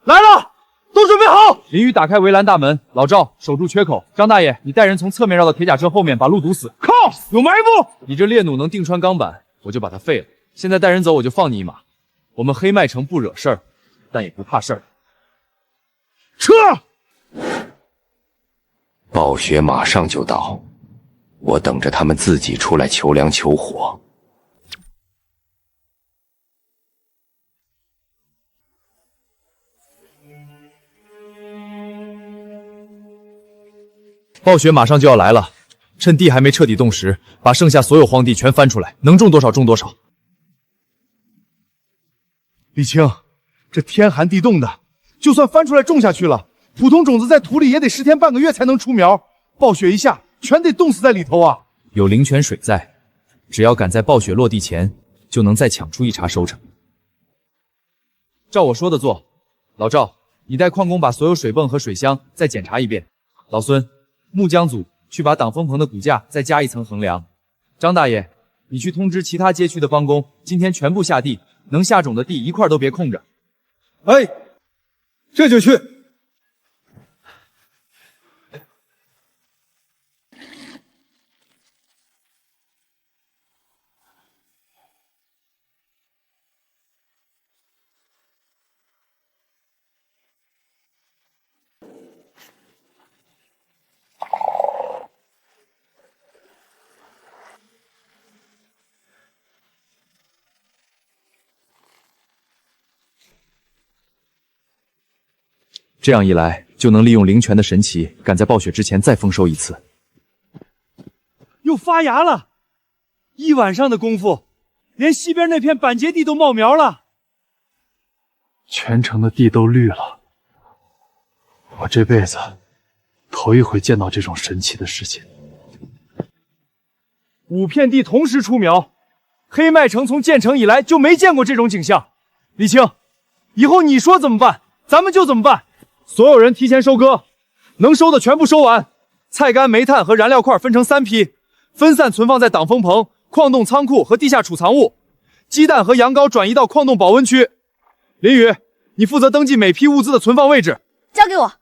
来了，都准备好！林宇打开围栏大门，老赵守住缺口。张大爷，你带人从侧面绕到铁甲车后面，把路堵死。靠！有埋伏！你这猎弩能钉穿钢板，我就把它废了。现在带人走，我就放你一马。我们黑麦城不惹事儿，但也不怕事儿。撤！暴雪马上就到，我等着他们自己出来求粮求火。暴雪马上就要来了，趁地还没彻底冻实，把剩下所有荒地全翻出来，能种多少种多少。李青，这天寒地冻的，就算翻出来种下去了，普通种子在土里也得10天半个月才能出苗，暴雪一下，全得冻死在里头啊！有灵泉水在，只要赶在暴雪落地前，就能再抢出一茬收成。照我说的做，老赵，你带矿工把所有水泵和水箱再检查一遍。老孙，木匠组去把挡风棚的骨架再加一层横梁。张大爷，你去通知其他街区的帮工，今天全部下地，能下种的地一块都别空着。哎，这就去。这样一来，就能利用灵泉的神奇，赶在暴雪之前再丰收一次。又发芽了，一晚上的功夫，连西边那片板结地都冒苗了，全城的地都绿了。我这辈子头一回见到这种神奇的事情。5片地同时出苗，黑麦城从建成以来就没见过这种景象。李青，以后你说怎么办，咱们就怎么办。所有人提前收割，能收的全部收完。菜干、煤炭和燃料块分成3批，分散存放在挡风棚、矿洞仓库和地下储藏物。鸡蛋和羊羔转移到矿洞保温区。林宇，你负责登记每批物资的存放位置。交给我。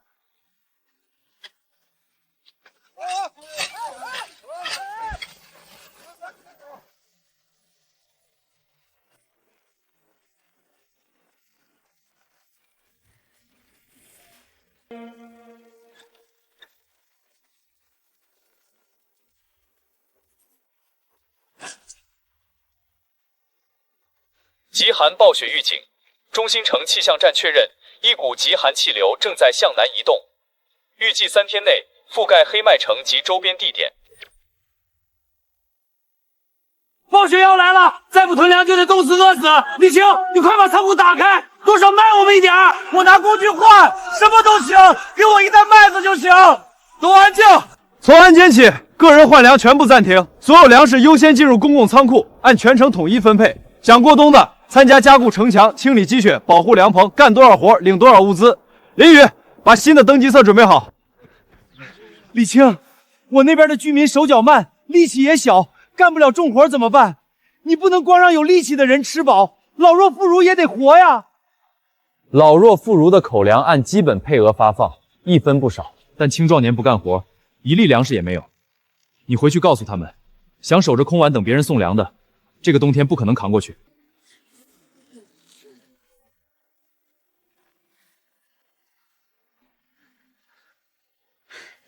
极寒暴雪预警，中心城气象站确认，一股极寒气流正在向南移动，预计3天内覆盖黑麦城及周边地点。暴雪要来了，再不囤粮就得冻死饿死。李青，你快把仓库打开，多少卖我们一点，我拿工具换，什么都行，给我1袋麦子就行。都安静！从安检起，个人换粮全部暂停，所有粮食优先进入公共仓库，按全城统一分配。想过冬的，参加加固城墙、清理积雪、保护凉棚，干多少活领多少物资。林宇，把新的登记册准备好。李青，我那边的居民手脚慢，力气也小，干不了重活怎么办？你不能光让有力气的人吃饱，老弱妇孺也得活呀。老弱妇孺的口粮按基本配额发放，1分不少，但青壮年不干活，1粒粮食也没有。你回去告诉他们，想守着空碗等别人送粮的，这个冬天不可能扛过去。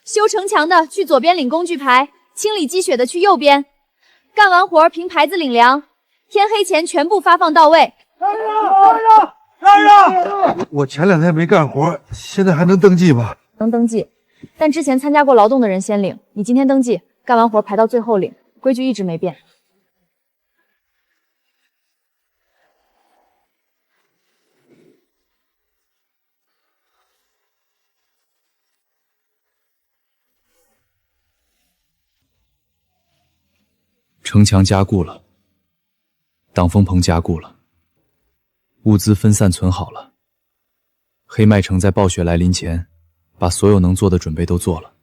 修城墙的去左边领工具牌，清理积雪的去右边。干完活凭牌子领粮，天黑前全部发放到位。我前2天没干活，现在还能登记吗？能登记，但之前参加过劳动的人先领，你今天登记，干完活排到最后领，规矩一直没变。城墙加固了，挡风棚加固了，物资分散存好了。黑麦城在暴雪来临前，把所有能做的准备都做了。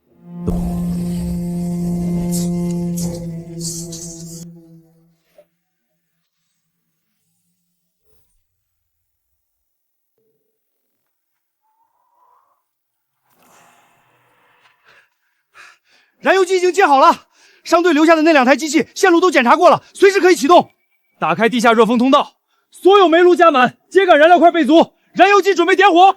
燃油机已经建好了。商队留下的那2台机器线路都检查过了，随时可以启动。打开地下热风通道，所有煤炉加满，秸秆燃料块备足，燃油机准备点火。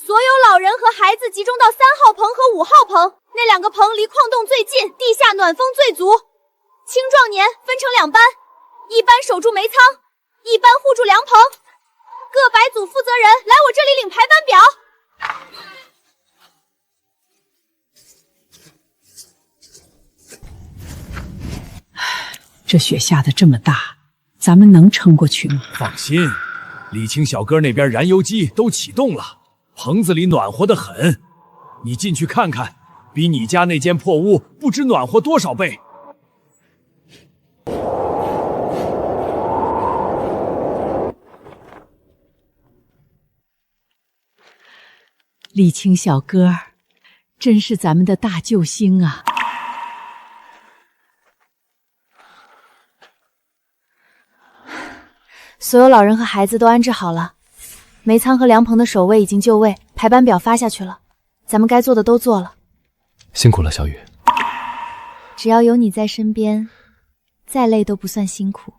所有老人和孩子集中到3号棚和5号棚，那2个棚离矿洞最近，地下暖风最足。青壮年分成2班，一班守住煤仓，一班护住凉棚。各白组负责人来我这里领排班表。这雪下得这么大，咱们能撑过去吗？放心，李青小哥那边燃油机都启动了，棚子里暖和得很。你进去看看，比你家那间破屋不知暖和多少倍。李青小哥，真是咱们的大救星啊！所有老人和孩子都安置好了，煤仓和凉棚的守卫已经就位，排班表发下去了，咱们该做的都做了。辛苦了，小雨。只要有你在身边，再累都不算辛苦。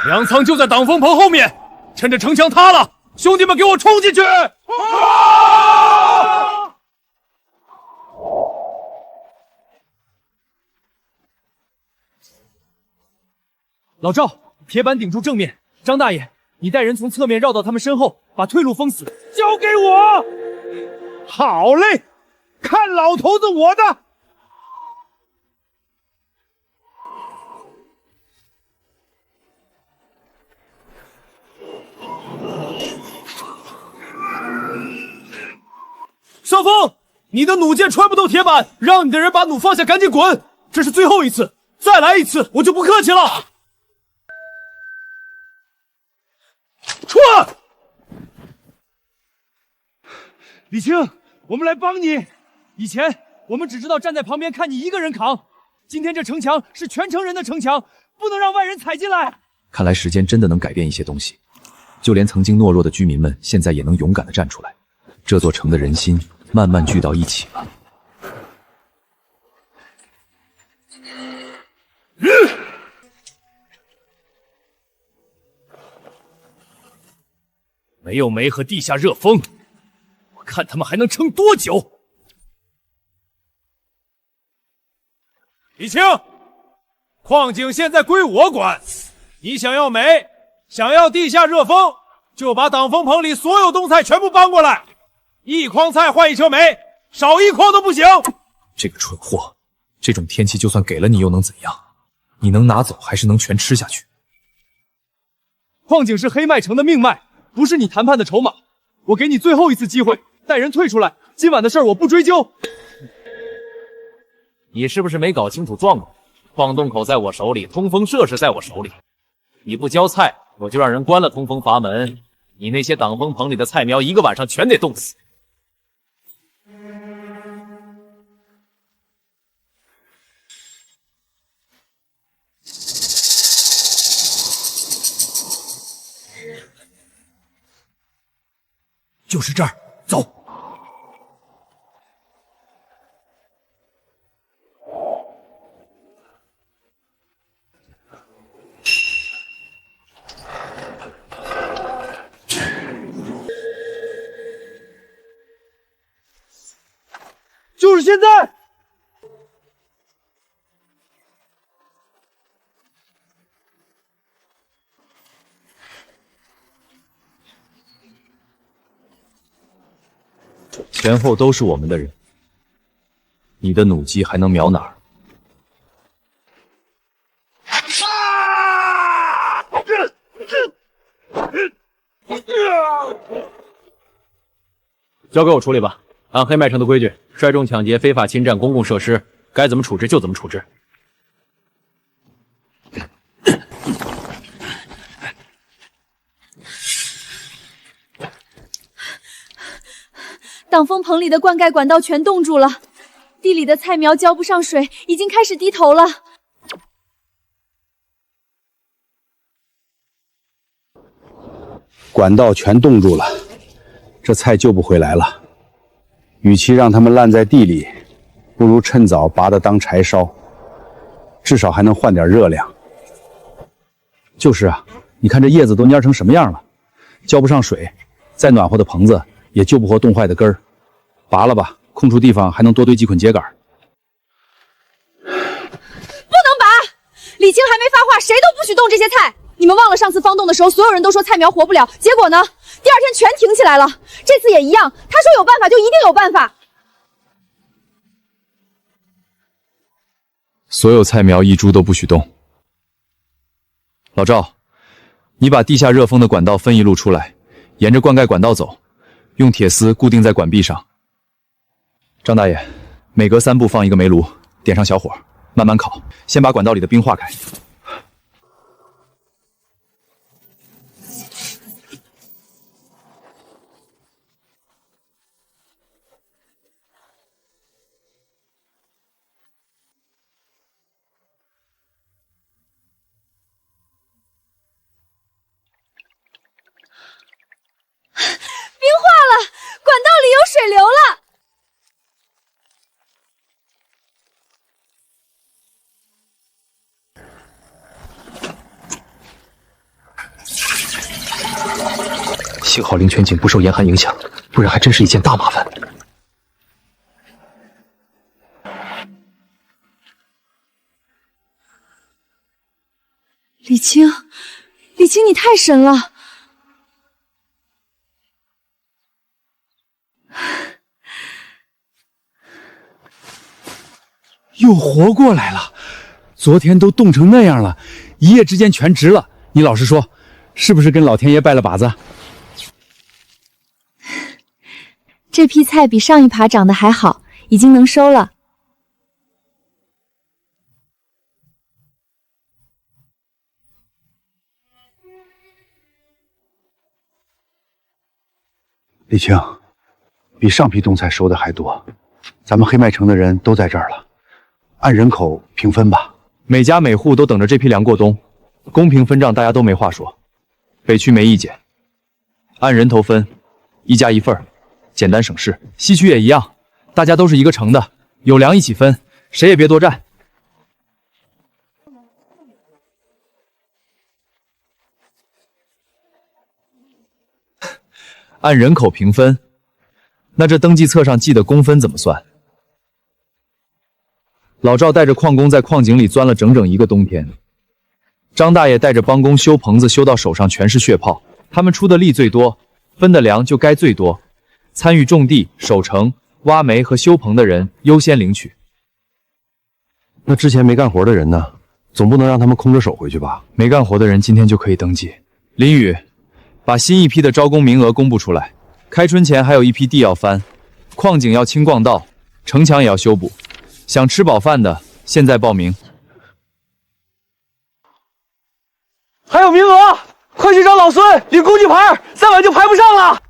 粮仓就在挡风棚后面，趁着城墙塌了，兄弟们给我冲进去！老赵，铁板顶住正面。张大爷，你带人从侧面绕到他们身后，把退路封死。交给我。好嘞，看老头子我的！少峰，你的弩箭穿不透铁板，让你的人把弩放下，赶紧滚！这是最后一次，再来一次我就不客气了。出！李青，我们来帮你。以前我们只知道站在旁边看你一个人扛，今天这城墙是全城人的城墙，不能让外人踩进来。看来时间真的能改变一些东西，就连曾经懦弱的居民们，现在也能勇敢地站出来。这座城的人心慢慢聚到一起了。没有煤和地下热风，我看他们还能撑多久？李青，矿井现在归我管，你想要煤，想要地下热风，就把挡风棚里所有冻菜全部搬过来，一筐菜换一车煤，少一筐都不行。这个蠢货，这种天气就算给了你又能怎样？你能拿走还是能全吃下去？矿井是黑麦城的命脉，不是你谈判的筹码。我给你最后一次机会，带人退出来。今晚的事儿我不追究。你是不是没搞清楚状况？矿洞口在我手里，通风设施在我手里。你不交菜，我就让人关了通风阀门。你那些挡风棚里的菜苗，一个晚上全得冻死。就是这儿，走。就是现在！前后都是我们的人，你的弩机还能瞄哪儿？交给我处理吧。按黑麦城的规矩，率众抢劫、非法侵占公共设施，该怎么处置就怎么处置。挡风棚里的灌溉管道全冻住了，地里的菜苗浇不上水，已经开始低头了。管道全冻住了，这菜救不回来了。与其让它们烂在地里，不如趁早拔它当柴烧，至少还能换点热量。就是啊，你看这叶子都蔫成什么样了，浇不上水，再暖和的棚子也救不活冻坏的根儿。拔了吧，空出地方还能多堆几捆秸秆。不能拔！李青还没发话，谁都不许动这些菜。你们忘了上次方冻的时候，所有人都说菜苗活不了，结果呢？第二天全挺起来了。这次也一样，他说有办法就一定有办法。所有菜苗一株都不许动。老赵，你把地下热风的管道分一路出来，沿着灌溉管道走，用铁丝固定在管壁上。张大爷，每隔3步放一个煤炉，点上小火，慢慢烤，先把管道里的冰化开。冰化了，管道里有水流了。幸好灵泉井不受严寒影响，不然还真是一件大麻烦。李青，李青，你太神了！又活过来了，昨天都冻成那样了，一夜之间全直了。你老实说，是不是跟老天爷拜了把子？这批菜比上一耙长得还好，已经能收了。李青，比上批冬菜收的还多，咱们黑麦城的人都在这儿了，按人口平分吧。每家每户都等着这批粮过冬，公平分账，大家都没话说。北区没意见，按人头分，1家1份，简单省事。西区也一样，大家都是一个城的，有粮一起分，谁也别多占。按人口平分，那这登记册上记的工分怎么算？老赵带着矿工在矿井里钻了整整1个冬天，张大爷带着帮工修棚子，修到手上全是血泡。他们出的力最多，分的粮就该最多。参与种地、守城、挖煤和修棚的人优先领取。那之前没干活的人呢？总不能让他们空着手回去吧？没干活的人今天就可以登记。林宇，把新一批的招工名额公布出来。开春前还有一批地要翻，矿井要清逛道，城墙也要修补。想吃饱饭的，现在报名。还有名额，快去找老孙领工具牌，再晚就排不上了。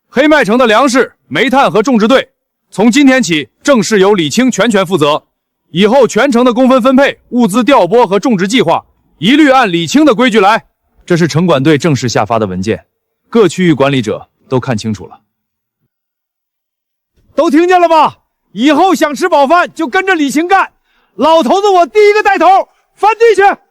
黑麦城的粮食、煤炭和种植队，从今天起正式由李青全权负责。以后全城的工分分配、物资调拨和种植计划，一律按李青的规矩来。这是城管队正式下发的文件，各区域管理者都看清楚了。都听见了吧？以后想吃饱饭就跟着李青干，老头子我第一个带头翻地去。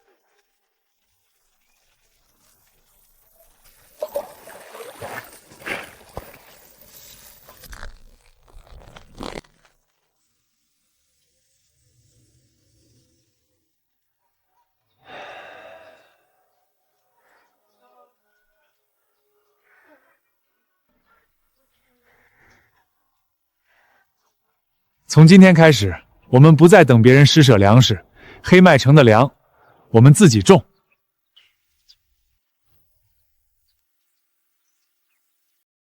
从今天开始，我们不再等别人施舍粮食，黑麦城的粮我们自己种。